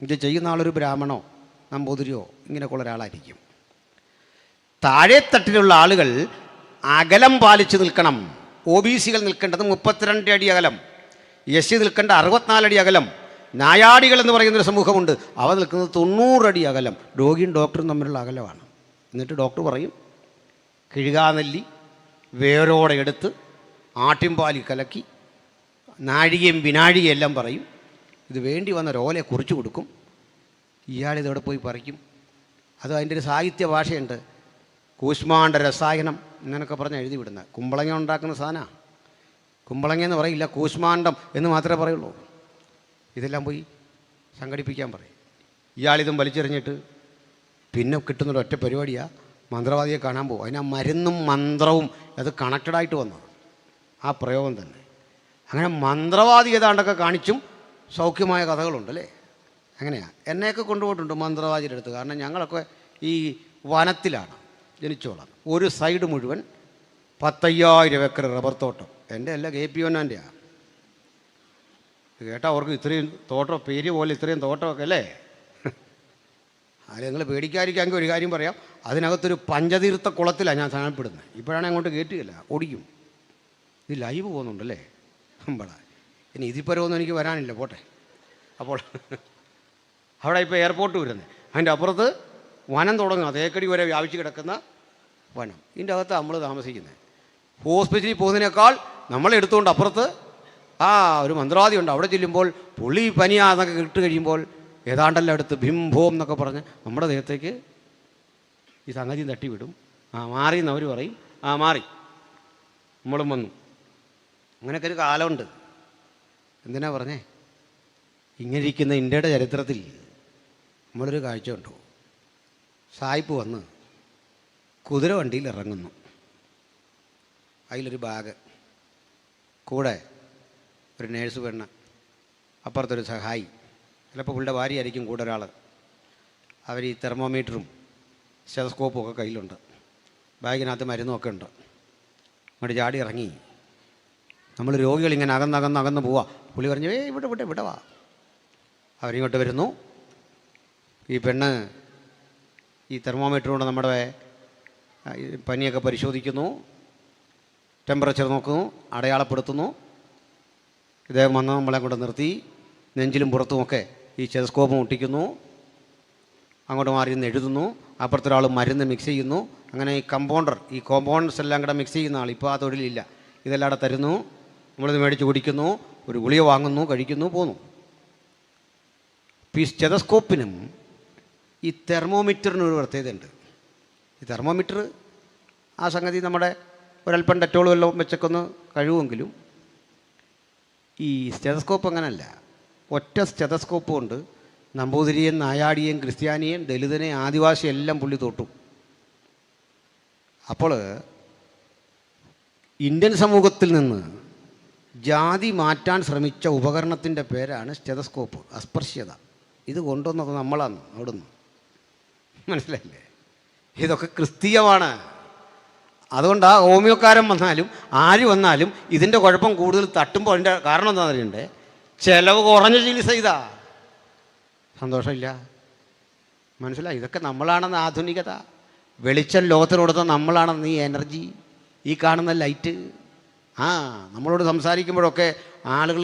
ഇത് ചെയ്യുന്ന ആളൊരു ബ്രാഹ്മണോ നമ്പൂതിരിയോ ഇങ്ങനെയൊക്കെയുള്ള ഒരാളായിരിക്കും. താഴെത്തട്ടിലുള്ള ആളുകൾ അകലം പാലിച്ച് നിൽക്കണം. OBC നിൽക്കേണ്ടത് 32 അടി അകലം, SC നിൽക്കേണ്ട 64 അടി അകലം, നായാടികൾ എന്ന് പറയുന്നൊരു സമൂഹമുണ്ട്, അവ നിൽക്കുന്നത് 90 അടി അകലം. രോഗിയും ഡോക്ടറും തമ്മിലുള്ള അകലമാണ്. എന്നിട്ട് ഡോക്ടർ പറയും കിഴുകാനെല്ലി വേരോടെ എടുത്ത് ആട്ടിൻപാലിൽ കലക്കി നാഴികയും വിനാഴികയും എല്ലാം പറയും. ഇത് വേണ്ടി വന്ന രോലെ കുറിച്ച് കൊടുക്കും. ഇയാളിതവിടെ പോയി പറിക്കും. അത് അതിൻ്റെ ഒരു സാഹിത്യ ഭാഷയുണ്ട്. കൂശ്മാണ്ഡ രസായനം എന്നൊക്കെ പറഞ്ഞ് എഴുതി വിടുന്നത്. കുമ്പളങ്ങ ഉണ്ടാക്കുന്ന സാധനമാണ്. കുമ്പളങ്ങ എന്ന് പറയില്ല, കൂശ്മാണ്ഡം എന്ന് മാത്രമേ പറയുള്ളൂ. ഇതെല്ലാം പോയി സംഘടിപ്പിക്കാൻ പറയും. ഇയാളിതും വലിച്ചെറിഞ്ഞിട്ട് പിന്നെ കിട്ടുന്നൊരു ഒറ്റ പരിപാടിയാണ്, മന്ത്രവാദിയെ കാണാൻ പോകും. അതിനാ മരുന്നും മന്ത്രവും അത് കണക്റ്റഡായിട്ട് വന്നത് ആ പ്രയോഗം തന്നെ. അങ്ങനെ മന്ത്രവാദി ഏതാണ്ടൊക്കെ കാണിച്ചും സൗഖ്യമായ കഥകളുണ്ടല്ലേ. അങ്ങനെയാണ്. എന്നെയൊക്കെ കൊണ്ടുപോയിട്ടുണ്ട് മന്ത്രവാദിയുടെ അടുത്ത്. കാരണം ഞങ്ങളൊക്കെ ഈ വനത്തിലാണ് ജനിച്ചോളാം. ഒരു സൈഡ് മുഴുവൻ 10,000 ഏക്കർ റബ്ബർ തോട്ടം. എൻ്റെ അല്ല, KP ഒന്നാൻ്റെയാണ്. കേട്ടാൽ അവർക്ക് ഇത്രയും തോട്ടം, പേര് പോലെ ഇത്രയും തോട്ടമൊക്കെ അല്ലേ. അത് നിങ്ങൾ പേടിക്കാതിരിക്കാമെങ്കിൽ ഒരു കാര്യം പറയാം, അതിനകത്തൊരു പഞ്ചതീർത്ഥ കുളത്തിലാണ് ഞാൻ സ്ഥാനപ്പെടുന്നത്. ഇപ്പോഴാണ് അങ്ങോട്ട് കയറ്റുകയില്ല, ഓടിക്കും. ഇത് ലൈവ് പോകുന്നുണ്ടല്ലേ നമ്മളെ. ഇനി ഇതിപ്പരമൊന്നും എനിക്ക് വരാനില്ല, പോട്ടെ. അപ്പോൾ അവിടെ ഇപ്പോൾ എയർപോർട്ട് വരുന്നത്, അതിൻ്റെ അപ്പുറത്ത് വനം തുടങ്ങുക, തേക്കടി വരെ വ്യാപിച്ച് കിടക്കുന്ന വനം. ഇതിൻ്റെ അകത്ത് നമ്മൾ താമസിക്കുന്നത്. ഹോസ്പിറ്റലിൽ പോകുന്നതിനേക്കാൾ നമ്മളെടുത്തുകൊണ്ട് അപ്പുറത്ത് ഒരു മന്ത്രവാദി ഉണ്ട്. അവിടെ ചെല്ലുമ്പോൾ പുള്ളി പനിയാന്നൊക്കെ ഇട്ട് കഴിയുമ്പോൾ ഏതാണ്ടെല്ലാം അടുത്ത് ബിംഭോം എന്നൊക്കെ പറഞ്ഞ് നമ്മുടെ ദേഹത്തേക്ക് ഈ സംഗതി തട്ടിവിടും. മാറി എന്നവർ പറയും. മാറി, നമ്മളും വന്നു. അങ്ങനെയൊക്കെ ഒരു കാലമുണ്ട്. എന്തിനാ പറഞ്ഞേ, ഇങ്ങനെ ഇരിക്കുന്ന ഇന്ത്യയുടെ ചരിത്രത്തിൽ നമ്മളൊരു കാഴ്ച കണ്ടു. സായിപ്പ് വന്ന് കുതിര വണ്ടിയിൽ ഇറങ്ങുന്നു. അതിലൊരു ബാഗ്, കൂടെ ഒരു നേഴ്സ് പെണ്ണ്, അപ്പുറത്തൊരു സഹായി, ചിലപ്പോൾ പുള്ളിയുടെ ഭാര്യയായിരിക്കും കൂടെ ഒരാൾ. അവർ ഈ തെർമോമീറ്ററും സ്റ്റെതസ്കോപ്പും ഒക്കെ കയ്യിലുണ്ട്. ബാഗിനകത്ത് മരുന്നുമൊക്കെ ഉണ്ട്. അങ്ങോട്ട് ചാടി ഇറങ്ങി. നമ്മൾ രോഗികളിങ്ങനെ അകന്ന് പോവാ. പുള്ളി പറഞ്ഞു, ഇവിടെ വാ. അവരിങ്ങോട്ട് വരുന്നു. ഈ പെണ്ണ് ഈ തെർമോമീറ്റർ കൊണ്ട് നമ്മുടെ പനിയൊക്കെ പരിശോധിക്കുന്നു, ടെമ്പറേച്ചർ നോക്കുന്നു, അടയാളപ്പെടുത്തുന്നു. ഇദ്ദേഹം വന്ന് നമ്മളെ കൊണ്ട് നിർത്തി നെഞ്ചിലും പുറത്തുമൊക്കെ ഈ സ്റ്റെതസ്കോപ്പ് മുട്ടിക്കുന്നു. അങ്ങോട്ട് മാറി നിന്ന് എഴുതുന്നു. അപ്പുറത്തൊരാൾ മരുന്ന് മിക്സ് ചെയ്യുന്നു. അങ്ങനെ ഈ കോമ്പൗണ്ടേഴ്സ് എല്ലാം കൂടെ മിക്സ് ചെയ്യുന്ന ആൾ, ഇപ്പോൾ ആ തൊഴിലില്ല. ഇതെല്ലാം അവിടെ തരുന്നു. നമ്മളിത് മേടിച്ച് കുടിക്കുന്നു, ഒരു ഗുളിക വാങ്ങുന്നു, കഴിക്കുന്നു, പോന്നു. ഈ സ്റ്റെതസ്കോപ്പിനും ഈ തെർമോമീറ്ററിനൊരു പ്രത്യേകതയുണ്ട്. ഈ തെർമോമീറ്റർ ആ സംഗതി നമ്മുടെ ഒരല്പം ഡെറ്റോളും എല്ലാം വെച്ചൊക്കെ ഒന്ന് കഴിവുമെങ്കിലും ഈ സ്റ്റെതസ്കോപ്പ് അങ്ങനല്ല. ഒറ്റ സ്റ്റെതസ്കോപ്പ് കൊണ്ട് നമ്പൂതിരിയും നായാടിയും ക്രിസ്ത്യാനിയും ദലിതനെ ആദിവാസി എല്ലാം പുള്ളി തൊട്ടു. അപ്പോൾ ഇന്ത്യൻ സമൂഹത്തിൽ നിന്ന് ജാതി മാറ്റാൻ ശ്രമിച്ച ഉപകരണത്തിൻ്റെ പേരാണ് സ്റ്റെതസ്കോപ്പ്, അസ്പർശ്യത. ഇത് കൊണ്ടുവന്നത് നമ്മളാണ് അവിടുന്ന്, മനസ്സിലായില്ലേ? ഇതൊക്കെ ക്രിസ്തീയമാണ്. അതുകൊണ്ട് ആ ഹോമിയോക്കാരൻ വന്നാലും ആര് വന്നാലും ഇതിൻ്റെ കുഴപ്പം കൂടുതൽ തട്ടുമ്പോൾ അതിൻ്റെ കാരണം എന്താണെന്ന് അറിയണ്ടേ, ചിലവ് കുറഞ്ഞ ചികിത്സ ഇതാ. സന്തോഷമില്ല, മനസ്സിലായി? ഇതൊക്കെ നമ്മളാണെന്ന് ആധുനികത. വെളിച്ചം ലോകത്തിന് കൊടുത്ത നമ്മളാണെന്ന് ഈ എനർജി, ഈ കാണുന്ന ലൈറ്റ്. നമ്മളോട് സംസാരിക്കുമ്പോഴൊക്കെ ആളുകൾ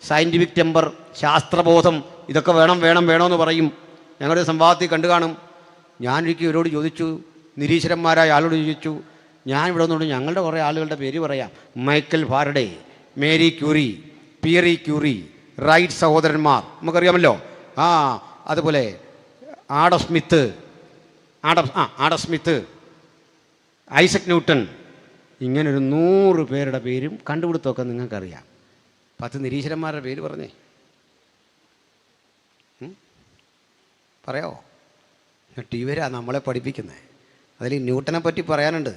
സയൻറ്റിഫിക് ടെമ്പർ, ശാസ്ത്രബോധം, ഇതൊക്കെ വേണമെന്ന് പറയും. ഞങ്ങളുടെ സംവാദത്തിൽ കണ്ടു കാണും. ഞാനൊരിക്കലും ഇവരോട് ചോദിച്ചു, നിരീശ്വരന്മാരായ ആളോട് ചോദിച്ചു, ഞാൻ ഇവിടെ നിന്നുകൊണ്ട് ഞങ്ങളുടെ കുറേ ആളുകളുടെ പേര് പറയാം. Michael Faraday, Marie Curie, Pierre Curie, Wright സഹോദരന്മാർ നമുക്കറിയാമല്ലോ. അതുപോലെ ആഡം സ്മിത്ത്, ഐസക് ന്യൂട്ടൺ, ഇങ്ങനൊരു 100 പേരുടെ പേരും കണ്ടുപിടുത്തമൊക്കെ നിങ്ങൾക്കറിയാം. 10 നിരീശ്വരന്മാരുടെ പേര് പറഞ്ഞേ, പറയാമോ? ഇവരാ നമ്മളെ പഠിപ്പിക്കുന്നത്. അതിൽ ന്യൂട്ടനെ പറ്റി പറയാനുണ്ട്.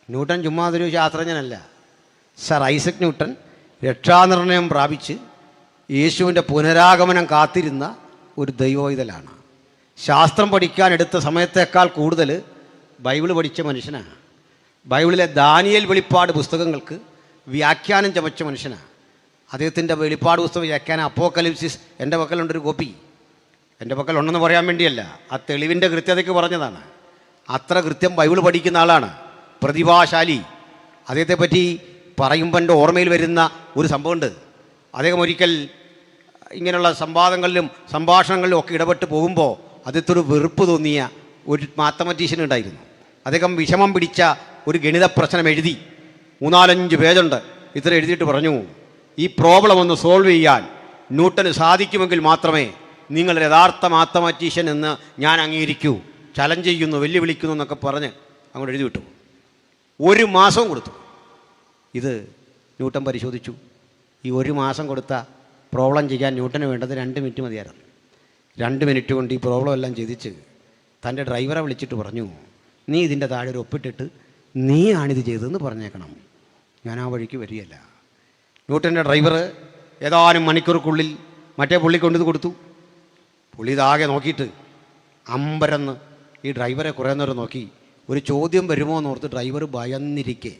ന്യൂട്ടൻ ചുമ്മാ അതൊരു ശാസ്ത്രജ്ഞനല്ല. സർ ഐസക് ന്യൂട്ടൻ രക്ഷാനിർണയം പ്രാപിച്ച് യേശുവിൻ്റെ പുനരാഗമനം കാത്തിരുന്ന ഒരു ദൈവവൈതലാണ്. ശാസ്ത്രം പഠിക്കാൻ എടുത്ത സമയത്തേക്കാൾ കൂടുതൽ ബൈബിൾ പഠിച്ച മനുഷ്യനാണ്. ബൈബിളിലെ ദാനിയേൽ വെളിപ്പാട് പുസ്തകങ്ങൾക്ക് വ്യാഖ്യാനം ചമച്ച മനുഷ്യനാണ്. അദ്ദേഹത്തിൻ്റെ വെളിപ്പാട് പുസ്തകം വ്യാഖ്യാനം അപ്പോക്കലിപ്സിസ് എൻ്റെ പക്കലുണ്ടൊരു കോപ്പി. എൻ്റെ പക്കലുണ്ടെന്ന് പറയാൻ വേണ്ടിയല്ല, ആ തെളിവിൻ്റെ കൃത്യതയ്ക്ക് പറഞ്ഞതാണ്. അത്ര കൃത്യം ബൈബിൾ പഠിക്കുന്ന ആളാണ്, പ്രതിഭാശാലി. അദ്ദേഹത്തെപ്പറ്റി പറയുമ്പോൾ എൻ്റെ ഓർമ്മയിൽ വരുന്ന ഒരു സംഭവമുണ്ട്. അദ്ദേഹം ഒരിക്കൽ ഇങ്ങനെയുള്ള സംവാദങ്ങളിലും സംഭാഷണങ്ങളിലും ഒക്കെ ഇടപെട്ട് പോകുമ്പോൾ അദ്ദേഹത്തൊരു വെറുപ്പ് തോന്നിയ ഒരു മാത്തമാറ്റീഷ്യൻ ഉണ്ടായിരുന്നു. അദ്ദേഹം വിഷമം പിടിച്ച ഒരു ഗണിത പ്രശ്നം എഴുതി, 3-4 പേജുണ്ട്. ഇത്ര എഴുതിയിട്ട് പറഞ്ഞു, ഈ പ്രോബ്ലം ഒന്ന് സോൾവ് ചെയ്യാൻ ന്യൂട്ടന് സാധിക്കുമെങ്കിൽ മാത്രമേ നിങ്ങൾ യഥാർത്ഥ മാത്തമാറ്റീഷ്യൻ എന്ന് ഞാൻ അംഗീകരിക്കൂ, ചലഞ്ച് ചെയ്യുന്നു, വെല്ലുവിളിക്കുന്നു എന്നൊക്കെ പറഞ്ഞ് അങ്ങോട്ട് എഴുതി വിട്ടു. 1 മാസവും കൊടുത്തു. ഇത് ന്യൂട്ടൻ പരിശോധിച്ചു. ഈ 1 മാസം കൊടുത്ത പ്രോബ്ലം ചെയ്യാൻ ന്യൂട്ടന് വേണ്ടത് 2 മിനിറ്റ് മതിയായിരുന്നു. 2 മിനിറ്റ് കൊണ്ട് ഈ പ്രോബ്ലം എല്ലാം ചെയ്തിച്ച് തൻ്റെ ഡ്രൈവറെ വിളിച്ചിട്ട് പറഞ്ഞു, നീ ഇതിൻ്റെ താഴെ ഒരു ഒപ്പിട്ടിട്ട് നീയാണിത് ചെയ്തതെന്ന് പറഞ്ഞേക്കണം, ഞാൻ ആ വഴിക്ക് വരികയല്ല. ന്യൂട്ടൻ്റെ ഡ്രൈവർ ഏതാനും മണിക്കൂർക്കുള്ളിൽ മറ്റേ പുള്ളി കൊണ്ടിത് കൊടുത്തു. പുള്ളി ഇതാകെ നോക്കിയിട്ട് അമ്പരന്ന് ഈ ഡ്രൈവറെ കുറേ നേരം നോക്കി. ഒരു ചോദ്യം വരുമോ എന്നോർത്ത് ഡ്രൈവർ ഭയന്നിരിക്കെ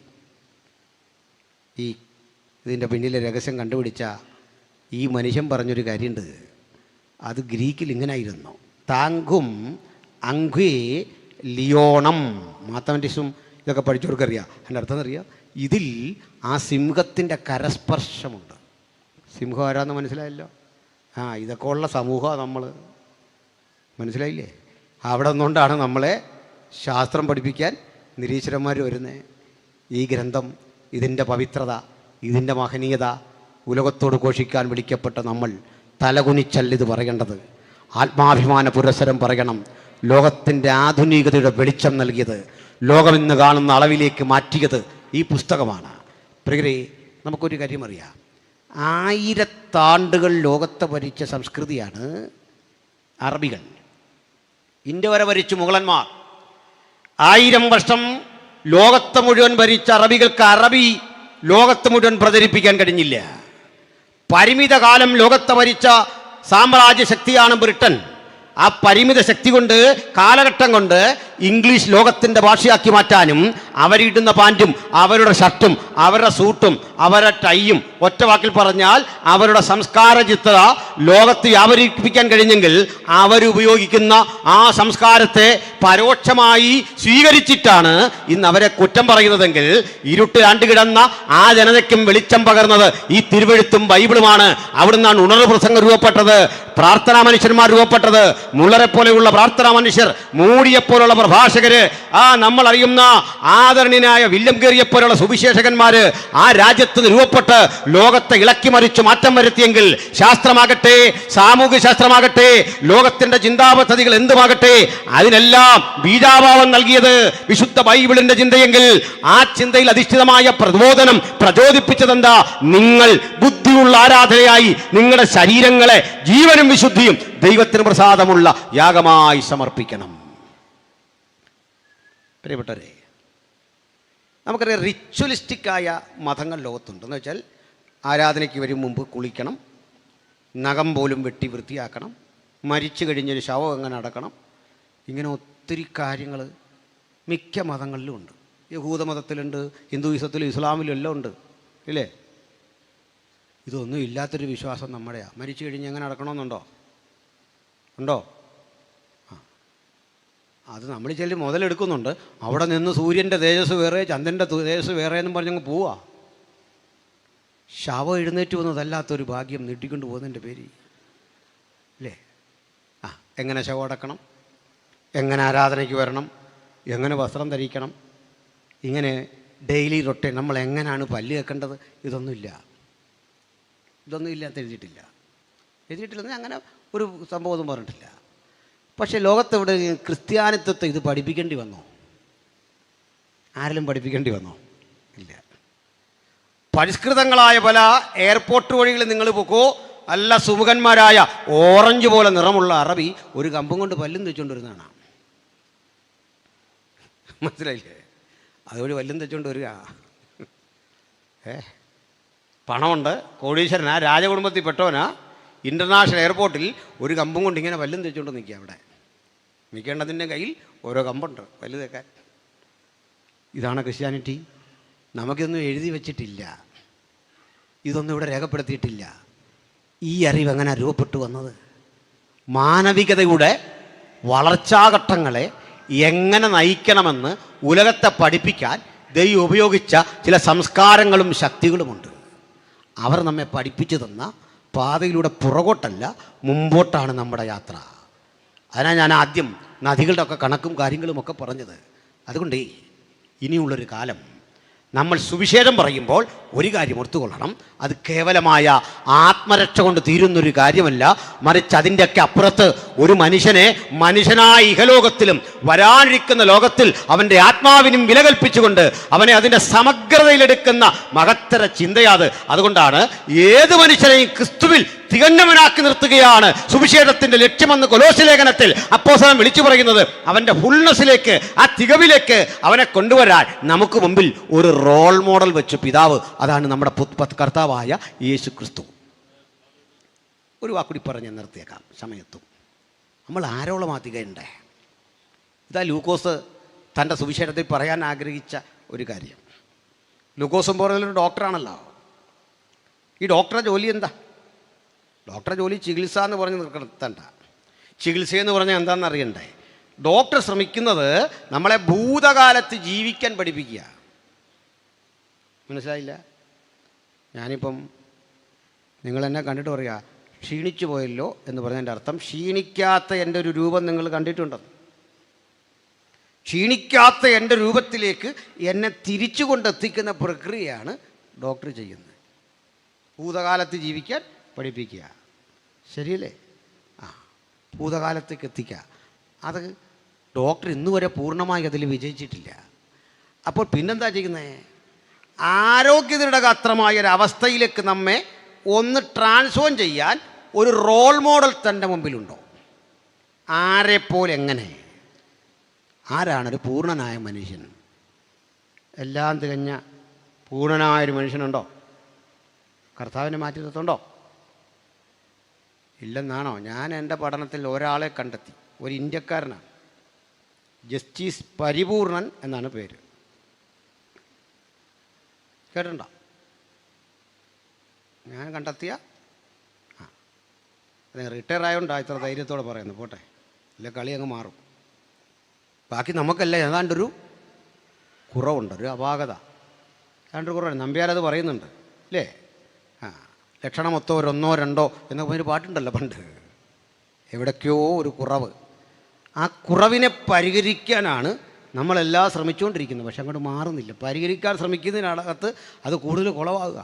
ഇതിൻ്റെ പിന്നിലെ രഹസ്യം കണ്ടുപിടിച്ച ഈ മനുഷ്യൻ പറഞ്ഞൊരു കാര്യമുണ്ട്. അത് ഗ്രീക്കിൽ ഇങ്ങനായിരുന്നു: താങ്കും അങ്ക്വേ ലിയോണം. മാത്തമാറ്റിക്സും ഇതൊക്കെ പഠിച്ചവർക്കറിയാം. എൻ്റെ അർത്ഥം അറിയാം, ഇതിൽ ആ സിംഹത്തിൻ്റെ കരസ്പർശമുണ്ട്. സിംഹം ആരാന്ന് മനസ്സിലായല്ലോ. ഇതൊക്കെ ഉള്ള സമൂഹമാണ് നമ്മൾ, മനസ്സിലായില്ലേ? അവിടെ നിന്നുകൊണ്ടാണ് നമ്മളെ ശാസ്ത്രം പഠിപ്പിക്കാൻ നിരീശ്വരന്മാർ വരുന്നത്. ഈ ഗ്രന്ഥം, ഇതിൻ്റെ പവിത്രത, ഇതിൻ്റെ മഹനീയത ഉലകത്തോട് ഘോഷിക്കാൻ വിളിക്കപ്പെട്ട നമ്മൾ തലകുനിച്ചല്ലിത് പറയേണ്ടത്. ആത്മാഭിമാന പുരസ്സരം പറയണം. ലോകത്തിൻ്റെ ആധുനികതയുടെ വെളിച്ചം നൽകിയത്, ലോകമെന്ന് കാണുന്ന അളവിലേക്ക് മാറ്റിയത് ഈ പുസ്തകമാണ്. പ്രിയരെ, നമുക്കൊരു കാര്യം അറിയാം. 1000 ആണ്ടുകൾ ലോകത്തെ ഭരിച്ച സംസ്കൃതിയാണ് അറബികൾ. ഇന്ത്യ വരെ ഭരിച്ചു മുഗളന്മാർ. 1000 വർഷം ലോകത്തെ മുഴുവൻ ഭരിച്ച അറബികൾക്ക് അറബി ലോകത്ത് മുഴുവൻ പ്രചരിപ്പിക്കാൻ കഴിഞ്ഞില്ല. പരിമിത കാലം ലോകത്തെ ഭരിച്ച സാമ്രാജ്യ ശക്തിയാണ് ബ്രിട്ടൻ. ആ പരിമിത ശക്തി കൊണ്ട്, കാലഘട്ടം കൊണ്ട് ഇംഗ്ലീഷ് ലോകത്തിൻ്റെ ഭാഷയാക്കി മാറ്റാനും അവരിടുന്ന പാൻറ്റും അവരുടെ ഷർട്ടും അവരുടെ സൂട്ടും അവരുടെ ടൈയും, ഒറ്റ വാക്കിൽ പറഞ്ഞാൽ അവരുടെ സംസ്കാര ചിത്തത ലോകത്ത് വ്യാപരിപ്പിക്കാൻ കഴിഞ്ഞെങ്കിൽ അവരുപയോഗിക്കുന്ന ആ സംസ്കാരത്തെ പരോക്ഷമായി സ്വീകരിച്ചിട്ടാണ് ഇന്ന് അവരെ കുറ്റം പറയുന്നതെങ്കിൽ, ഇരുട്ടിലാണ്ട് കിടന്ന ആ ജനതയ്ക്കും വെളിച്ചം പകർന്നത് ഈ തിരുവെഴുത്തും ബൈബിളുമാണ്. അവിടുന്നാണ് ഉണർവ് പ്രസംഗം രൂപപ്പെട്ടത്, പ്രാർത്ഥനാ മനുഷ്യന്മാർ രൂപപ്പെട്ടത്. മുള്ളറെ പോലെയുള്ള പ്രാർത്ഥനാ മനുഷ്യർ, മൂടിയെപ്പോലുള്ള പ്രഭാഷകര്, നമ്മൾ അറിയുന്ന ആദരണീയനായ വില്യം കേറിയെപ്പോലുള്ള സുവിശേഷകന്മാര് ആ രാജ്യത്ത് രൂപപ്പെട്ട് ലോകത്തെ ഇളക്കി മറിച്ച് മാറ്റം വരുത്തിയെങ്കിൽ, ശാസ്ത്രമാകട്ടെ, സാമൂഹ്യ ശാസ്ത്രമാകട്ടെ, ലോകത്തിന്റെ ചിന്താപദ്ധതികൾ എന്തുമാകട്ടെ, അതിനെല്ലാം ബീജാഭാവം നൽകിയത് വിശുദ്ധ ബൈബിളിന്റെ ചിന്തയെങ്കിൽ, ആ ചിന്തയിൽ അധിഷ്ഠിതമായ പ്രബോധനം പ്രചോദിപ്പിച്ചതെന്താ? നിങ്ങൾ ബുദ്ധിയുള്ള ആരാധനയായി നിങ്ങളുടെ ശരീരങ്ങളെ ജീവനും വിശുദ്ധിയും ദൈവത്തിന് പ്രസാദമുള്ള യാഗമായി സമർപ്പിക്കണം. പ്രിയപ്പെട്ടവരെ, നമുക്കറിയാം റിച്വലിസ്റ്റിക്കായ മതങ്ങൾ ലോകത്തുണ്ട്. എന്ന് വെച്ചാൽ ആരാധനയ്ക്ക് വരും മുമ്പ് കുളിക്കണം, നഖം പോലും വെട്ടി വൃത്തിയാക്കണം, മരിച്ചു കഴിഞ്ഞൊരു ശവം എങ്ങനെ അടക്കണം, ഇങ്ങനെ ഒത്തിരി കാര്യങ്ങൾ മിക്ക മതങ്ങളിലും ഉണ്ട്. യഹൂദ മതത്തിലുണ്ട്, ഹിന്ദുയിസത്തിലും ഇസ്ലാമിലും എല്ലാം ഉണ്ട്, ഇല്ലേ? ഇതൊന്നും ഇല്ലാത്തൊരു വിശ്വാസം നമ്മുടെയാണ്. മരിച്ചു കഴിഞ്ഞ് എങ്ങനെ അടക്കണമെന്നുണ്ടോ? ഉണ്ടോ? അത് നമ്മൾ ചെല്ലി മുതലെടുക്കുന്നുണ്ട്. അവിടെ നിന്ന് സൂര്യൻ്റെ തേജസ് വേറെ, ചന്ദ്രൻ്റെ തേജസ് വേറെ എന്നും പറഞ്ഞങ്ങ് പോവാ. ശവം എഴുന്നേറ്റ് വന്നതല്ലാത്തൊരു ഭാഗ്യം നീട്ടിക്കൊണ്ട് പോകുന്നതിൻ്റെ പേര്, അല്ലേ? എങ്ങനെ ശവം അടക്കണം, എങ്ങനെ ആരാധനയ്ക്ക് വരണം, എങ്ങനെ വസ്ത്രം ധരിക്കണം, ഇങ്ങനെ ഡെയിലി റൊട്ടീൻ, നമ്മൾ എങ്ങനെയാണ് പല്ല് കേൾക്കേണ്ടത്, ഇതൊന്നുമില്ല എന്ന് എഴുതിയിട്ടില്ലെന്ന് അങ്ങനെ ഒരു സംഭവമൊന്നും പറഞ്ഞിട്ടില്ല. പക്ഷേ ലോകത്തെവിടെ ക്രിസ്ത്യാനിത്വത്തെ ഇത് പഠിപ്പിക്കേണ്ടി വന്നോ? ആരെങ്കിലും പഠിപ്പിക്കേണ്ടി വന്നോ? ഇല്ല. പരിഷ്കൃതങ്ങളായ പല എയർപോർട്ട് വഴികളിൽ നിങ്ങൾ പോക്കോ, നല്ല സുമുഖന്മാരായ ഓറഞ്ച് പോലെ നിറമുള്ള അറബി ഒരു കമ്പും കൊണ്ട് പല്ലും തെച്ചുകൊണ്ട് വരുന്നതാണ്. മനസ്സിലായില്ലേ? അതുവഴി പല്ലും തെച്ചുകൊണ്ട് വരിക. പണമുണ്ട്, കോടീശ്വരനാ, രാജകുടുംബത്തിൽ പെട്ടവനാ, ഇൻ്റർനാഷണൽ എയർപോർട്ടിൽ ഒരു കമ്പും കൊണ്ട് ഇങ്ങനെ പല്ലും തെച്ചുകൊണ്ട് നിൽക്കുക. അവിടെ നിൽക്കേണ്ടതിൻ്റെ കയ്യിൽ ഓരോ കമ്പുണ്ട് പല്ല് തേക്കാൻ. ഇതാണ് ക്രിസ്ത്യാനിറ്റി. നമുക്കിതൊന്നും എഴുതി വച്ചിട്ടില്ല, ഇതൊന്നും ഇവിടെ രേഖപ്പെടുത്തിയിട്ടില്ല. ഈ അറിവ് എങ്ങനെ രൂപപ്പെട്ടു വന്നത്? മാനവികതയുടെ വളർച്ചാഘട്ടങ്ങളെ എങ്ങനെ നയിക്കണമെന്ന് ഉലകത്തെ പഠിപ്പിക്കാൻ ദൈവം ഉപയോഗിച്ച ചില സംസ്കാരങ്ങളും ശക്തികളുമുണ്ട്. അവർ നമ്മെ പഠിപ്പിച്ചു തന്ന പാതയിലൂടെ പുറകോട്ടല്ല, മുമ്പോട്ടാണ് നമ്മുടെ യാത്ര. അതിനാണ് ഞാൻ ആദ്യം നദികളുടെ ഒക്കെ കണക്കും കാര്യങ്ങളുമൊക്കെ പറഞ്ഞത്. അതുകൊണ്ട് ഇനിയുള്ളൊരു കാലം നമ്മൾ സുവിശേഷം പറയുമ്പോൾ ഒരു കാര്യം ഓർത്തുകൊള്ളണം, അത് കേവലമായ ആത്മരക്ഷ കൊണ്ട് തീരുന്നൊരു കാര്യമല്ല, മറിച്ച് അതിൻ്റെയൊക്കെ അപ്പുറത്ത് ഒരു മനുഷ്യനെ മനുഷ്യനായ ഇഹലോകത്തിലും വരാനിരിക്കുന്ന ലോകത്തിൽ അവൻ്റെ ആത്മാവിനും വില കൽപ്പിച്ചുകൊണ്ട് അവനെ അതിൻ്റെ സമഗ്രതയിലെടുക്കുന്ന മഹത്തര ചിന്തയാത്. അതുകൊണ്ടാണ് ഏത് മനുഷ്യനെയും ക്രിസ്തുവിൽ തികഞ്ഞവനാക്കി നിർത്തുകയാണ് സുവിശേഷത്തിന്റെ ലക്ഷ്യമെന്ന് കൊലോസ്യ ലേഖനത്തിൽ അപ്പോസ്തലൻ വിളിച്ചു പറയുന്നത്. അവൻ്റെ ഫുൾനെസ്സിലേക്ക്, ആ തികവിലേക്ക് അവനെ കൊണ്ടുവരാൻ നമുക്ക് മുമ്പിൽ ഒരു റോൾ മോഡൽ വെച്ച് പിതാവ്, അതാണ് നമ്മുടെ കർത്താവായ യേശു ക്രിസ്തു. ഒരു വാക്കുടി പറഞ്ഞ് നിർത്തിയേക്കാം, സമയത്തും. നമ്മൾ ആരോളം അധികമുണ്ടേ. ഇതാ ലൂക്കോസ് തൻ്റെ സുവിശേഷത്തിൽ പറയാൻ ആഗ്രഹിച്ച ഒരു കാര്യം. ലൂക്കോസും പറഞ്ഞൊരു ഡോക്ടറാണല്ലോ. ഈ ഡോക്ടറെ ജോലി എന്താ? ഡോക്ടറെ ജോലി ചികിത്സ എന്ന് പറഞ്ഞ് നിർത്തണ്ട. ചികിത്സയെന്ന് പറഞ്ഞാൽ എന്താണെന്ന് അറിയണ്ടേ? ഡോക്ടർ ശ്രമിക്കുന്നത് നമ്മളെ ഭൂതകാലത്ത് ജീവിക്കാൻ പഠിപ്പിക്കുക. മനസ്സിലായില്ല? ഞാനിപ്പം നിങ്ങളെന്നെ കണ്ടിട്ട് പറയുക ക്ഷീണിച്ചു പോയല്ലോ എന്ന് പറഞ്ഞതിൻ്റെ അർത്ഥം ക്ഷീണിക്കാത്ത എൻ്റെ ഒരു രൂപം നിങ്ങൾ കണ്ടിട്ടുണ്ടെന്ന്. ക്ഷീണിക്കാത്ത എൻ്റെ രൂപത്തിലേക്ക് എന്നെ തിരിച്ചു കൊണ്ടെത്തിക്കുന്ന പ്രക്രിയയാണ് ഡോക്ടർ ചെയ്യുന്നത്. ഭൂതകാലത്ത് ജീവിക്കാൻ പഠിപ്പിക്കുക. ശരിയല്ലേ? ഭൂതകാലത്തേക്ക് എത്തിക്കുക. അത് ഡോക്ടർ ഇന്നുവരെ പൂർണ്ണമായി അതിൽ വിജയിച്ചിട്ടില്ല. അപ്പോൾ പിന്നെന്താ ചെയ്യുന്നത്? ആരോഗ്യനിടകാത്രമായൊരവസ്ഥയിലേക്ക് നമ്മെ ഒന്ന് ട്രാൻസ്ഫോം ചെയ്യാൻ ഒരു റോൾ മോഡൽ തൻ്റെ മുമ്പിലുണ്ടോ? ആരെപ്പോലെ, എങ്ങനെ? ആരാണൊരു പൂർണ്ണനായ മനുഷ്യൻ? എല്ലാം തികഞ്ഞ പൂർണ്ണനായൊരു മനുഷ്യനുണ്ടോ? കർത്താവിനെ മാറ്റി നിർത്തുണ്ടോ? ഇല്ലെന്നാണോ? ഞാൻ എൻ്റെ പഠനത്തിൽ ഒരാളെ കണ്ടെത്തി, ഒരു ഇന്ത്യക്കാരനാണ്. ജസ്റ്റിസ് പരിപൂർണൻ എന്നാണ് പേര്. കേട്ടിട്ടുണ്ടോ? ഞാൻ കണ്ടെത്തിയ റിട്ടയർ ആയതുകൊണ്ടാണ് ഇത്ര ധൈര്യത്തോടെ പറയുന്നത്. പോട്ടെ, അല്ലെ കളി അങ്ങ് മാറും. ബാക്കി നമുക്കല്ല ഏതാണ്ടൊരു കുറവുണ്ട്, ഒരു അപാകത, ഏതാണ്ടൊരു കുറവുണ്ട്. നമ്പ്യാരത് പറയുന്നുണ്ട് അല്ലേ? ലക്ഷണമൊത്തോ ഒന്നോ രണ്ടോ എന്നൊക്കെ ഒരു പാട്ടുണ്ടല്ലോ പണ്ട്. എവിടേക്കോ ഒരു കുറവ്. ആ കുറവിനെ പരിഹരിക്കാനാണ് നമ്മളെല്ലാം ശ്രമിച്ചുകൊണ്ടിരിക്കുന്നത്. പക്ഷെ അങ്ങോട്ട് മാറുന്നില്ല. പരിഹരിക്കാൻ ശ്രമിക്കുന്നതിനകത്ത് അത് കൂടുതൽ കുളവാകുക.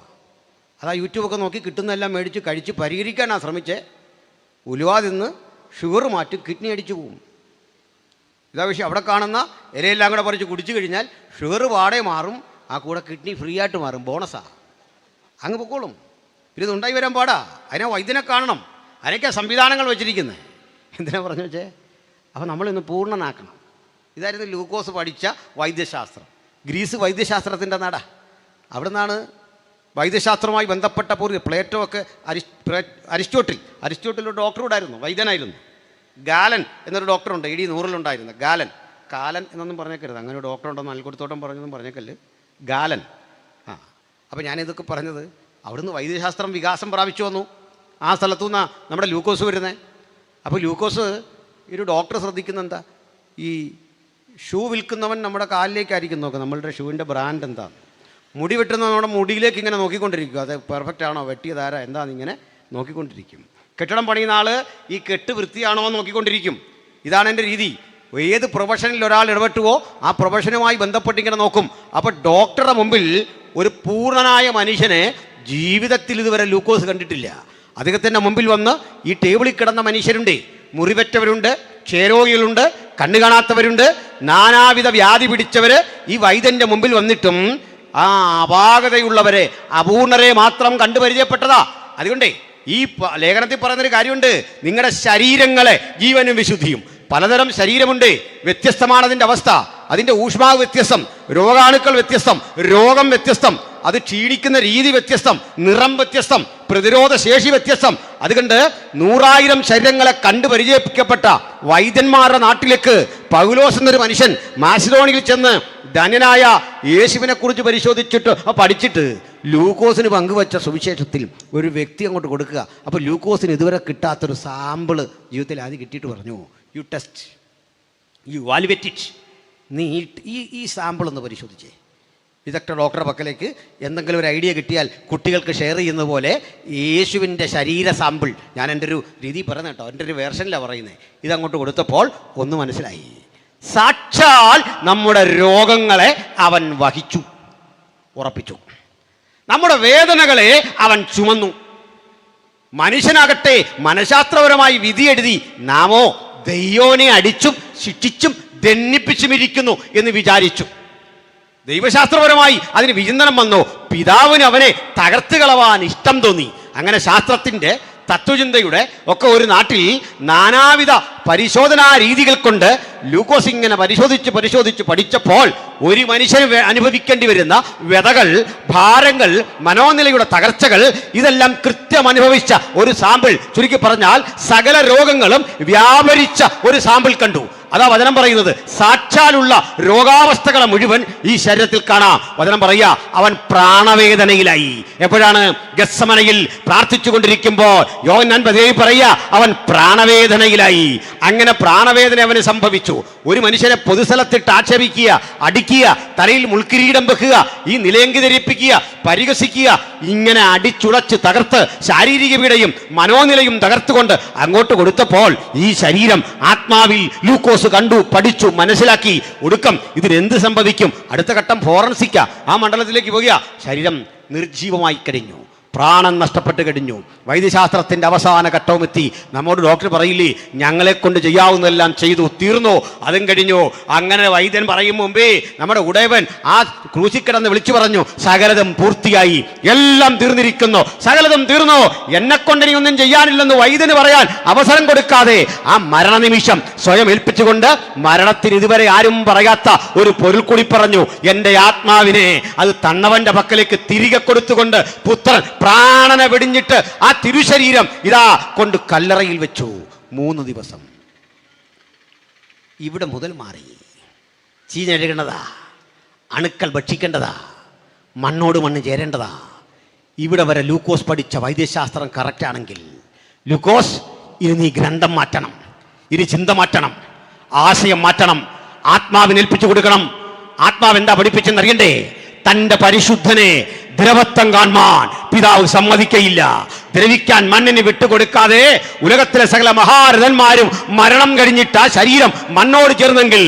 അതാ യൂട്യൂബൊക്കെ നോക്കി കിട്ടുന്നതെല്ലാം മേടിച്ച് കഴിച്ച് പരിഹരിക്കാനാണ് ശ്രമിച്ചേ. ഉലുവ തിന്ന് ഷുഗർ മാറ്റും, കിഡ്നി അടിച്ചു പോകും. ഇതാ വിഷയം. അവിടെ കാണുന്ന ഇലയെല്ലാം കൂടെ പറിച്ച് കുടിച്ചു കഴിഞ്ഞാൽ ഷുഗർ പാടെ മാറും, ആ കൂടെ കിഡ്നി ഫ്രീ ആയിട്ട് മാറും. ബോണസാ, അങ്ങ് പൊക്കോളും. പിന്നെ ഇതുണ്ടായി വരാൻ പാടാ. അതിനെ വൈദ്യനെ കാണണം. അതിനൊക്കെയാണ് സംവിധാനങ്ങൾ വെച്ചിരിക്കുന്നത്. എന്തിനാ പറഞ്ഞു വെച്ചേ? അപ്പോൾ നമ്മളിന്ന് പൂർണ്ണനാക്കണം. ഇതായിരുന്നു ലൂക്കോസ് പഠിച്ച വൈദ്യശാസ്ത്രം. ഗ്രീസ് വൈദ്യശാസ്ത്രത്തിൻ്റെ നാടാ. അവിടെ നിന്നാണ് വൈദ്യശാസ്ത്രവുമായി ബന്ധപ്പെട്ട പ്ലേറ്റോ ഒക്കെ. അരിസ്റ്റോട്ടിൽ ഒരു ഡോക്ടർ കൂടായിരുന്നു, വൈദ്യനായിരുന്നു. ഗാലൻ എന്നൊരു ഡോക്ടറുണ്ട്, ഇടി 100-ലുണ്ടായിരുന്നു. കാലൻ എന്നൊന്നും പറഞ്ഞേക്കരുത്. അങ്ങനെ ഒരു ഡോക്ടറുണ്ടെന്ന് അൽക്കുടത്തോട്ടം പറഞ്ഞൊന്നും പറഞ്ഞേക്കല്ല്. ഗാലൻ. അപ്പോൾ ഞാനിതൊക്കെ പറഞ്ഞത് അവിടുന്ന് വൈദ്യശാസ്ത്രം വികാസം പ്രാപിച്ചു വന്നു. ആ സ്ഥലത്തു നിന്നാണ് നമ്മുടെ ലൂക്കോസ് വരുന്നത്. അപ്പോൾ ലൂക്കോസ് ഒരു ഡോക്ടർ ശ്രദ്ധിക്കുന്ന എന്താ? ഈ ഷൂ വിൽക്കുന്നവൻ നമ്മുടെ കാലിലേക്കായിരിക്കും നോക്കുക, നമ്മളുടെ ഷൂവിൻ്റെ ബ്രാൻഡ് എന്താ. മുടി വെട്ടുന്ന നമ്മുടെ മുടിയിലേക്ക് ഇങ്ങനെ നോക്കിക്കൊണ്ടിരിക്കും. അത് പെർഫെക്റ്റ് ആണോ, വെട്ടിയതാരാ, എന്താണെന്നിങ്ങനെ നോക്കിക്കൊണ്ടിരിക്കും. കെട്ടിടം പണിയുന്ന ആൾ ഈ കെട്ട് വൃത്തിയാണോ എന്ന് നോക്കിക്കൊണ്ടിരിക്കും. ഇതാണ് എൻ്റെ രീതി. ഏത് പ്രൊഫഷനിൽ ഒരാൾ ഇടപെട്ടുവോ ആ പ്രൊഫഷനുമായി ബന്ധപ്പെട്ടിങ്ങനെ നോക്കും. അപ്പോൾ ഡോക്ടറുടെ മുമ്പിൽ ഒരു പൂർണ്ണനായ മനുഷ്യനെ ജീവിതത്തിൽ ഇതുവരെ ലൂക്കോസ് കണ്ടിട്ടില്ല. അദ്ദേഹത്തിൻ്റെ മുമ്പിൽ വന്ന് ഈ ടേബിളിൽ കിടന്ന മനുഷ്യരുണ്ട്, മുറിവറ്റവരുണ്ട്, ക്ഷയരോഗികളുണ്ട്, കണ്ണു കാണാത്തവരുണ്ട്, നാനാവിധ വ്യാധി പിടിച്ചവർ ഈ വൈദ്യൻ്റെ മുമ്പിൽ വന്നിട്ടും ആ അപാകതയുള്ളവരെ, അപൂർണരെ മാത്രം കണ്ടു പരിചയപ്പെട്ടതാ. അതുകൊണ്ടേ ഈ ലേഖനത്തിൽ പറയുന്നൊരു കാര്യമുണ്ട്. നിങ്ങളുടെ ശരീരങ്ങളെ ജീവനും വിശുദ്ധിയും. പലതരം ശരീരമുണ്ട്, വ്യത്യസ്തമാണ് അതിൻ്റെ അവസ്ഥ. അതിൻ്റെ ഊഷ്മാവ് വ്യത്യസ്തം, രോഗാണുക്കൾ വ്യത്യസ്തം, രോഗം വ്യത്യസ്തം, അത് ക്ഷീണിക്കുന്ന രീതി വ്യത്യസ്തം, നിറം വ്യത്യസ്തം, പ്രതിരോധ ശേഷി വ്യത്യസ്തം. അതുകൊണ്ട് 100,000 ശരീരങ്ങളെ കണ്ടു പരിചയിക്കപ്പെട്ട വൈദ്യന്മാരുടെ നാട്ടിലേക്ക് പൗലോസ് എന്നൊരു മനുഷ്യൻ മാസിഡോണിയിൽ ചെന്ന് ധന്യനായ യേശുവിനെ കുറിച്ച് പരിശോധിച്ചിട്ട് പഠിച്ചിട്ട് ലൂക്കോസിന് പങ്കുവച്ച സുവിശേഷത്തിൽ ഒരു വ്യക്തി അങ്ങോട്ട് കൊടുക്കുക. അപ്പോൾ ലൂക്കോസിന് ഇതുവരെ കിട്ടാത്തൊരു സാമ്പിള് ജീവിതത്തിൽ ആദ്യം കിട്ടിയിട്ട് പറഞ്ഞു, you test, you evaluate it. നീ ഈ സാമ്പിൾ ഒന്ന് പരിശോധിച്ചേ. ഇതൊക്കെ ഡോക്ടറുടെ പക്കലേക്ക് എന്തെങ്കിലും ഒരു ഐഡിയ കിട്ടിയാൽ കുട്ടികൾക്ക് ഷെയർ ചെയ്യുന്ന പോലെ യേശുവിൻ്റെ ശരീര സാമ്പിൾ, ഞാൻ എൻ്റെ ഒരു രീതി പറയുന്നത് കേട്ടോ, എൻ്റെ ഒരു വേർഷനിലാണ് പറയുന്നത്. ഇതങ്ങോട്ട് കൊടുത്തപ്പോൾ ഒന്ന് മനസ്സിലായി. സാക്ഷാൽ നമ്മുടെ രോഗങ്ങളെ അവൻ വഹിച്ചു. ഉറപ്പിച്ചു. നമ്മുടെ വേദനകളെ അവൻ ചുമന്നു. മനുഷ്യനാകട്ടെ മനഃശാസ്ത്രപരമായി വിധിയെഴുതി നാമോ ദൈവനെ അടിച്ചും ശിക്ഷിച്ചും ദണ്ഡിപ്പിച്ചുമിരിക്കുന്നു എന്ന് വിചാരിച്ചു. ദൈവശാസ്ത്രപരമായി അതിന് വിചിന്തനം വന്നു. പിതാവിന് അവനെ തകർത്ത് കളവാൻ ഇഷ്ടം തോന്നി. അങ്ങനെ ശാസ്ത്രത്തിൻ്റെ തത്വചിന്തയുടെ ഒക്കെ ഒരു നാട്ടിൽ നാനാവിധ പരിശോധനാ രീതികൾ കൊണ്ട് ലൂക്കോസ് ഇങ്ങനെ പരിശോധിച്ച് പഠിച്ചപ്പോൾ ഒരു മനുഷ്യന് അനുഭവിക്കേണ്ടി വരുന്ന വ്യതകൾ, ഭാരങ്ങൾ, മനോനിലയുടെ തകർച്ചകൾ ഇതെല്ലാം കൃത്യം അനുഭവിച്ച ഒരു സാമ്പിൾ, ചുരുക്കി പറഞ്ഞാൽ സകല രോഗങ്ങളും വ്യാപരിച്ച ഒരു സാമ്പിൾ കണ്ടു. അതാ വചനം പറയുന്നത്. സാക്ഷാലുള്ള രോഗാവസ്ഥകളെ മുഴുവൻ ഈ ശരീരത്തിൽ കാണാം. വചനം പറയുക, അവൻ പ്രാണവേദനയിലായി. എപ്പോഴാണ്? ഗത്സമനയിൽ പ്രാർത്ഥിച്ചു കൊണ്ടിരിക്കുമ്പോൾ യോഹന്നാൻ പറയുക, അവൻ പ്രാണവേദനയിലായി. അങ്ങനെ പ്രാണവേദന അവന് സംഭവിച്ചു. ഒരു മനുഷ്യനെ പൊതുസ്ഥലത്തിട്ട് ആക്ഷേപിക്കുക, അടിക്കുക, തലയിൽ മുൾക്കിരീടം വെക്കുക, ഈ നിലയങ്കി ധരിപ്പിക്കുക, പരിഹസിക്കുക, ഇങ്ങനെ അടിച്ചുളച്ച് തകർത്ത് ശാരീരിക പീഡയും മനോനിലയും തകർത്തുകൊണ്ട് അങ്ങോട്ട് കൊടുത്തപ്പോൾ ഈ ശരീരം ആത്മാവിൽ ലൂക്കോസ് കണ്ടു, പഠിച്ചു, മനസ്സിലാക്കി. ഒടുക്കം ഇതിനെന്ത് സംഭവിക്കും? അടുത്ത ഘട്ടം ഫോറൻസിക്ക. ആ മണ്ഡലത്തിലേക്ക് പോകുക. ശരീരം നിർജീവമായി കഴിഞ്ഞു, പ്രാണൻ നഷ്ടപ്പെട്ട് കഴിഞ്ഞു. വൈദ്യശാസ്ത്രത്തിൻ്റെ അവസാന ഘട്ടവുമെത്തി. നമ്മോട് ഡോക്ടർ പറയില്ലേ, ഞങ്ങളെ കൊണ്ട് ചെയ്യാവുന്നതെല്ലാം ചെയ്തു, തീർന്നു, അതും കഴിഞ്ഞു. അങ്ങനെ വൈദ്യൻ പറയും മുമ്പേ നമ്മുടെ ഉടയവൻ ആ ക്രൂശിൽ കിടന്ന് വിളിച്ചു പറഞ്ഞു, സകലതും പൂർത്തിയായി, എല്ലാം തീർന്നിരിക്കുന്നു, സകലതും തീർന്നു, എന്നെ കൊണ്ട് ഇനി ഒന്നും ചെയ്യാനില്ലെന്ന് വൈദ്യന് പറയാൻ അവസരം കൊടുക്കാതെ ആ മരണനിമിഷം സ്വയം ഏൽപ്പിച്ചുകൊണ്ട് മരണത്തിന് ഇതുവരെ ആരും പറയാത്ത ഒരു പൊരുൾ കൂടി പറഞ്ഞു. എൻ്റെ ആത്മാവിനെ അത് തന്നവന്റെ പക്കലേക്ക് തിരികെ കൊടുത്തുകൊണ്ട് പുത്രൻ പ്രാണനെ വെടിഞ്ഞിട്ട് ആ തിരുശരീരം ഇതാ കൊണ്ട് കല്ലറയിൽ വെച്ചു. 3 ദിവസം. ഇവിടെ മുതൽ മാറി. ചീഞ്ഞഴുകേണ്ടതാ, അണുക്കൾ ഭക്ഷിക്കേണ്ടതാ, മണ്ണോട് മണ്ണ് ചേരേണ്ടതാ. ഇവിടെ വരെ ലൂക്കോസ് പഠിച്ച വൈദ്യശാസ്ത്രം കറക്റ്റ് ആണെങ്കിൽ, ലൂക്കോസ് ഇനി നീ ഗ്രന്ഥം മാറ്റണം, ഇനി ചിന്ത മാറ്റണം, ആശയം മാറ്റണം, ആത്മാവിന് ഏൽപ്പിച്ചു കൊടുക്കണം. ആത്മാവ് എന്താ പഠിപ്പിച്ചെന്നറിയണ്ടേ? തൻ്റെ പരിശുദ്ധനെ ദ്രവത്വം കാണാൻ പിതാവ് സമ്മതിക്കയില്ല. ദ്രവിക്കാൻ മണ്ണിന് വിട്ടുകൊടുക്കാതെ ഉലകത്തിലെ സകല മഹാരഥന്മാരും മരണം കഴിഞ്ഞിട്ട് ആ ശരീരം മണ്ണോട് ചേർന്നെങ്കിൽ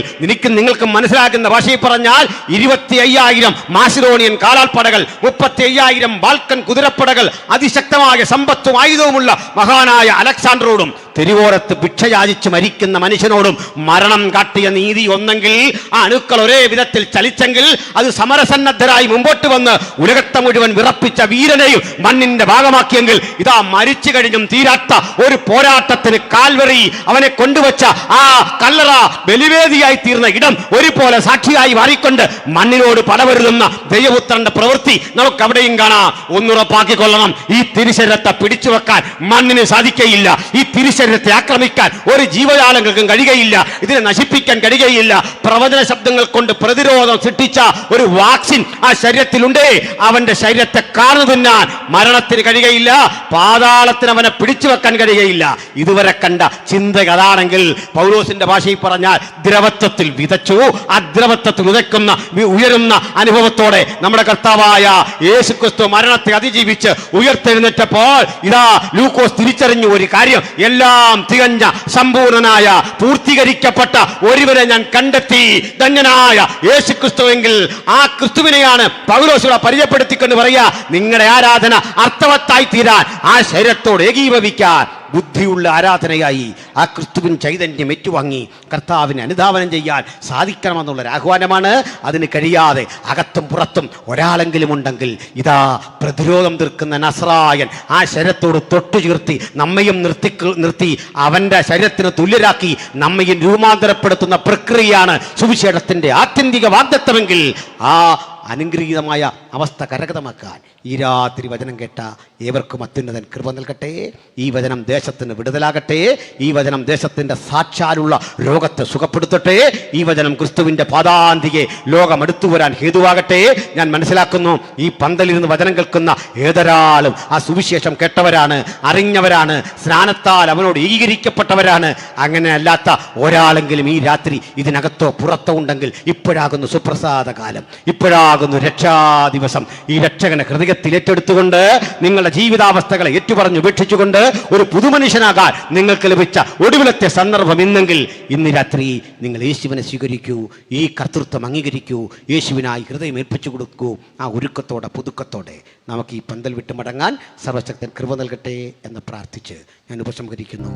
നിങ്ങൾക്കും മനസ്സിലാക്കുന്ന ഭാഷയിൽ പറഞ്ഞാൽ 25,000 മാസിഡോണിയൻ കാലാൾപ്പടകൾ, 35,000 ബാൽക്കൻ കുതിരപ്പടകൾ, അതിശക്തമായ സമ്പത്തും ആയുധവുമുള്ള മഹാനായ അലക്സാണ്ടറോടും തെരുവോരത്ത് ഭിക്ഷയാചിച്ച് മരിക്കുന്ന മനുഷ്യനോടും മരണം കാട്ടിയ നീതി ഒന്നെങ്കിൽ ആ അണുക്കൾ ഒരേ വിധത്തിൽ ചലിച്ചെങ്കിൽ അത് സമരസന്നദ്ധരായി മുമ്പോട്ട് വന്ന് ഉലകത്തെ മുഴുവൻ വിറപ്പിച്ച വീരനെയും മണ്ണിന്റെ ഭാഗമാക്കിയെങ്കിൽ ഇതാ മരിച്ചു കഴിഞ്ഞും തീരാത്ത ഒരു പോരാട്ടത്തിന് കാൽവറി അവനെ കൊണ്ടുവച്ച ആ കല്ലറ ബലിവേദിയായി തീർന്ന ഇടം ഒരുപോലെ സാക്ഷിയായി മാറിക്കൊണ്ട് മണ്ണിനോട് പടവരുതുന്ന ദൈവപുത്രന്റെ പ്രവൃത്തി നമുക്ക് അവിടെയും കാണാം. ഒന്നുറപ്പാക്കിക്കൊള്ളണം, ഈ തിരുശരീരത്തെ പിടിച്ചു വെക്കാൻ മണ്ണിന് സാധിക്കയില്ല. ഈ തിരുശരീരത്തെ ആക്രമിക്കാൻ ഒരു ജീവജാലങ്ങൾക്കും കഴിയുകയില്ല. ഇതിനെ നശിപ്പിക്കാൻ കഴിയുകയില്ല. പ്രവചന ശബ്ദങ്ങൾ കൊണ്ട് പ്രതിരോധം സൃഷ്ടിച്ച ഒരു വാക്സിൻ ആ ശരീരത്തിലുണ്ടേ. അവന്റെ ശരീരത്തെ കാർന്നു തിന്നാൻ മരണത്തിന് കഴിയുകയില്ല, പാതാളത്തിന് അവനെ പിടിച്ചു വെക്കാൻ കഴിയുകയില്ല. ഇതുവരെ കണ്ട ചിന്ത അതാണെങ്കിൽ പൗലോസിന്റെ ഭാഷയിൽ പറഞ്ഞാൽ ദ്രവത്വത്തിൽ വിതച്ചു, ആ ദ്രവത്വത്തിൽ ഉതയ്ക്കുന്ന ഉയരുന്ന അനുഭവത്തോടെ നമ്മുടെ കർത്താവായ യേശുക്രിസ്തു മരണത്തെ അതിജീവിച്ച് ഉയർത്തെഴുന്നേറ്റപ്പോൾ ഇതാ ലൂക്കോസ് തിരിച്ചറിഞ്ഞു ഒരു കാര്യം, എല്ലാം തികഞ്ഞ സമ്പൂർണനായ പൂർത്തീകരിക്കപ്പെട്ട ഒരുവരെ ഞാൻ കണ്ടെത്തി, ധന്യനായ യേശുക്രിസ്തുവെങ്കിൽ ആ ക്രിസ്തുവിനെയാണ് പൗലോസിനെ പരിചയപ്പെടുത്തിക്കൊണ്ട് പറയാ, നിങ്ങളുടെ ആരാധന അർത്ഥവത്തായി തീരാൻ, ആ ശരീരത്തോട് ഏകീഭവിക്കാൻ ബുദ്ധിയുള്ള ആരാധനയായി ആ ക്രിസ്തുവിൻ ചൈതന്യം ഏറ്റുവാങ്ങി കർത്താവിനെ അനുധാവനം ചെയ്യാൻ സാധിക്കണമെന്നുള്ളൊരു ആഹ്വാനമാണ്. അതിന് കഴിയാതെ അകത്തും പുറത്തും ഒരാളെങ്കിലും ഉണ്ടെങ്കിൽ ഇതാ പ്രതിരോധം തീർക്കുന്ന നസ്രായൻ ആ ശരീരത്തോട് തൊട്ടു ചേർത്തി നമ്മയും നിർത്തി അവൻ്റെ ശരീരത്തിന് തുല്യരാക്കി നമ്മയും രൂപാന്തരപ്പെടുത്തുന്ന പ്രക്രിയയാണ് സുവിശേഷത്തിൻ്റെ ആത്യന്തിക വാഗ്ദത്തമെങ്കിൽ ആ അനുഗ്രഹീതമായ അവസ്ഥ കരഗതമാക്കാൻ ഈ രാത്രി വചനം കേട്ട ഏവർക്കും അത്യുന്നതൻ കൃപ നൽകട്ടെ. ഈ വചനം ദേശത്തിന് വിടുതലാകട്ടെ. ഈ വചനം ദേശത്തിൻ്റെ സാക്ഷാലുള്ള രോഗത്തെ സുഖപ്പെടുത്തട്ടെ. ഈ വചനം ക്രിസ്തുവിൻ്റെ പാദാന്തികെ ലോകം അടുത്തു വരാൻ ഹേതുവാകട്ടെ. ഞാൻ മനസ്സിലാക്കുന്നു, ഈ പന്തലിരുന്ന് വചനം കേൾക്കുന്ന ഏതൊരാളും ആ സുവിശേഷം കേട്ടവരാണ്, അറിഞ്ഞവരാണ്, സ്നാനത്താൽ അവനോട് ഏകീകരിക്കപ്പെട്ടവരാണ്. അങ്ങനെ അല്ലാത്ത ഒരാളെങ്കിലും ഈ രാത്രി ഇതിനകത്തോ പുറത്തോ ഉണ്ടെങ്കിൽ ഇപ്പോഴാകുന്നു സുപ്രസാദ കാലം, ഇപ്പോഴാകുന്നു രക്ഷാദിവസം. ഈ രക്ഷകനെ ഹൃദയ ഹൃദയത്തിൽ ഏറ്റെടുത്തുകൊണ്ട് നിങ്ങളുടെ ജീവിതാവസ്ഥകളെ ഏറ്റുപറഞ്ഞ് ഉപേക്ഷിച്ചുകൊണ്ട് ഒരു പുതുമനുഷ്യനാകാൻ നിങ്ങൾക്ക് ലഭിച്ച ഒടുവിലത്തെ സന്ദർഭം ഇന്നെങ്കിൽ ഇന്ന് രാത്രി നിങ്ങൾ യേശുവിനെ സ്വീകരിക്കൂ, ഈ കർത്തൃത്വം അംഗീകരിക്കൂ, യേശുവിനായി ഹൃദയം ഏൽപ്പിച്ചു കൊടുക്കൂ. ആ ഒരുക്കത്തോടെ പുതുക്കത്തോടെ നമുക്ക് ഈ പന്തൽ വിട്ട് മടങ്ങാൻ സർവശക്തൻ കൃപ നൽകട്ടെ എന്ന് പ്രാർത്ഥിച്ച് ഞാൻ ഉപസംഹരിക്കുന്നു.